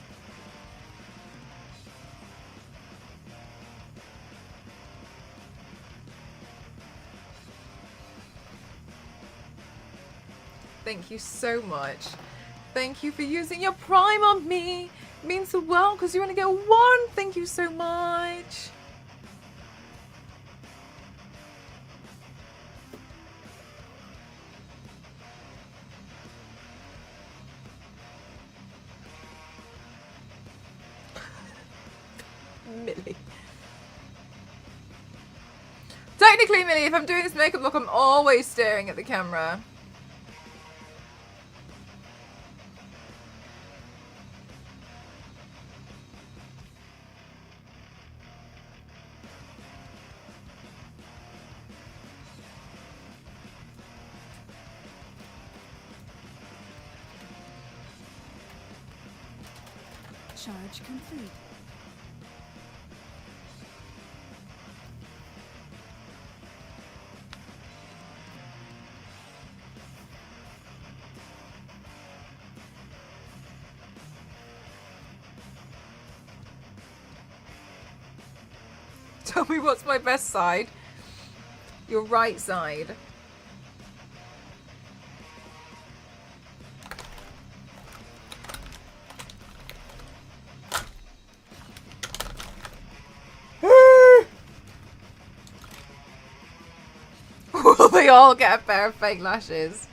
Thank you so much. Thank you for using your Prime on me. It means the world because you only get one. Thank you so much. Millie. Technically, Millie, if I'm doing this makeup look, I'm always staring at the camera. Charge complete. Tell me what's my best side. Your right side. Will they all get a pair of fake lashes?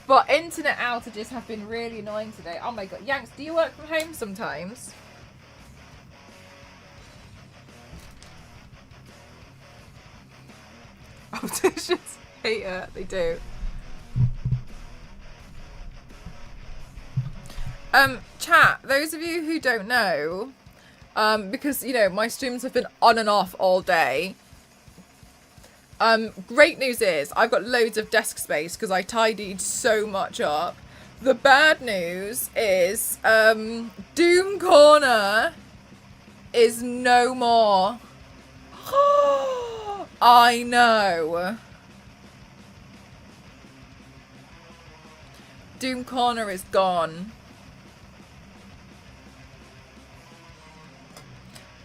But internet outages have been really annoying today. Oh my god. Yanks, do you work from home sometimes? Opticians hate her. They do. Chat, those of you who don't know, because, you know, my streams have been on and off all day. Great news is I've got loads of desk space because I tidied so much up. The bad news is Doom Corner is no more. I know. Doom Corner is gone.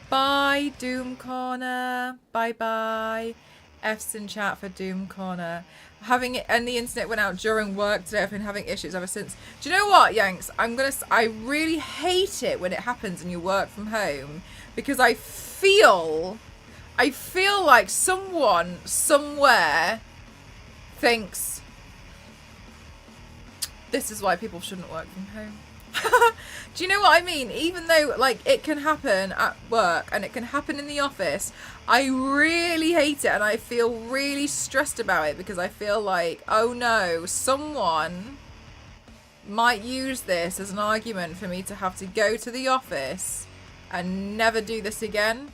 Bye, Doom Corner. Bye bye. F's in chat for Doom Corner. Having it, and the internet went out during work today. I've been having issues ever since. Do you know what, Yanks? I really hate it when it happens and you work from home because I feel like someone somewhere thinks this is why people shouldn't work from home. Do you know what I mean? Even though, like, it can happen at work and it can happen in the office, I really hate it and I feel really stressed about it because I feel like, oh no, someone might use this as an argument for me to have to go to the office and never do this again.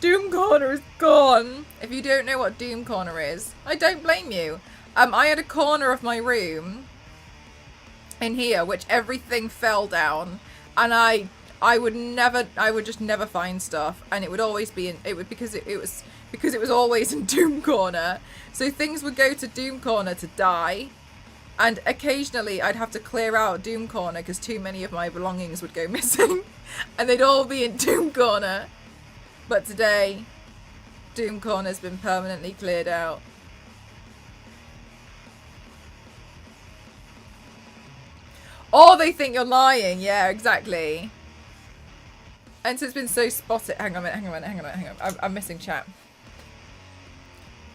Doom Corner is gone. If you don't know what Doom Corner is, I don't blame you. I had a corner of my room in here which everything fell down, and I would just never find stuff, and it would always be in because it was always in Doom Corner. So things would go to Doom Corner to die, and occasionally I'd have to clear out Doom Corner because too many of my belongings would go missing and they'd all be in Doom Corner. But today Doom Corner's been permanently cleared out. Or they think you're lying. Yeah, exactly. And so it's been so spotted. Hang on a minute. I'm missing chat.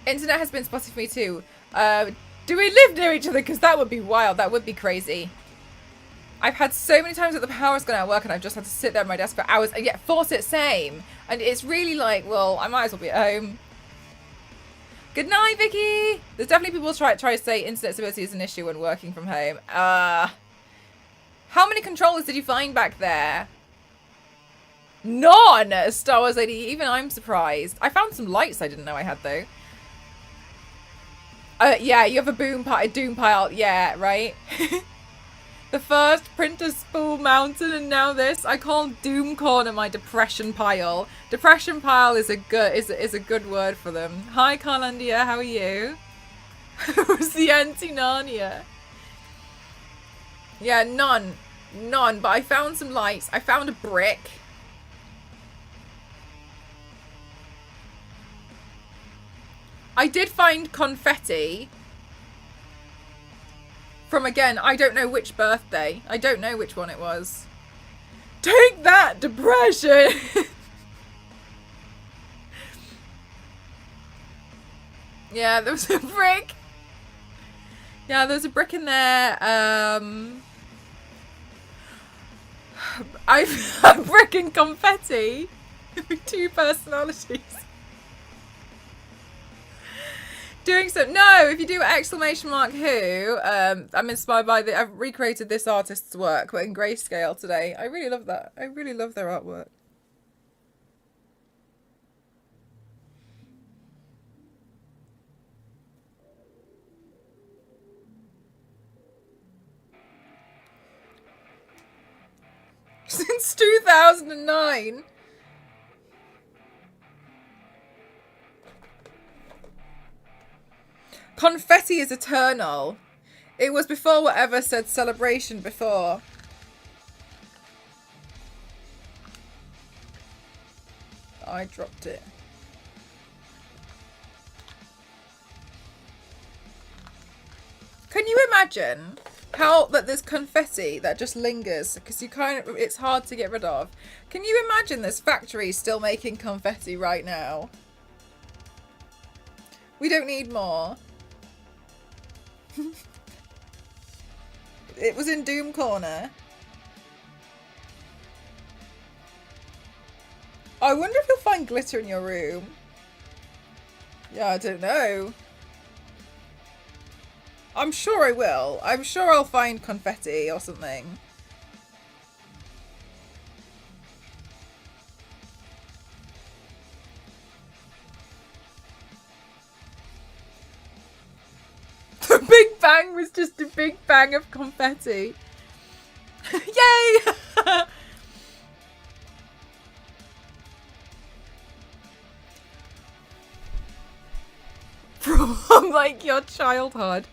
Internet has been spotted for me too. Do we live near each other? Because that would be wild. That would be crazy. I've had so many times that the power's gone out of work and I've just had to sit there at my desk for hours and yet force it same. And it's really like, well, I might as well be at home. Good night, Vicky. There's definitely people try to say internet stability is an issue when working from home. How many controllers did you find back there? None! Star Wars Lady, even I'm surprised. I found some lights I didn't know I had, though. Yeah, you have a doom pile. Yeah, right? The first printer spool mounted and now this. I call Doom Corner my depression pile. Depression pile is a good word for them. Hi, Carlandia, how are you? Who's the anti-Narnia? Yeah, none, but I found some lights. I found a brick. I did find confetti from, again, I don't know which birthday. I don't know which one it was. Take that, depression! Yeah, there was a brick. Yeah, there's a brick in there. I've a brick and confetti. Two personalities. Doing so. No, if you do exclamation mark who, I'm inspired by I've recreated this artist's work, but in grayscale today. I really love that. I really love their artwork. Since 2009. Confetti is eternal. It was before whatever said celebration before. I dropped it. Can you imagine how that there's confetti that just lingers because you it's hard to get rid of. Can you imagine this factory still making confetti right now? We don't need more. It was in Doom Corner. I wonder if you'll find glitter in your room. Yeah, I don't know. I'm sure I will. I'm sure I'll find confetti or something. The Big Bang was just a big bang of confetti. Yay! From like your childhood.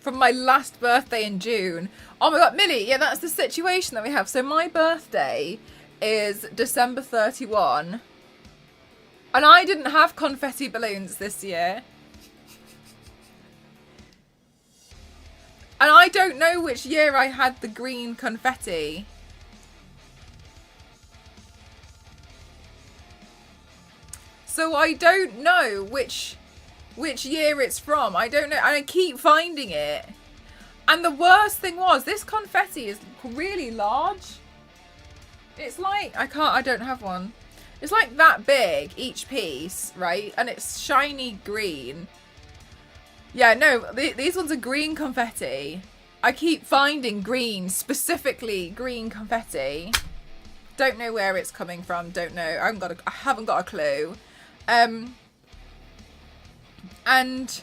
From my last birthday in June. Oh my god, Millie, yeah, that's the situation that we have. So my birthday is December 31. And I didn't have confetti balloons this year. And I don't know which year I had the green confetti. So I don't know which year it's from. I don't know. And I keep finding it. And the worst thing was, this confetti is really large. It's like, I don't have one. It's like that big, each piece, right? And it's shiny green. Yeah, no, these ones are green confetti. I keep finding green, specifically green confetti. Don't know where it's coming from. Don't know. I haven't got a clue. And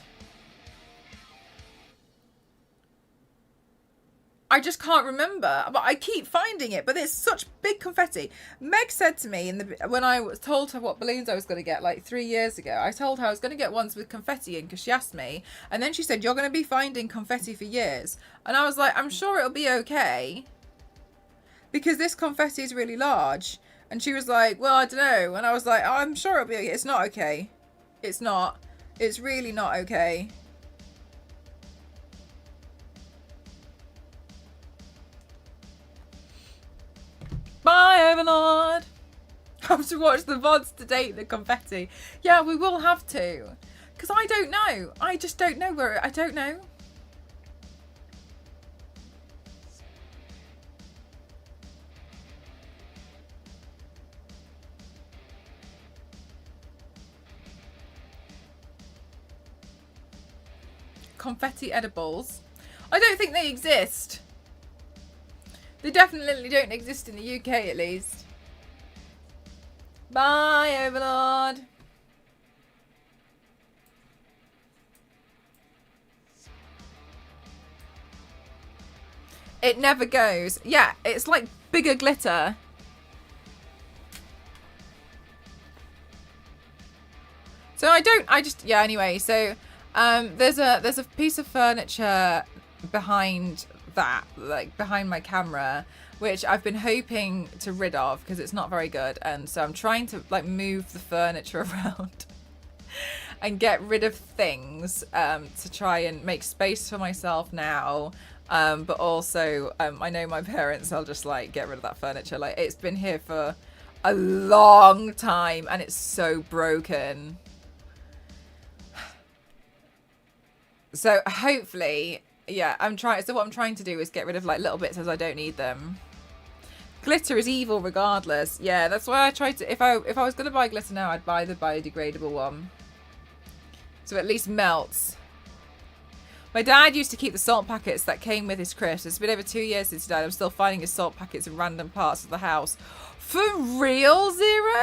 I just can't remember, but I keep finding it. But it's such big confetti. Meg said to me when I told her what balloons I was going to get like 3 years ago, I told her I was going to get ones with confetti in because she asked me. And then she said, you're going to be finding confetti for years. And I was like, I'm sure it'll be okay because this confetti is really large. And she was like, well, I don't know. And I was like, oh, I'm sure it'll be okay. It's not okay. It's not. It's really not okay. Bye, Overlord. Have to watch the VODs to date the confetti. Yeah, we will have to. Because I don't know. I just don't know where... I don't know. Confetti edibles. I don't think they exist. They definitely don't exist in the UK, at least. Bye, Overlord. It never goes. Yeah, it's like bigger glitter. So yeah, anyway, so There's a piece of furniture behind that, like behind my camera, which I've been hoping to rid of because it's not very good, and so I'm trying to like move the furniture around and get rid of things to try and make space for myself now. But also, I know my parents, I'll just like get rid of that furniture. Like, it's been here for a long time and it's so broken. So hopefully, yeah, so what I'm trying to do is get rid of like little bits as I don't need them. Glitter is evil regardless. Yeah, that's why I tried to, if I was going to buy glitter now, I'd buy the biodegradable one. So at least melts. My dad used to keep the salt packets that came with his crisps. It's been over 2 years since he died. I'm still finding his salt packets in random parts of the house. For real, Zero?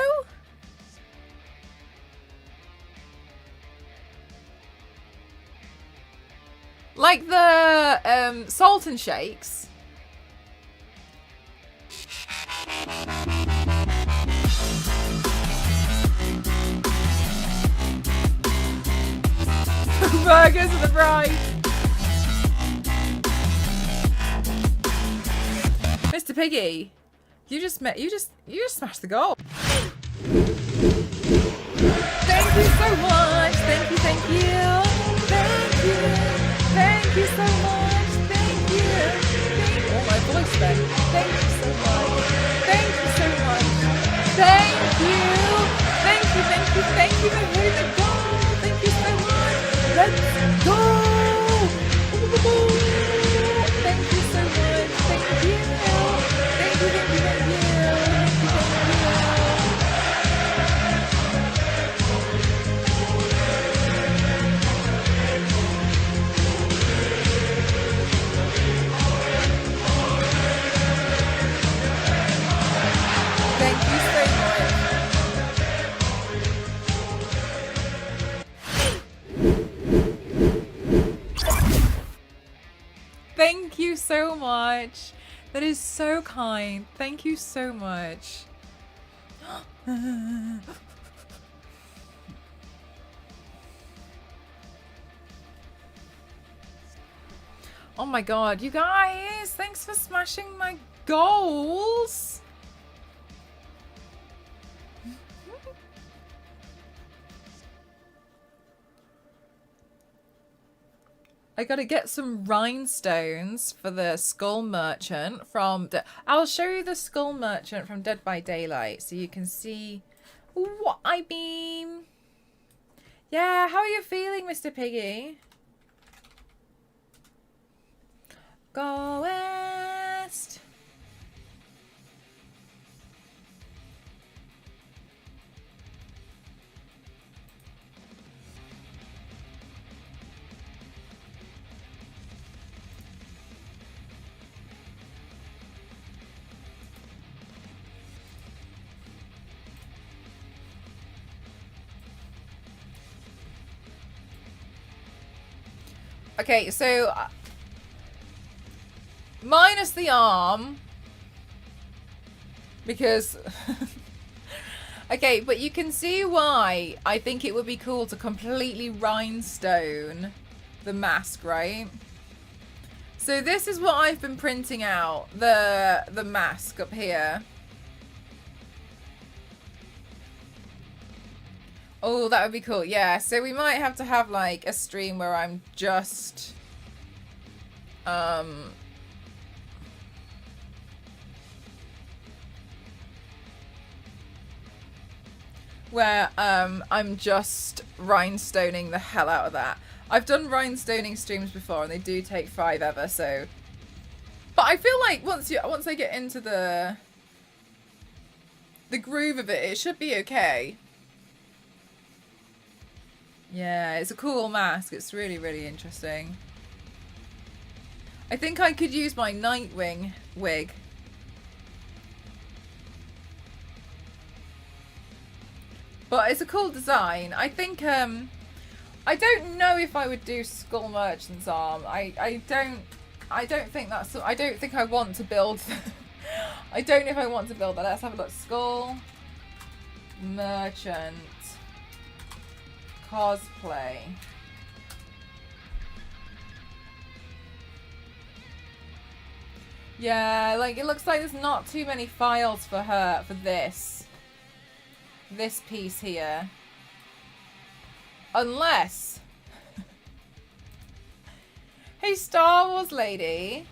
Like the salt and shakes. Burgers and the bride. Mr. Piggy, you just smashed the goal. Thank you so much. Thank you. Thank you so much. Thank you. Oh, my voice then. Thank you so much. Thank you so much. Thank you for hitting the goal. Thank you so much. Let's go. Thank you so much. Thank you. Thank you. Thank you so much. That is so kind. Thank you so much. Oh my god, you guys, thanks for smashing my goals. I gotta get some rhinestones for the skull merchant from... I'll show you the skull merchant from Dead by Daylight so you can see what I mean. Yeah, how are you feeling, Mr. Piggy? Go West. Okay, so minus the arm because okay, but you can see why I think it would be cool to completely rhinestone the mask, right? So this is what I've been printing out, the mask up here. Oh, that would be cool. Yeah, so we might have to have like a stream where I'm just I'm just rhinestoning the hell out of that. I've done rhinestoning streams before and they do take forever, so but I feel like once I get into the groove of it, it should be okay. Yeah, it's a cool mask. It's really, really interesting. I think I could use my Nightwing wig. But it's a cool design. I think, I don't know if I would do Skull Merchant's arm. I don't think that's, I don't think I want to build, I don't know if I want to build that. Let's have a look. Skull Merchant cosplay. Yeah, like it looks like there's not too many files for her for this piece here. Unless hey Star Wars lady.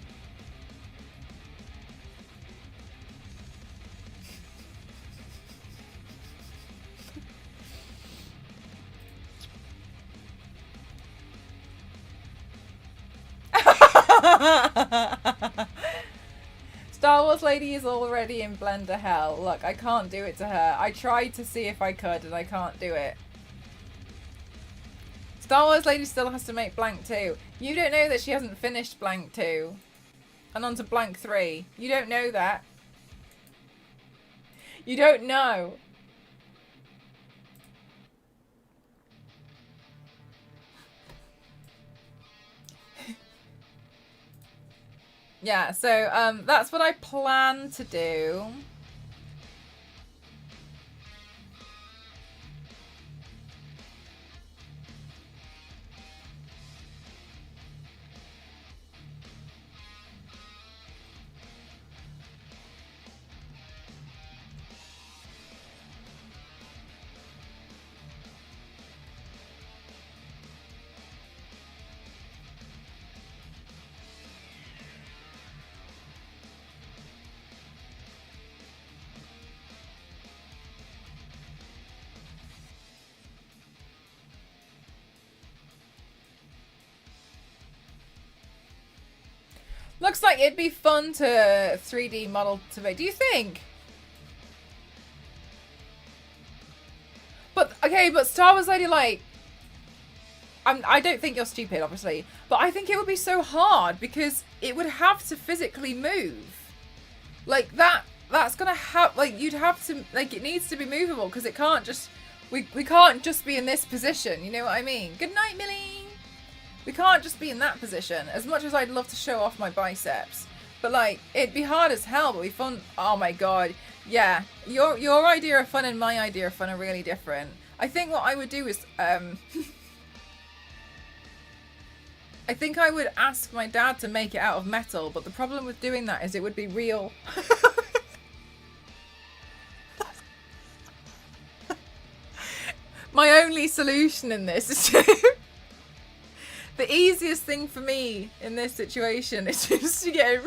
Star Wars lady is already in Blender hell. Look, I can't do it to her. I tried to see if I could and I can't do it. Star Wars lady still has to make blank 2. You don't know that she hasn't finished blank 2. And on to blank 3. You don't know that. You don't know. Yeah, so that's what I plan to do. Looks like it'd be fun to 3D model to make. Do you think? But, okay, but Star Wars Lady, like... I don't think you're stupid, obviously. But I think it would be so hard because it would have to physically move. Like, that's gonna have... Like, you'd have to... Like, it needs to be movable because it can't just... We can't just be in this position, you know what I mean? Good night, Millie! We can't just be in that position. As much as I'd love to show off my biceps. But like, it'd be hard as hell, but it'd be fun. Oh my god. Yeah. Your idea of fun and my idea of fun are really different. I think what I would do is, I think I would ask my dad to make it out of metal, but the problem with doing that is it would be real. My only solution in this is to... The easiest thing for me in this situation is just to get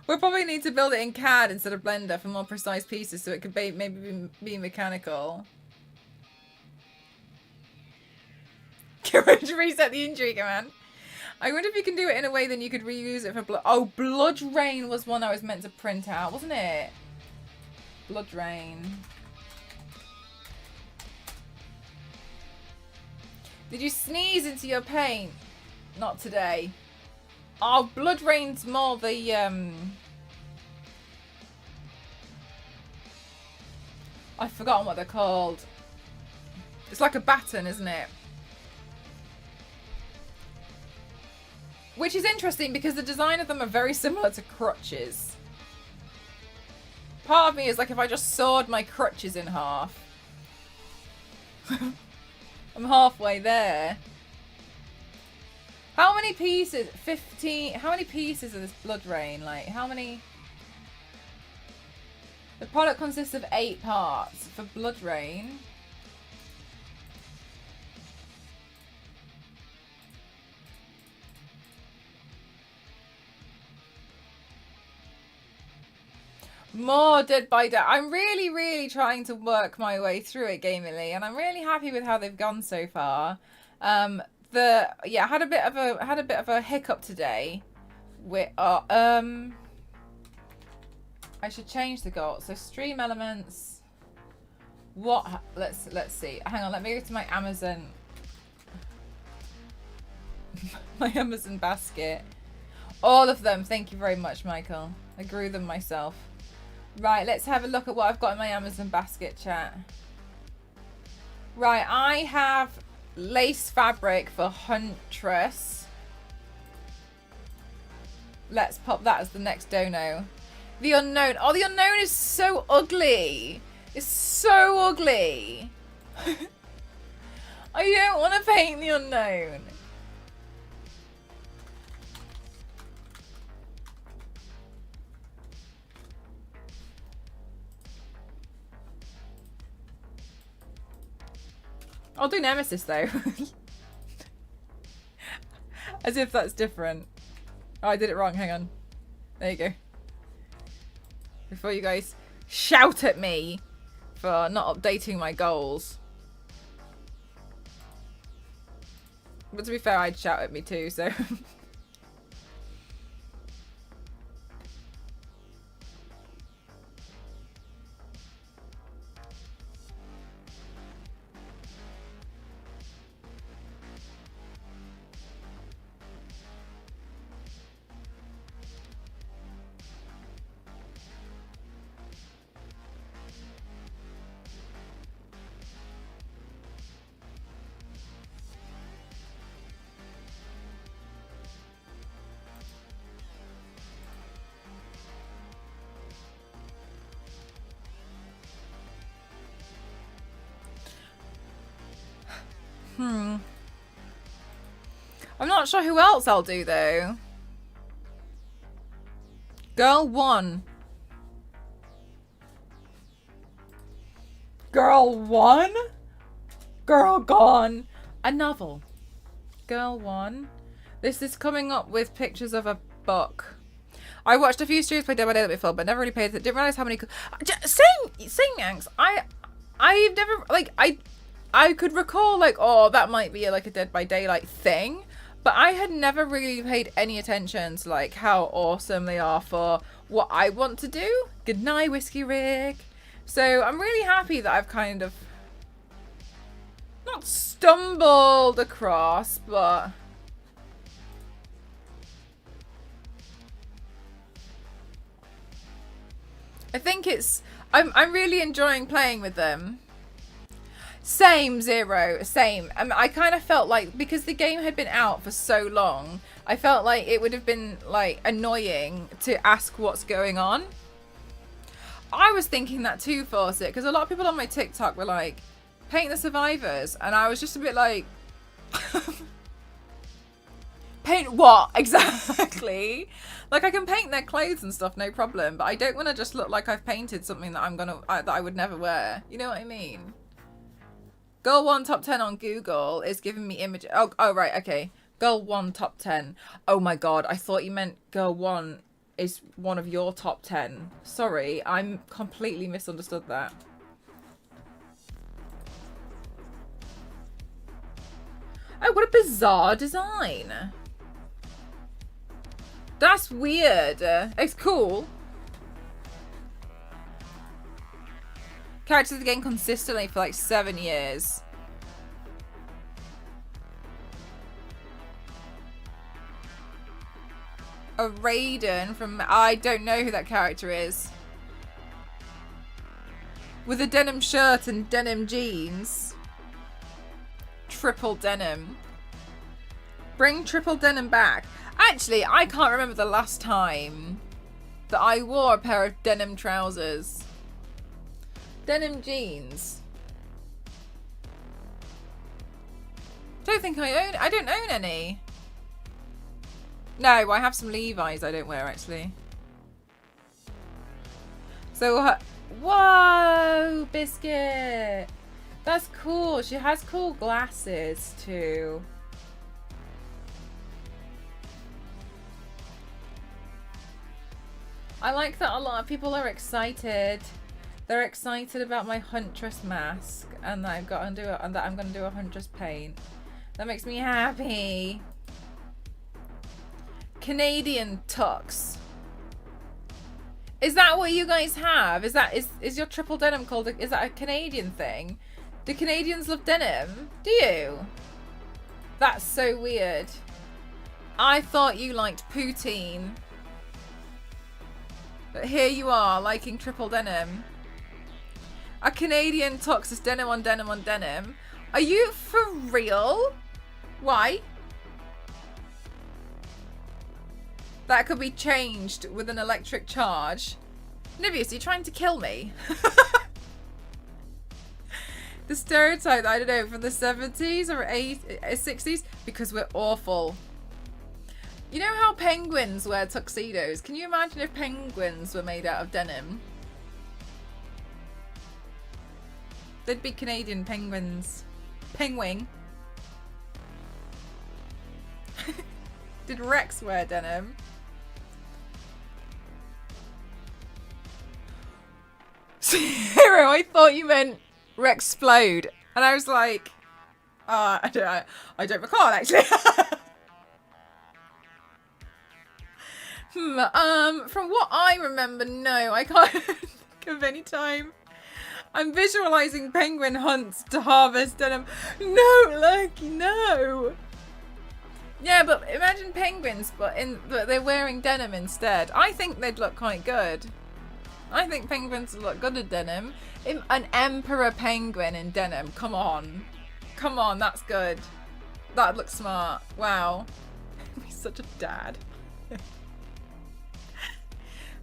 we'll probably need to build it in CAD instead of Blender for more precise pieces so it could maybe be mechanical. Get ready to reset the injury command. I wonder if you can do it in a way then you could reuse it for blood. Oh, Blood Rain was one I was meant to print out, wasn't it? Blood Rain. Did you sneeze into your paint? Not today. Oh, Blood Rain's more the, I've forgotten what they're called. It's like a baton, isn't it? Which is interesting because the design of them are very similar to crutches. Part of me is like, if I just sawed my crutches in half. I'm halfway there. How many pieces? 15. How many pieces of this Blood Rain? Like, how many? The product consists of 8 parts for Blood Rain. More Dead by Day. I'm really trying to work my way through it gamingly, and I'm really happy with how they've gone so far. I had a bit of a hiccup today. With I should change the goal. So stream elements. What? Let's see. Hang on. Let me go to my Amazon. My Amazon basket. All of them. Thank you very much, Michael. I grew them myself. Right, let's have a look at what I've got in my Amazon basket, chat. Right, I have lace fabric for Huntress. Let's pop that as the next dono. The Unknown. Oh, The Unknown is so ugly. It's so ugly. I don't want to paint The Unknown. I'll do Nemesis though. As if that's different. Oh, I did it wrong. Hang on. There you go. Before you guys shout at me for not updating my goals. But to be fair, I'd shout at me too, so... I'm not sure who else I'll do though. Girl 1. Girl 1? Girl Gone. A novel. Girl 1. This is coming up with pictures of a book. I watched a few streams play Dead by Daylight before, but never really paid attention. Didn't realize how many. Same Yanks. I've never like I could recall like, oh, that might be like a Dead by Daylight thing, but I had never really paid any attention to like how awesome they are for what I want to do. Good night, Whiskey Rick. So I'm really happy that I've kind of not stumbled across, but I think it's I'm really enjoying playing with them. Same, Zero, same. I kind of felt like, because the game had been out for so long, I felt like it would have been like annoying to ask what's going on. I was thinking that too, Fawcett, because a lot of people on my TikTok were like, paint the survivors, and I was just a bit like, paint what exactly? Like, I can paint their clothes and stuff, no problem, but I don't want to just look like I've painted something that that I would never wear. You know what I mean? Girl 1 top 10 on Google is giving me images. Oh, right, okay. Girl 1 top 10. Oh my god, I thought you meant Girl 1 is one of your top 10. Sorry, I'm completely misunderstood that. Oh, what a bizarre design. That's weird. It's cool. Characters of the game consistently for like 7 years. A Raiden from... I don't know who that character is. With a denim shirt and denim jeans. Triple denim. Bring triple denim back. Actually, I can't remember the last time that I wore a pair of denim trousers. Denim jeans. Don't think I don't own any. No, I have some Levi's I don't wear actually. So, whoa, Biscuit. That's cool. She has cool glasses too. I like that a lot of people are excited. They're excited about my Huntress mask and that I've got to do it, and that I'm going to do a Huntress paint. That makes me happy. Canadian tux. Is that what you guys have? Is your triple denim called? Is that a Canadian thing? Do Canadians love denim? Do you? That's so weird. I thought you liked poutine. But here you are liking triple denim. A Canadian tux is denim on denim on denim. Are you for real? Why? That could be changed with an electric charge. Nibius, are you trying to kill me? The stereotype, I don't know, from the 70s or 60s, because we're awful. You know how penguins wear tuxedos? Can you imagine if penguins were made out of denim? They'd be Canadian penguins. Penguin. Did Rex wear denim? Zero, I thought you meant Rexplode. And I was like, I don't recall actually. From what I remember, no, I can't think of any time. I'm visualizing penguin hunts to harvest denim. No, Lucky, no. Yeah, but imagine penguins, but they're wearing denim instead. I think they'd look quite good. I think penguins would look good in denim. An emperor penguin in denim. Come on. Come on, that's good. That'd look smart. Wow. He's such a dad.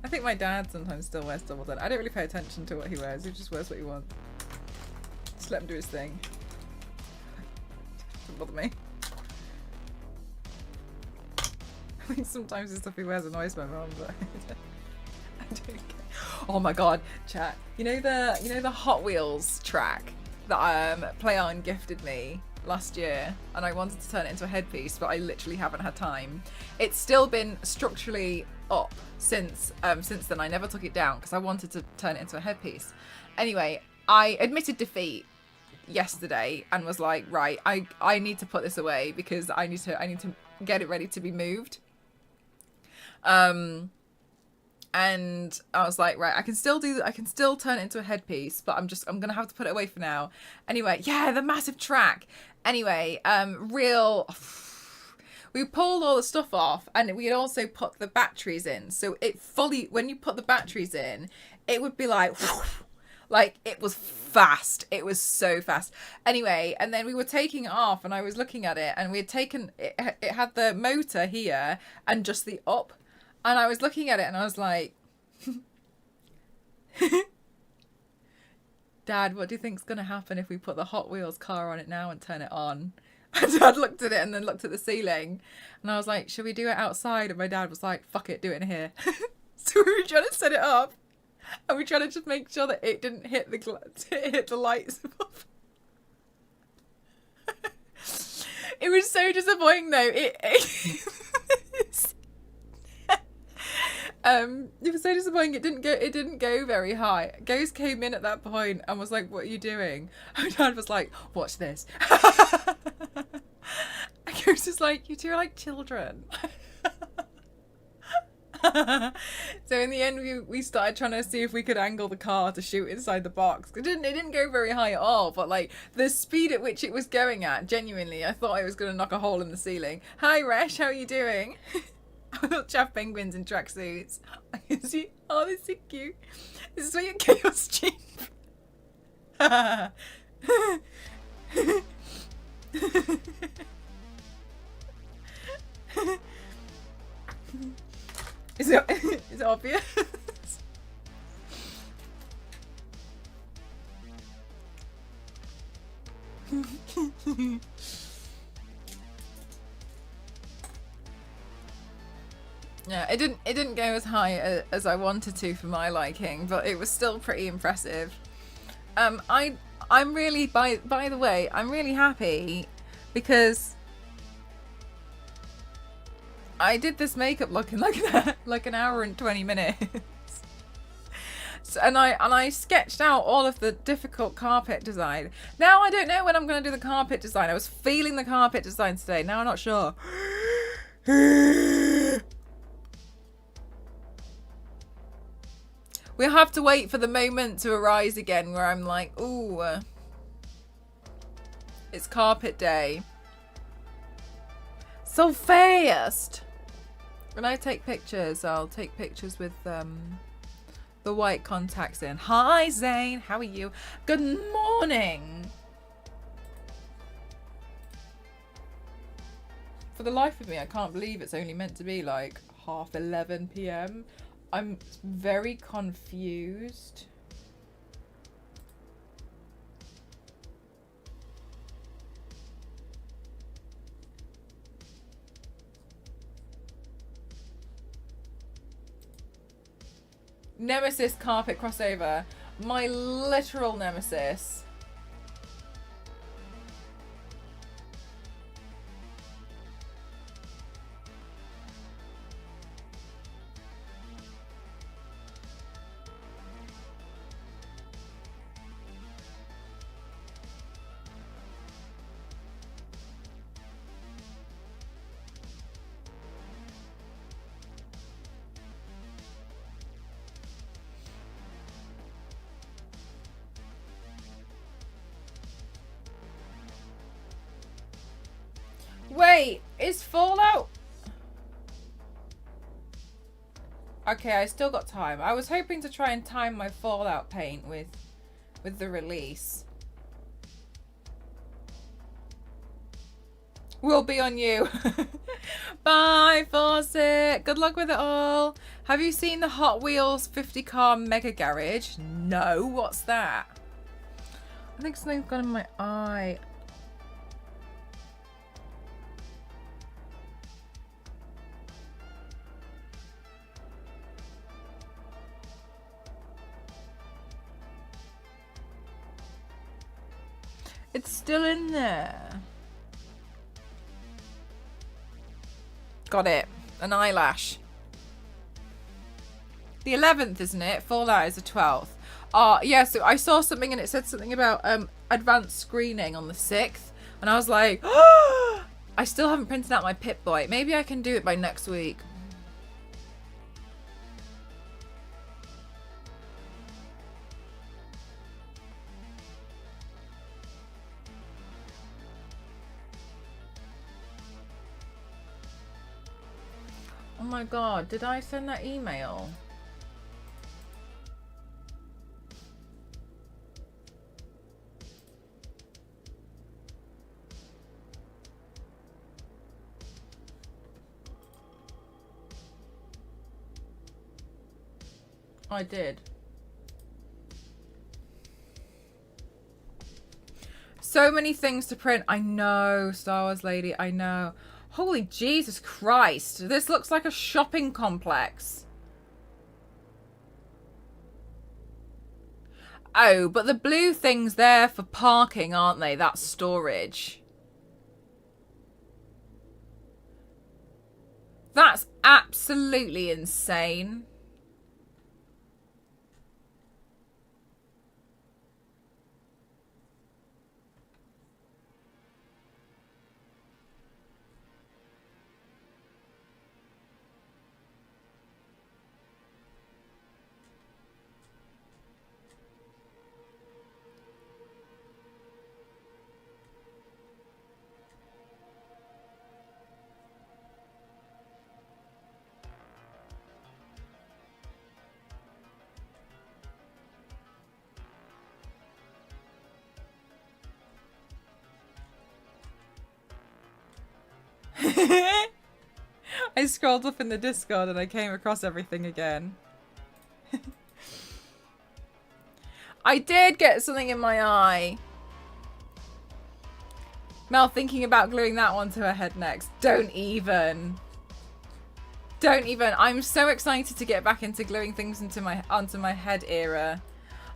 I think my dad sometimes still wears double denim. I don't really pay attention to what he wears. He just wears what he wants. Just let him do his thing. Doesn't bother me. I think sometimes the stuff he wears annoys my mum, but I don't care. Oh my god, chat. You know the Hot Wheels track that PlayOn gifted me last year, and I wanted to turn it into a headpiece, but I literally haven't had time. It's still been structurally up since then. I never took it down because I wanted to turn it into a headpiece. Anyway, I admitted defeat yesterday and was like, right, I need to put this away because I need to get it ready to be moved. And I was like, right, I can still turn it into a headpiece, but I'm gonna have to put it away for now. Anyway, yeah, the massive track. Anyway, we pulled all the stuff off, and we had also put the batteries in. So when you put the batteries in, it would be like, like it was fast. It was so fast. Anyway, and then we were taking it off, and I was looking at it, and we had taken it. It had the motor here and just the up. And I was looking at it and I was like, Dad, what do you think's going to happen if we put the Hot Wheels car on it now and turn it on? And Dad looked at it and then looked at the ceiling. And I was like, should we do it outside? And my dad was like, fuck it, do it in here. So we were trying to set it up. And we were trying to just make sure that it didn't hit the lights above. It was so disappointing though. It was so disappointing. It didn't go very high. Ghost came in at that point and was like, what are you doing? And Dad was like, watch this. And Ghost was like, you two are like children. So in the end we started trying to see if we could angle the car to shoot inside the box. It didn't go very high at all, but like the speed at which it was going at, genuinely, I thought I was gonna knock a hole in the ceiling. Hi Resh, how are you doing? I thought chaff penguins in tracksuits. I can see. Oh, they're so cute. This is where your chaos chief. Is it obvious? Yeah, it didn't go as high as I wanted to for my liking, but it was still pretty impressive. I'm really by the way, I'm really happy because I did this makeup look in like an hour and 20 minutes. So, and I sketched out all of the difficult carpet design. Now I don't know when I'm going to do the carpet design. I was feeling the carpet design today. Now I'm not sure. We'll have to wait for the moment to arise again where I'm like, ooh, it's carpet day. So fast. When I take pictures, I'll take pictures with the white contacts in. Hi Zane, how are you? Good morning. For the life of me, I can't believe it's only meant to be like 11:30 p.m. I'm very confused. Nemesis carpet crossover. My literal nemesis. Wait, is Fallout... Okay, I still got time. I was hoping to try and time my Fallout paint with the release. We'll be on you. Bye, Fawcett. Good luck with it all. Have you seen the Hot Wheels 50 car mega garage? No, what's that? I think something's gone in my eye. It's still in there. Got it. An eyelash. The 11th, isn't it? Fallout is the 12th. Yeah, so I saw something and it said something about advanced screening on the 6th. And I was like, oh! I still haven't printed out my Pip-Boy. Maybe I can do it by next week. Oh my god, did I send that email? I did. So many things to print. I know, Star Wars lady, I know. Holy Jesus Christ. This looks like a shopping complex. Oh, but the blue thing's there for parking, aren't they? That's storage. That's absolutely insane. I scrolled up in the Discord and I came across everything again. I did get something in my eye. Mel thinking about gluing that one to her head next. Don't even. Don't even. I'm so excited to get back into gluing things onto my head era.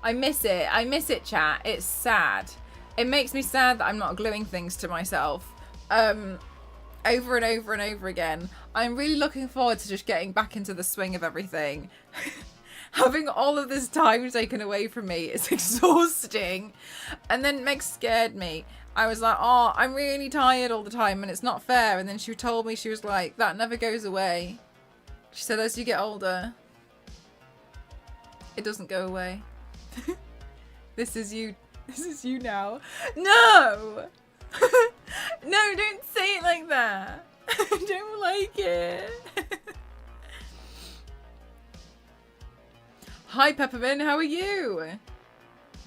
I miss it. I miss it, chat. It's sad. It makes me sad that I'm not gluing things to myself. Over and over and over again. I'm really looking forward to just getting back into the swing of everything. Having all of this time taken away from me is exhausting. And then Meg scared me. I was like, oh, I'm really tired all the time and it's not fair. And then she told me, she was like, that never goes away. She said, as you get older, it doesn't go away. This is you. This is you now. No! No, don't say it like that. I don't like it. Hi, Peppermint. How are you?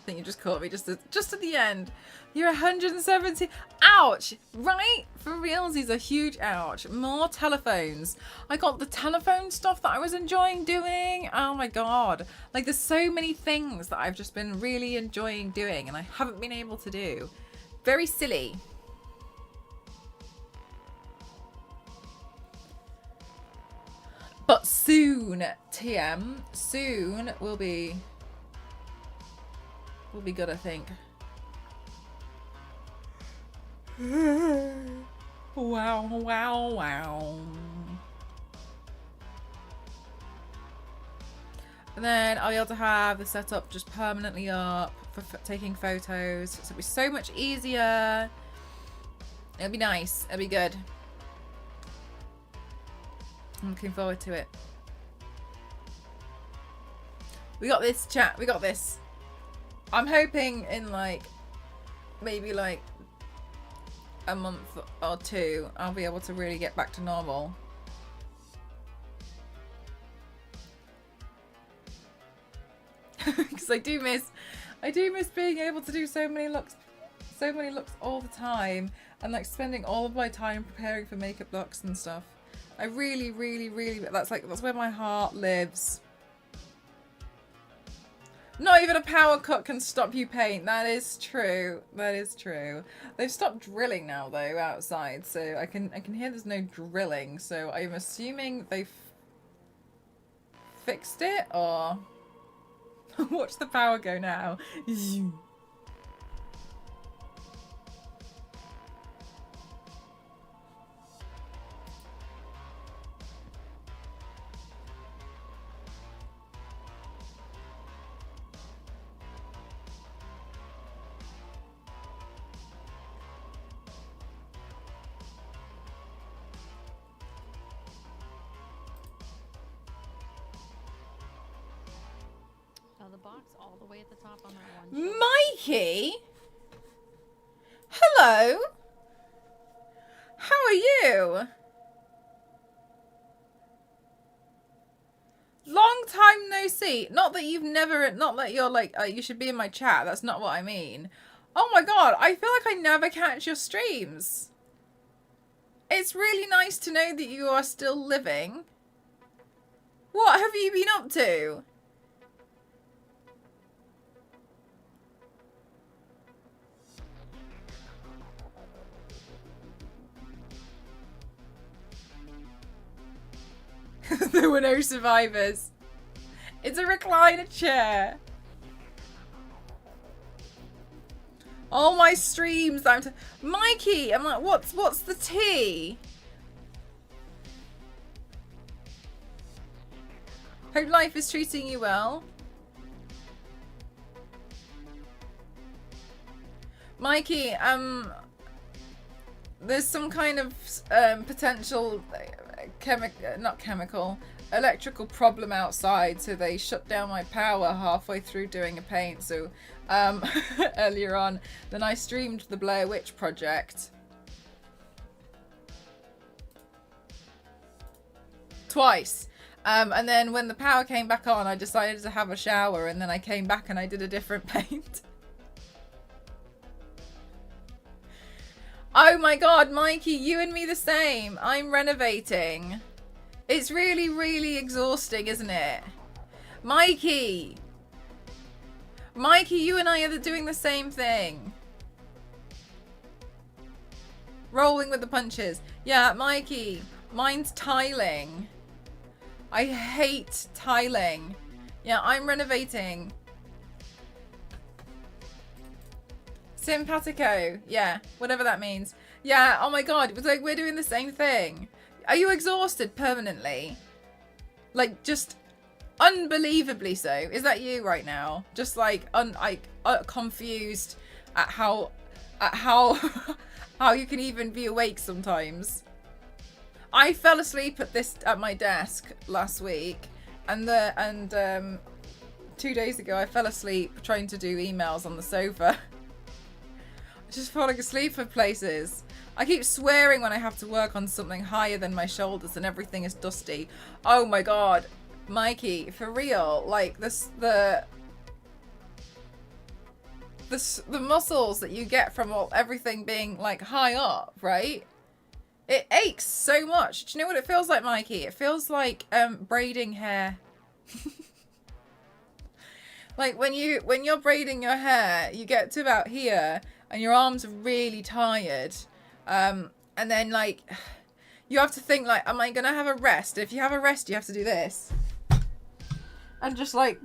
think you just caught me just at the end. You're 170. Ouch! Right? For realsies, a huge ouch. More telephones. I got the telephone stuff that I was enjoying doing. Oh my god. Like, there's so many things that I've just been really enjoying doing and I haven't been able to do. Very silly. But soon, TM, soon will be good, I think. Wow, wow, wow. And then I'll be able to have the setup just permanently up for taking photos. So it'll be so much easier. It'll be nice. It'll be good. I'm looking forward to it. We got this, chat. We got this. I'm hoping in like maybe like a month or two I'll be able to really get back to normal. Because I do miss being able to do so many looks all the time, and like spending all of my time preparing for makeup looks and stuff. I really, that's where my heart lives. Not even a power cut can stop you paint. That is true. That is true. They've stopped drilling now though outside, so I can hear there's no drilling. So I'm assuming they've fixed it, or watch the power go now. All the way at the top on that one. Mikey? Hello? How are you? Long time no see. Not that you're like, you should be in my chat. That's not what I mean. Oh my god, I feel like I never catch your streams. It's really nice to know that you are still living. What have you been up to? There were no survivors. It's a recliner chair. All my streams that Mikey, I'm like, what's the tea? Hope life is treating you well. Mikey, there's some kind of potential electrical problem outside, so they shut down my power halfway through doing a paint. So earlier on, then I streamed the Blair Witch Project twice, and then when the power came back on, I decided to have a shower, and then I came back and I did a different paint. Oh my god, Mikey, you and me the same. I'm renovating. It's really, really exhausting, isn't it? Mikey! Mikey, you and I are doing the same thing. Rolling with the punches. Yeah, Mikey, mine's tiling. I hate tiling. Yeah, I'm renovating. Simpatico. Yeah, whatever that means. Yeah, oh my god, it was like we're doing the same thing. Are you exhausted permanently? Like, just unbelievably so. Is that you right now? Just like confused at how how you can even be awake sometimes. I fell asleep at my desk last week, and 2 days ago I fell asleep trying to do emails on the sofa. Just falling asleep for places. I keep swearing when I have to work on something higher than my shoulders and everything is dusty. Oh my god, Mikey, for real, like the muscles that you get from everything being like high up, right? It aches so much. Do you know what it feels like, Mikey? It feels like braiding hair. Like when you're braiding your hair, you get to about here and your arms are really tired. And then like you have to think like, am I gonna have a rest? If you have a rest, you have to do this. And just like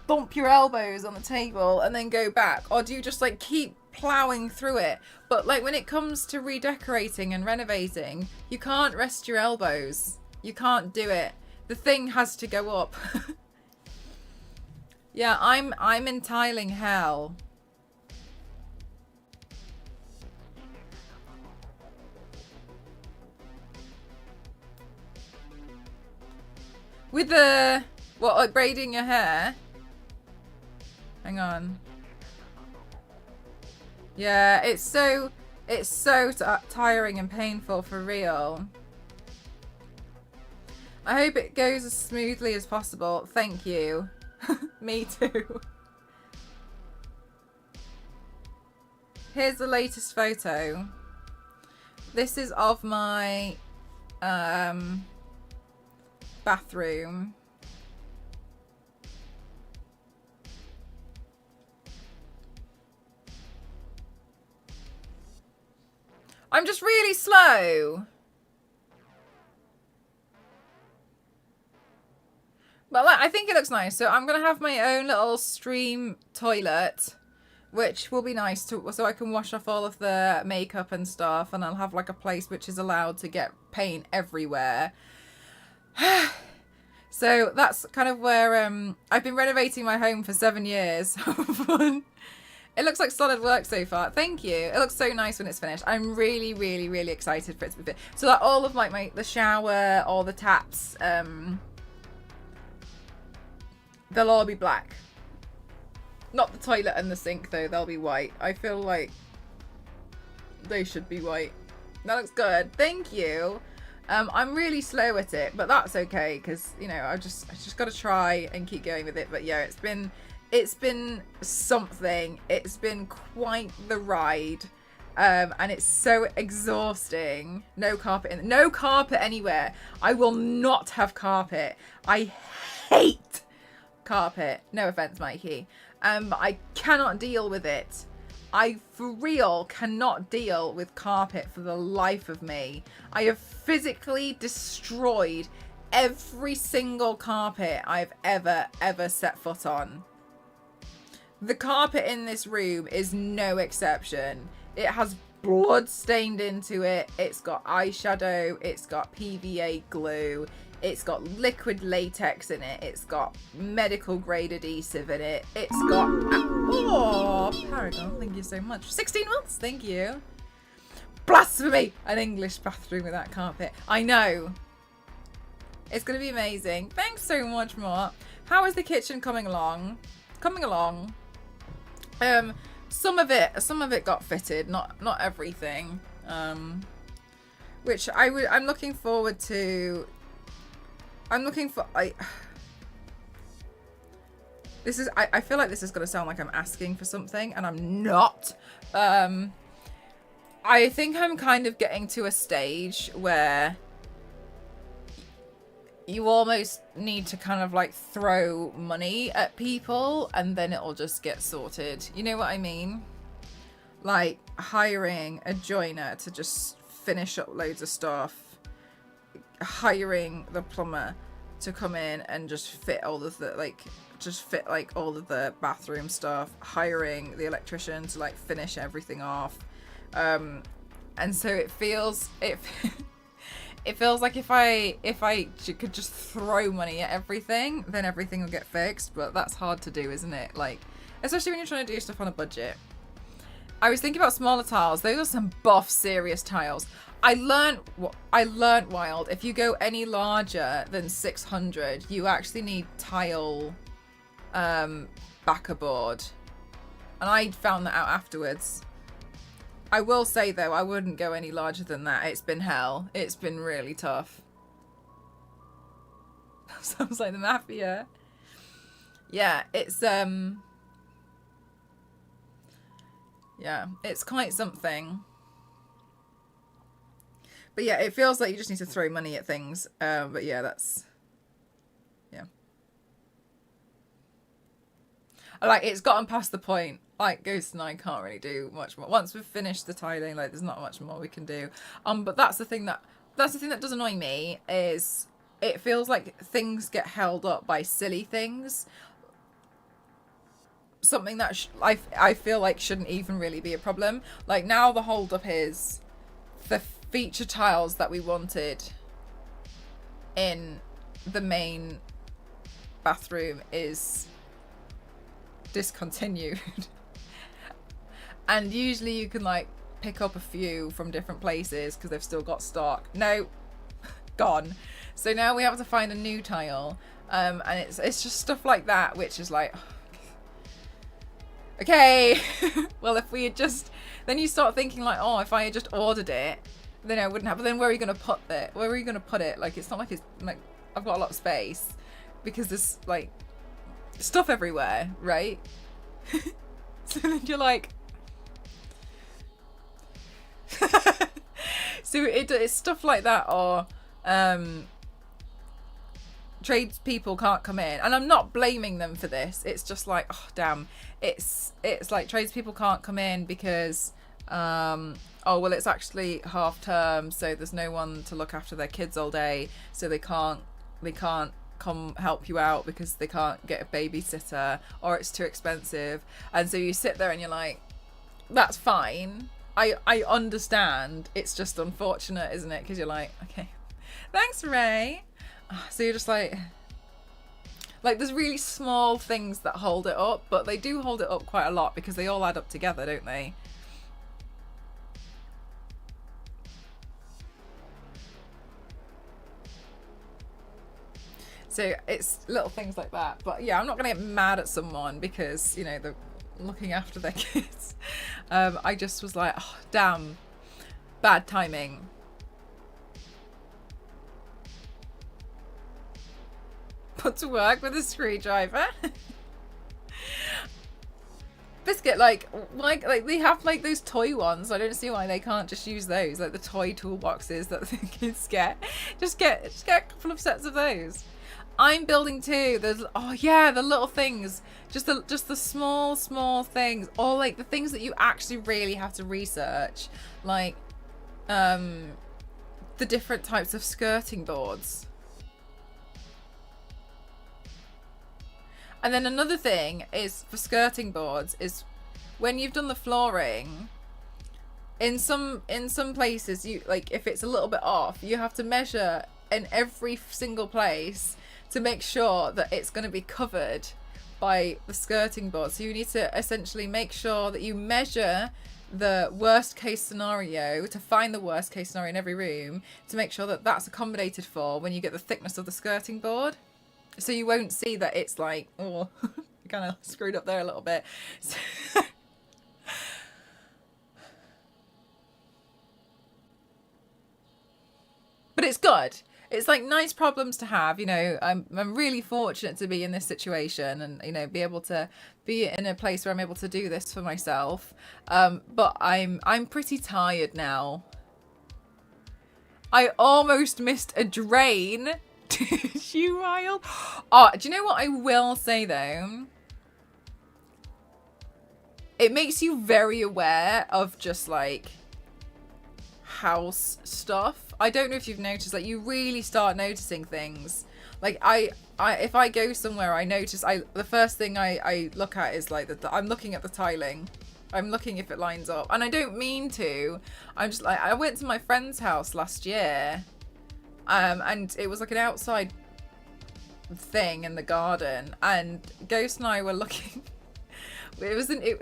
bump your elbows on the table and then go back. Or do you just like keep plowing through it? But like when it comes to redecorating and renovating, you can't rest your elbows. You can't do it. The thing has to go up. Yeah, I'm in tiling hell. With the what, like braiding your hair? Hang on. Yeah, it's so tiring and painful for real. I hope it goes as smoothly as possible. Thank you. Me too. Here's the latest photo. This is of my bathroom. I'm just really slow. But like, I think it looks nice. So I'm going to have my own little stream toilet, which will be nice so I can wash off all of the makeup and stuff. And I'll have like a place which is allowed to get paint everywhere. So that's kind of where I've been renovating my home for 7 years. It looks like solid work so far. Thank you. It looks so nice when it's finished. I'm really, really, really excited for it to be finished. So that all of like the shower, all the taps, they'll all be black. Not the toilet and the sink though, they'll be white. I feel like they should be white. That looks good. Thank you. I'm really slow at it, but that's okay because, you know, I just got to try and keep going with it. But yeah, it's been something. It's been quite the ride. And it's so exhausting. No carpet anywhere. I will not have carpet. I hate carpet. No offense, Mikey. But I cannot deal with it. I, for real, cannot deal with carpet for the life of me. I have physically destroyed every single carpet I've ever set foot on. The carpet in this room is no exception. It has blood stained into it. It's got eyeshadow. It's got PVA glue. It's got liquid latex in it. It's got medical grade adhesive in it. It's got... Oh, Paragon, thank you so much. 16 months, thank you. Blasphemy! An English bathroom with that carpet. I know. It's going to be amazing. Thanks so much, Mark. How is the kitchen coming along? Coming along. Some of it got fitted, not everything. Which I'm looking forward to. I feel like this is going to sound like I'm asking for something, and I'm not. I think I'm kind of getting to a stage where you almost need to kind of like throw money at people and then it'll just get sorted. You know what I mean? Like hiring a joiner to just finish up loads of stuff. Hiring the plumber to come in and just fit all of the all of the bathroom stuff, hiring the electrician to like finish everything off, and so it feels like if I could just throw money at everything, then everything will get fixed. But that's hard to do, isn't it? Like, especially when you're trying to do stuff on a budget. I was thinking about smaller tiles. Those are some buff, serious tiles. I learned wild. If you go any larger than 600, you actually need tile backer board, and I found that out afterwards. I will say though, I wouldn't go any larger than that. It's been hell. It's been really tough. Sounds like the mafia. Yeah, it's Yeah, it's quite something. But yeah, it feels like you just need to throw money at things. But yeah, that's... Yeah. Like, it's gotten past the point. Like, Ghost and I can't really do much more. Once we've finished the tiling, like, there's not much more we can do. But that's the thing that does annoy me, is it feels like things get held up by silly things. Something that I feel like shouldn't even really be a problem. Like, now the hold up is the feature tiles that we wanted in the main bathroom is discontinued. And usually you can like pick up a few from different places because they've still got stock. No, gone. So now we have to find a new tile, and it's just stuff like that, which is like, okay. Well, if we had just, then you start thinking like, oh, if I had just ordered it, then I wouldn't have. But then where are you gonna put it? Where are you gonna put it? Like, it's not like it's like I've got a lot of space because there's like stuff everywhere, right? So then you're like, so it's stuff like that, or tradespeople can't come in, and I'm not blaming them for this. It's just like, oh damn, it's like tradespeople can't come in because oh well, it's actually half term, so there's no one to look after their kids all day, so they can't come help you out because they can't get a babysitter, or it's too expensive. And so you sit there and you're like, that's fine, I understand, it's just unfortunate, isn't it? Because you're like, okay, thanks Ray. So you're just like there's really small things that hold it up, but they do hold it up quite a lot because they all add up together, don't they? So it's little things like that. But yeah, I'm not going to get mad at someone because, you know, they're looking after their kids. I just was like, oh, damn, bad timing. Put to work with a screwdriver. Biscuit, like they have like those toy ones. I don't see why they can't just use those, like the toy toolboxes that the kids get. Just get a couple of sets of those. I'm building too. There's, oh yeah, the little things, just the small things, or like the things that you actually really have to research, like the different types of skirting boards. And then another thing is for skirting boards is when you've done the flooring, in some places, you like, if it's a little bit off, you have to measure in every single place to make sure that it's going to be covered by the skirting board. So you need to essentially make sure that you measure the worst case scenario, to find the worst case scenario in every room, to make sure that that's accommodated for when you get the thickness of the skirting board. So you won't see that it's like, oh, kind of screwed up there a little bit. So but it's good. It's like nice problems to have, you know. I'm really fortunate to be in this situation and, you know, be able to be in a place where I'm able to do this for myself. But I'm pretty tired now. I almost missed a drain. Did you, Wild? Oh, do you know what I will say though? It makes you very aware of just like house stuff. I don't know if you've noticed, like you really start noticing things. Like I if I go somewhere, I notice the first thing I look at is like I'm looking at the tiling. I'm looking if it lines up, and I don't mean to. I'm just like, I went to my friend's house last year, and it was like an outside thing in the garden, and Ghost and I were looking.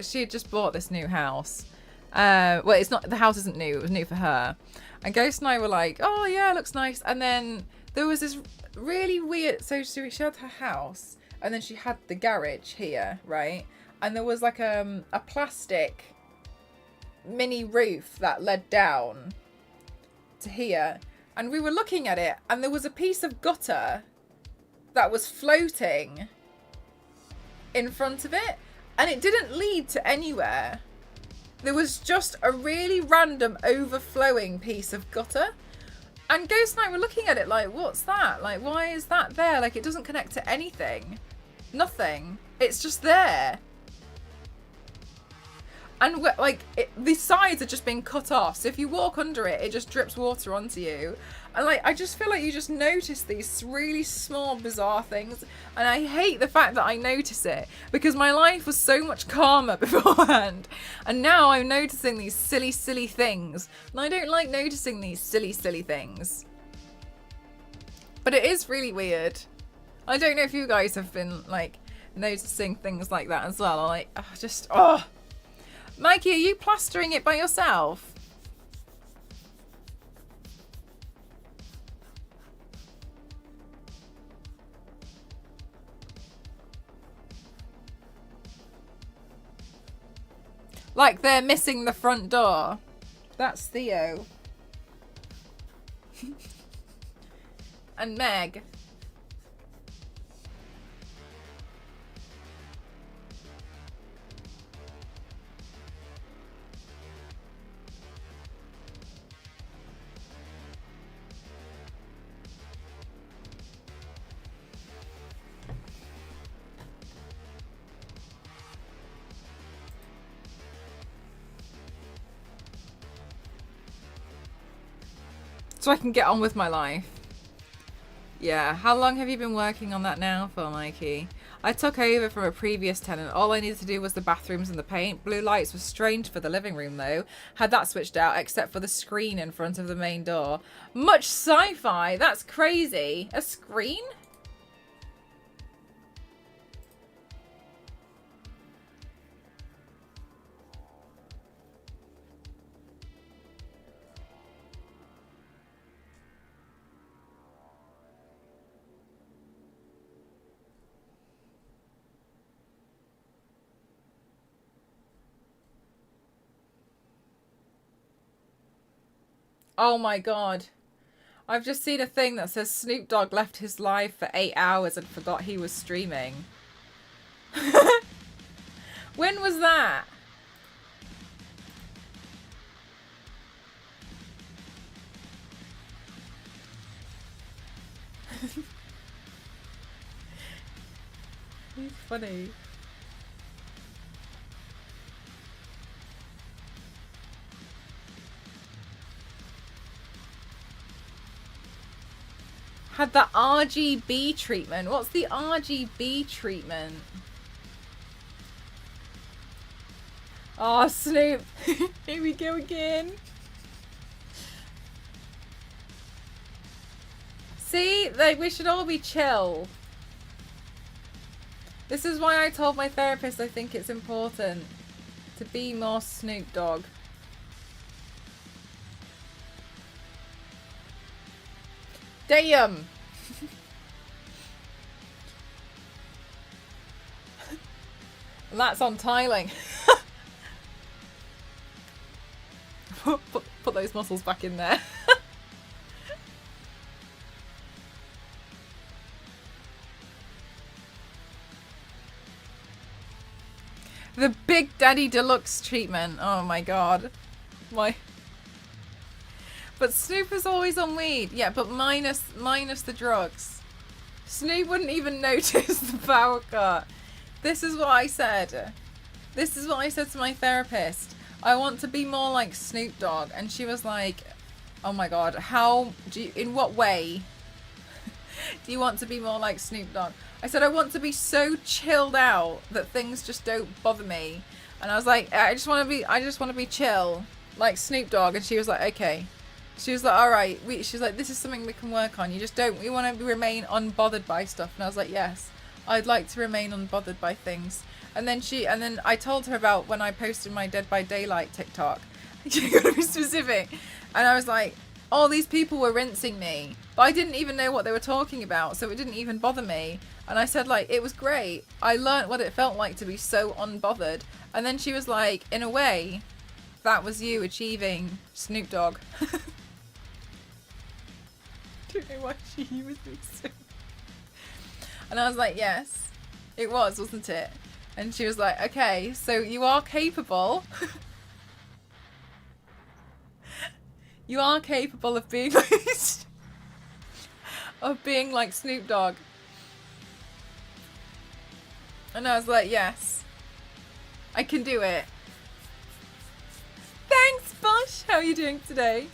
She had just bought this new house. Well, it's not, the house isn't new, it was new for her. And Ghost and I were like, oh yeah, it looks nice. And then there was this really weird, so she had her house, and then she had the garage here, right? And there was like a plastic mini roof that led down to here. And we were looking at it, and there was a piece of gutter that was floating in front of it, and it didn't lead to anywhere. there was just a really random overflowing piece of gutter. And Ghost and I were looking at it like, what's that? Like, why is that there? Like, it doesn't connect to anything. Nothing. It's just there. And like, the sides are just being cut off. So if you walk under it, it just drips water onto you. And like, I just feel like you just notice these really small, bizarre things. And I hate the fact that I notice it, because my life was so much calmer beforehand. And now I'm noticing these silly, silly things. And I don't like noticing these silly, silly things. But it is really weird. I don't know if you guys have been like noticing things like that as well. Or like, oh. Mikey, are you plastering it by yourself? Like they're missing the front door. That's Theo. And Meg. So I can get on with my life. Yeah, how long have you been working on that now for, Mikey? I took over from a previous tenant. All I needed to do was the bathrooms and the paint. Blue lights were strange for the living room though. Had that switched out except for the screen in front of the main door. Much sci-fi, that's crazy. A screen? Oh my god. I've just seen a thing that says Snoop Dogg left his live for 8 hours and forgot he was streaming. When was that? He's funny. Had the RGB treatment. What's the RGB treatment? Oh, Snoop. Here we go again. See? Like, we should all be chill. This is why I told my therapist I think it's important to be more Snoop Dogg. Damn! And that's on tiling. put those muscles back in there. The Big Daddy Deluxe treatment. Oh my god. Why? But Snoop is always on weed. Yeah, but minus the drugs. Snoop wouldn't even notice the power cut. This is what I said. This is what I said to my therapist. I want to be more like Snoop Dogg. And she was like, oh my god, in what way do you want to be more like Snoop Dogg? I said, I want to be so chilled out that things just don't bother me. And I was like, I just want to be chill, like Snoop Dogg. And she was like, okay. She was like, all right. She's like, this is something we can work on. We want to remain unbothered by stuff. And I was like, yes, I'd like to remain unbothered by things. And then I told her about when I posted my Dead by Daylight TikTok. You gotta be specific. And I was like, all these people were rinsing me, but I didn't even know what they were talking about, so it didn't even bother me. And I said, like, it was great. I learnt what it felt like to be so unbothered. And then she was like, in a way, that was you achieving Snoop Dogg. I don't know why she used me so. And I was like, yes, it was, wasn't it? And she was like, okay, so you are capable. You are capable of being of being like Snoop Dogg. And I was like, yes, I can do it. Thanks, Bosh. How are you doing today?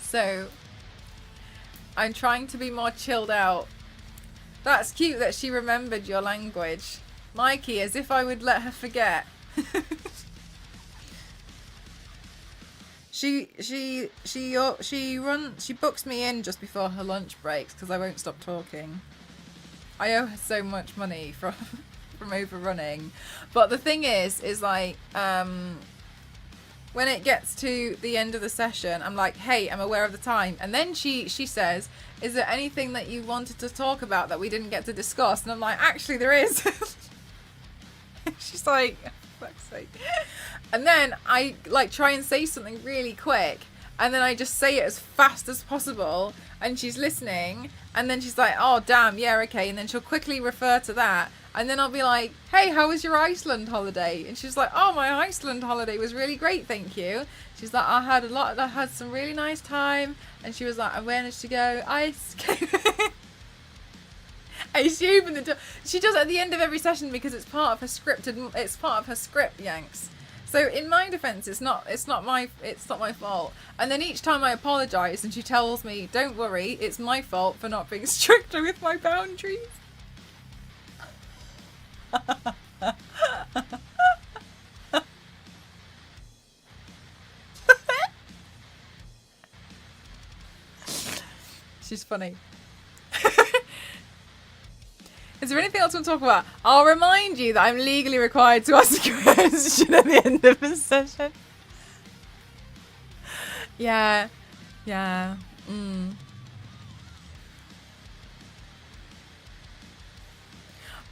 So, I'm trying to be more chilled out. That's cute that she remembered your language. Mikey, as if I would let her forget. She books me in just before her lunch breaks because I won't stop talking. I owe her so much money from overrunning. But the thing is like, when it gets to the end of the session, I'm like, hey, I'm aware of the time. And then she says, is there anything that you wanted to talk about that we didn't get to discuss? And I'm like, actually, there is. She's like, for fuck's sake. And then I like try and say something really quick. And then I just say it as fast as possible. And she's listening. And then she's like, oh, damn, yeah, okay. And then she'll quickly refer to that. And then I'll be like, hey, how was your Iceland holiday? And she's like, oh, my Iceland holiday was really great, thank you. She's like, I had some really nice time. And she was like, I managed to go ice skating. I assume she does it at the end of every session because it's part of her script. It's part of her script, Yanks. So in my defense, it's not my fault. And then each time I apologize and she tells me, don't worry, it's my fault for not being stricter with my boundaries. She's funny. Is there anything else we want to talk about? I'll remind you that I'm legally required to ask a question at the end of the session. Yeah.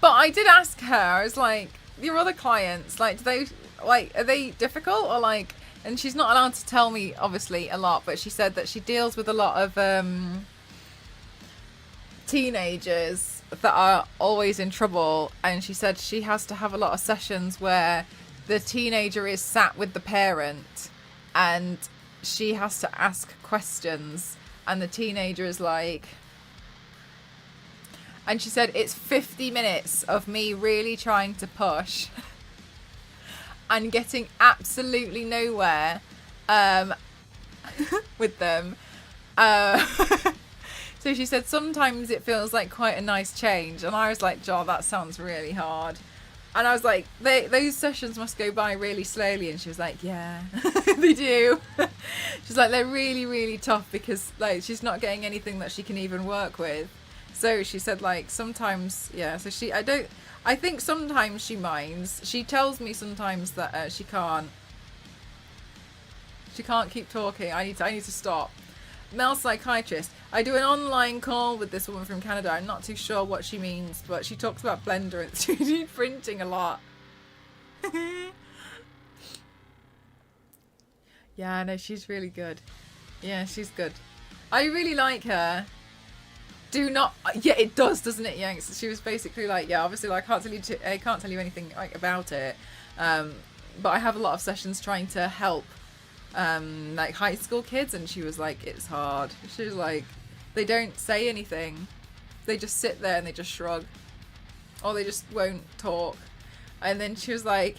But I did ask her, I was like, your other clients, like, are they difficult or like, and she's not allowed to tell me obviously a lot, but she said that she deals with a lot of teenagers that are always in trouble, and she said she has to have a lot of sessions where the teenager is sat with the parent and she has to ask questions and the teenager is like, and she said it's 50 minutes of me really trying to push and getting absolutely nowhere with them. So she said sometimes it feels like quite a nice change. And I was like, "Jo, that sounds really hard." And I was like, those sessions must go by really slowly. And she was like, yeah, they do. She's like, they're really, really tough because like she's not getting anything that she can even work with. So she said like sometimes, yeah, so I think sometimes she minds. She tells me sometimes that she can't keep talking. I need to stop. Male psychiatrist. I do an online call with this woman from Canada. I'm not too sure what she means, but she talks about Blender and 3D printing a lot. Yeah, no, she's really good. Yeah, she's good. I really like her. Yeah, it does, doesn't it, Yanks? She was basically like, yeah, obviously, like, I can't tell you anything like about it. But I have a lot of sessions trying to help like high school kids, and she was like, it's hard. She was like, they don't say anything, they just sit there and they just shrug, or they just won't talk. And then she was like,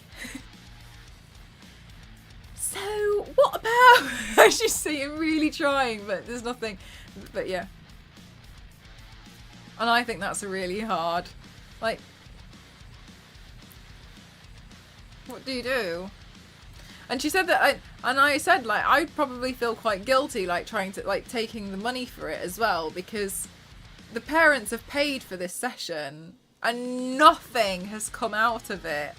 so what about she's saying, really trying, but there's nothing. But yeah, and I think that's really hard. Like, what do you do? And she said that, I said, like, I'd probably feel quite guilty, like, trying to, like, taking the money for it as well, because the parents have paid for this session and nothing has come out of it.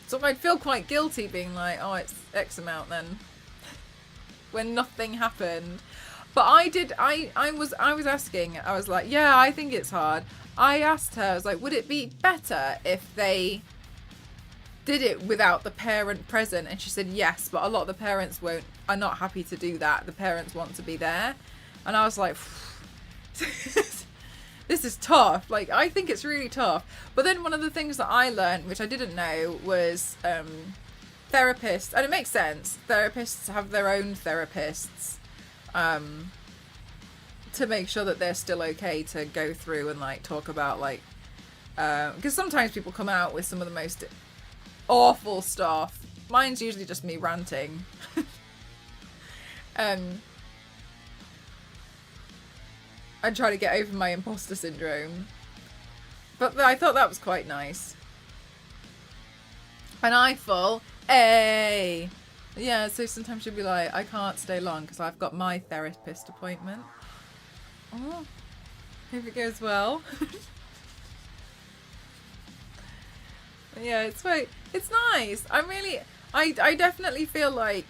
So I'd feel quite guilty being like, oh, it's X amount then, when nothing happened. But I was asking, I was like, yeah, I think it's hard. I asked her, I was like, would it be better if they did it without the parent present, and she said yes, but a lot of the parents are not happy to do that. The parents want to be there, and I was like, this is tough. Like, I think it's really tough. But then one of the things that I learned, which I didn't know, was therapists, and it makes sense. Therapists have their own therapists to make sure that they're still okay to go through and like talk about like, because sometimes people come out with some of the most awful stuff. Mine's usually just me ranting. And try to get over my imposter syndrome. But I thought that was quite nice. And I thought, hey, yeah, so sometimes she'll be like, I can't stay long because I've got my therapist appointment. Oh, hope it goes well. Yeah, it's nice. I definitely feel like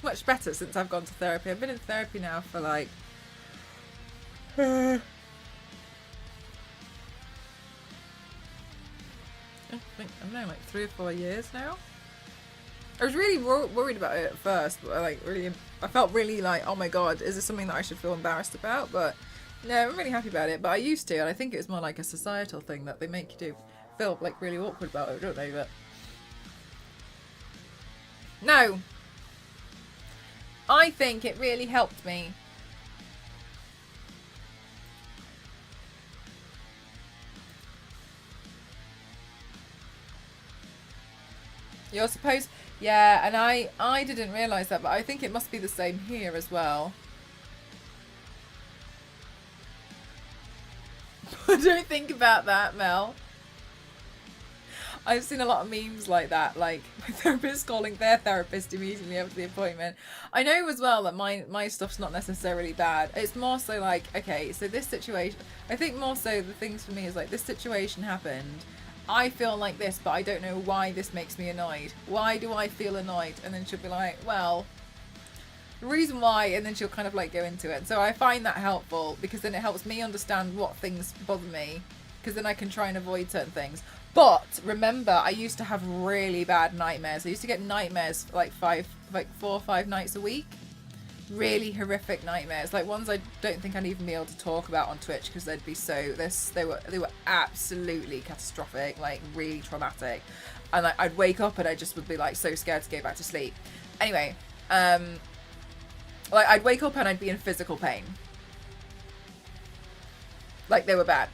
much better since I've gone to therapy. I've been in therapy now for like I don't know, like 3 or 4 years now. I was really worried about it at first, but I felt really like, oh my god, is this something that I should feel embarrassed about? But no, I'm really happy about it. But I used to, and I think it's more like a societal thing that they make you feel like really awkward about it, don't they? But no, I think it really helped me. You're supposed... Yeah, and I didn't realise that, but I think it must be the same here as well. Don't think about that, Mel. I've seen a lot of memes like that, like my therapist calling their therapist immediately after the appointment. I know as well that my stuff's not necessarily bad. It's more so like, okay, so this situation, I think more so the things for me is like, this situation happened. I feel like this, but I don't know why this makes me annoyed. Why do I feel annoyed? And then she'll be like, well, the reason why, and then she'll kind of like go into it. So I find that helpful because then it helps me understand what things bother me, because then I can try and avoid certain things. But remember, I used to have really bad nightmares. I used to get nightmares like 4 or 5 nights a week. Really horrific nightmares, like ones I don't think I'd even be able to talk about on Twitch because they'd be so they were absolutely catastrophic, like really traumatic, and I'd wake up and I just would be like so scared to go back to sleep. Anyway, like I'd wake up and I'd be in physical pain, like they were bad.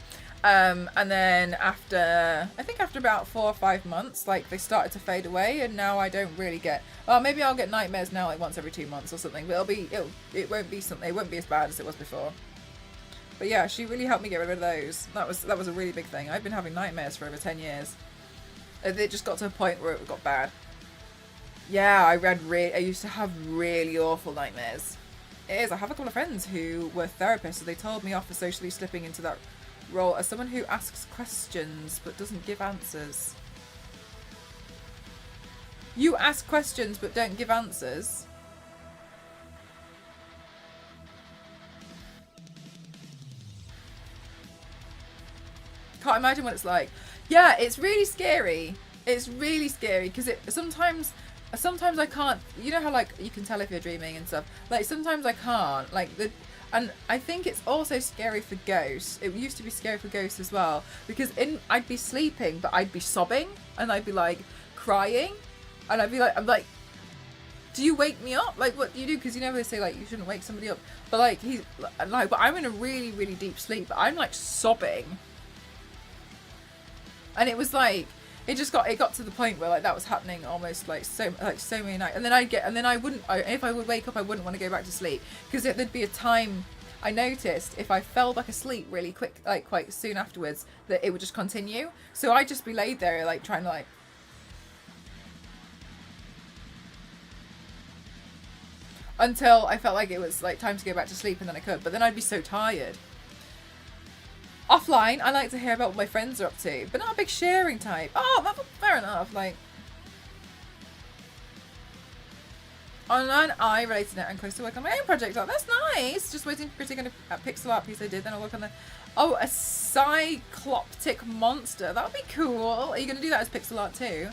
And then after about 4 or 5 months, like they started to fade away, and now I don't really get. Well, maybe I'll get nightmares now, like once every 2 months or something. But it won't be something. It won't be as bad as it was before. But yeah, she really helped me get rid of those. That was a really big thing. I've been having nightmares for over 10 years. It just got to a point where it got bad. Yeah, I used to have really awful nightmares. It is. I have a couple of friends who were therapists, so they told me off for socially slipping into that role as someone who asks questions but doesn't give answers. You ask questions but don't give answers? Can't imagine what it's like. Yeah, it's really scary. It's really scary because sometimes I can't. You know how like you can tell if you're dreaming and stuff. Like sometimes I can't. And I think it's also scary for ghosts. It used to be scary for ghosts as well. Because I'd be sleeping, but I'd be sobbing. And I'd be like crying. And I'd be like, I'm like, do you wake me up? Like, what do you do? Because you know they say like, you shouldn't wake somebody up. But like, but I'm in a really, really deep sleep. But I'm like sobbing. And it was like, it got to the point where like that was happening almost like so many nights, and then if I would wake up I wouldn't want to go back to sleep because there'd be a time I noticed if I fell back asleep really quick, like quite soon afterwards, that it would just continue. So I'd just be laid there like trying to like until I felt like it was like time to go back to sleep, and then I could, but then I'd be so tired. Offline, I like to hear about what my friends are up to, but not a big sharing type. Oh, fair enough. Like, Online eye related it and close to work on my own project. Oh, that's nice. Just waiting for critic on a pixel art piece I did. Then I'll work on the. Oh, a cycloptic monster. That would be cool. Are you going to do that as pixel art too?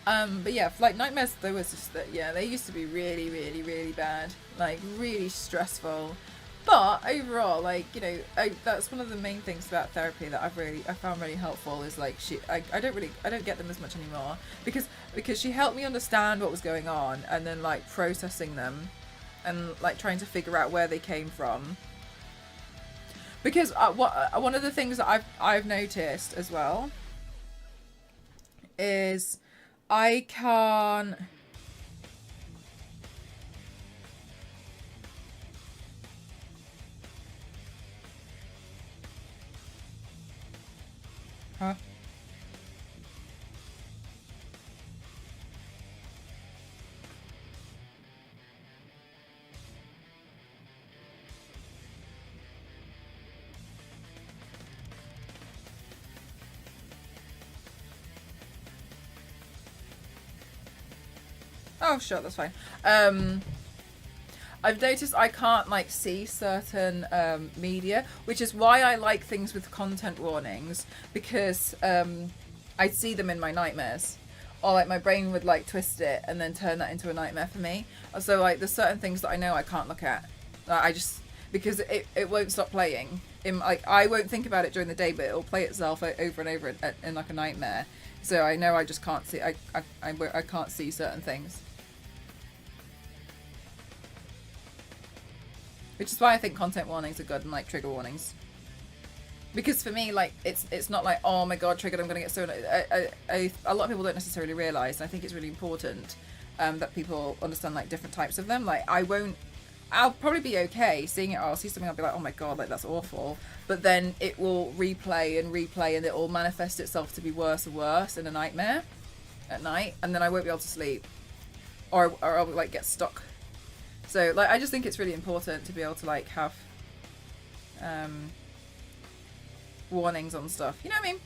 But yeah, like nightmares, they was just that. Yeah, they used to be really, really, really bad. Like really stressful. But overall, like, you know, that's one of the main things about therapy that I found really helpful is like I don't get them as much anymore because she helped me understand what was going on and then like processing them and like trying to figure out where they came from. Because one of the things that I've noticed as well is I can't. Huh? Oh, sure, that's fine. I've noticed I can't like see certain media, which is why I like things with content warnings, because I see them in my nightmares, or like my brain would like twist it and then turn that into a nightmare for me. So like there's certain things that I know I can't look at. I just because it won't stop playing. Like I won't think about it during the day, but it'll play itself over and over in like a nightmare. So I know I just can't see. I can't see certain things. Which is why I think content warnings are good and like trigger warnings. Because for me, like it's not like, oh my god, triggered, I'm gonna get so. A lot of people don't necessarily realise, and I think it's really important that people understand like different types of them. Like I'll probably be okay seeing it. I'll see something, I'll be like, oh my god, like that's awful. But then it will replay, and it will manifest itself to be worse and worse in a nightmare at night, and then I won't be able to sleep, or I'll like get stuck. So like I just think it's really important to be able to like have warnings on stuff. You know what I mean?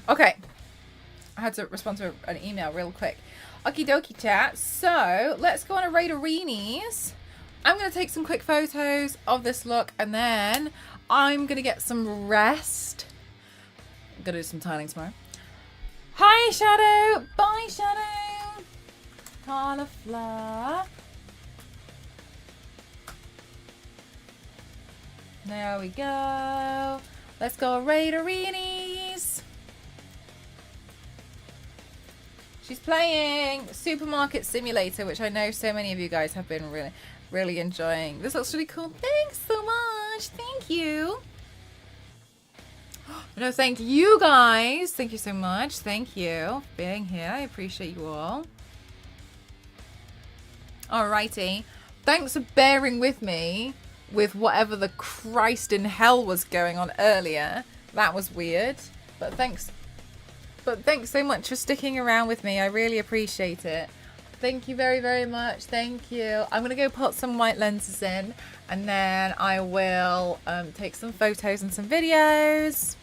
Okay, I had to respond to an email real quick. Okie dokie chat. So let's go on a raid arenas. I'm going to take some quick photos of this look and then I'm going to get some rest. I'm going to do some tiling tomorrow. Hi Shadow. Bye Shadow. Cauliflower. There we go. Let's go raid arenas. She's playing Supermarket Simulator, which I know so many of you guys have been really... Really enjoying. This looks really cool. Thanks so much. Thank you. No, thank you guys. Thank you so much. Thank you for being here. I appreciate you all. Alrighty. Thanks for bearing with me with whatever the Christ in hell was going on earlier. That was weird. But thanks so much for sticking around with me. I really appreciate it. Thank you very, very much. Thank you. I'm going to go put some white lenses in and then I will take some photos and some videos.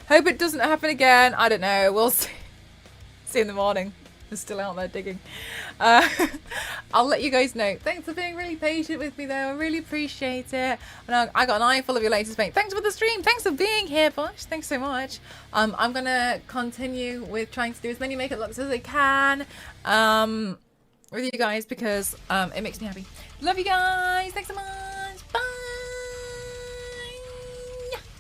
Hope it doesn't happen again. I don't know. We'll see. See you in the morning. They're still out there digging. I'll let you guys know. Thanks for being really patient with me though. I really appreciate it. And I got an eye full of your latest paint. Thanks for the stream. Thanks for being here, Bosh. Thanks so much. I'm going to continue with trying to do as many makeup looks as I can with you guys because it makes me happy. Love you guys. Thanks so much.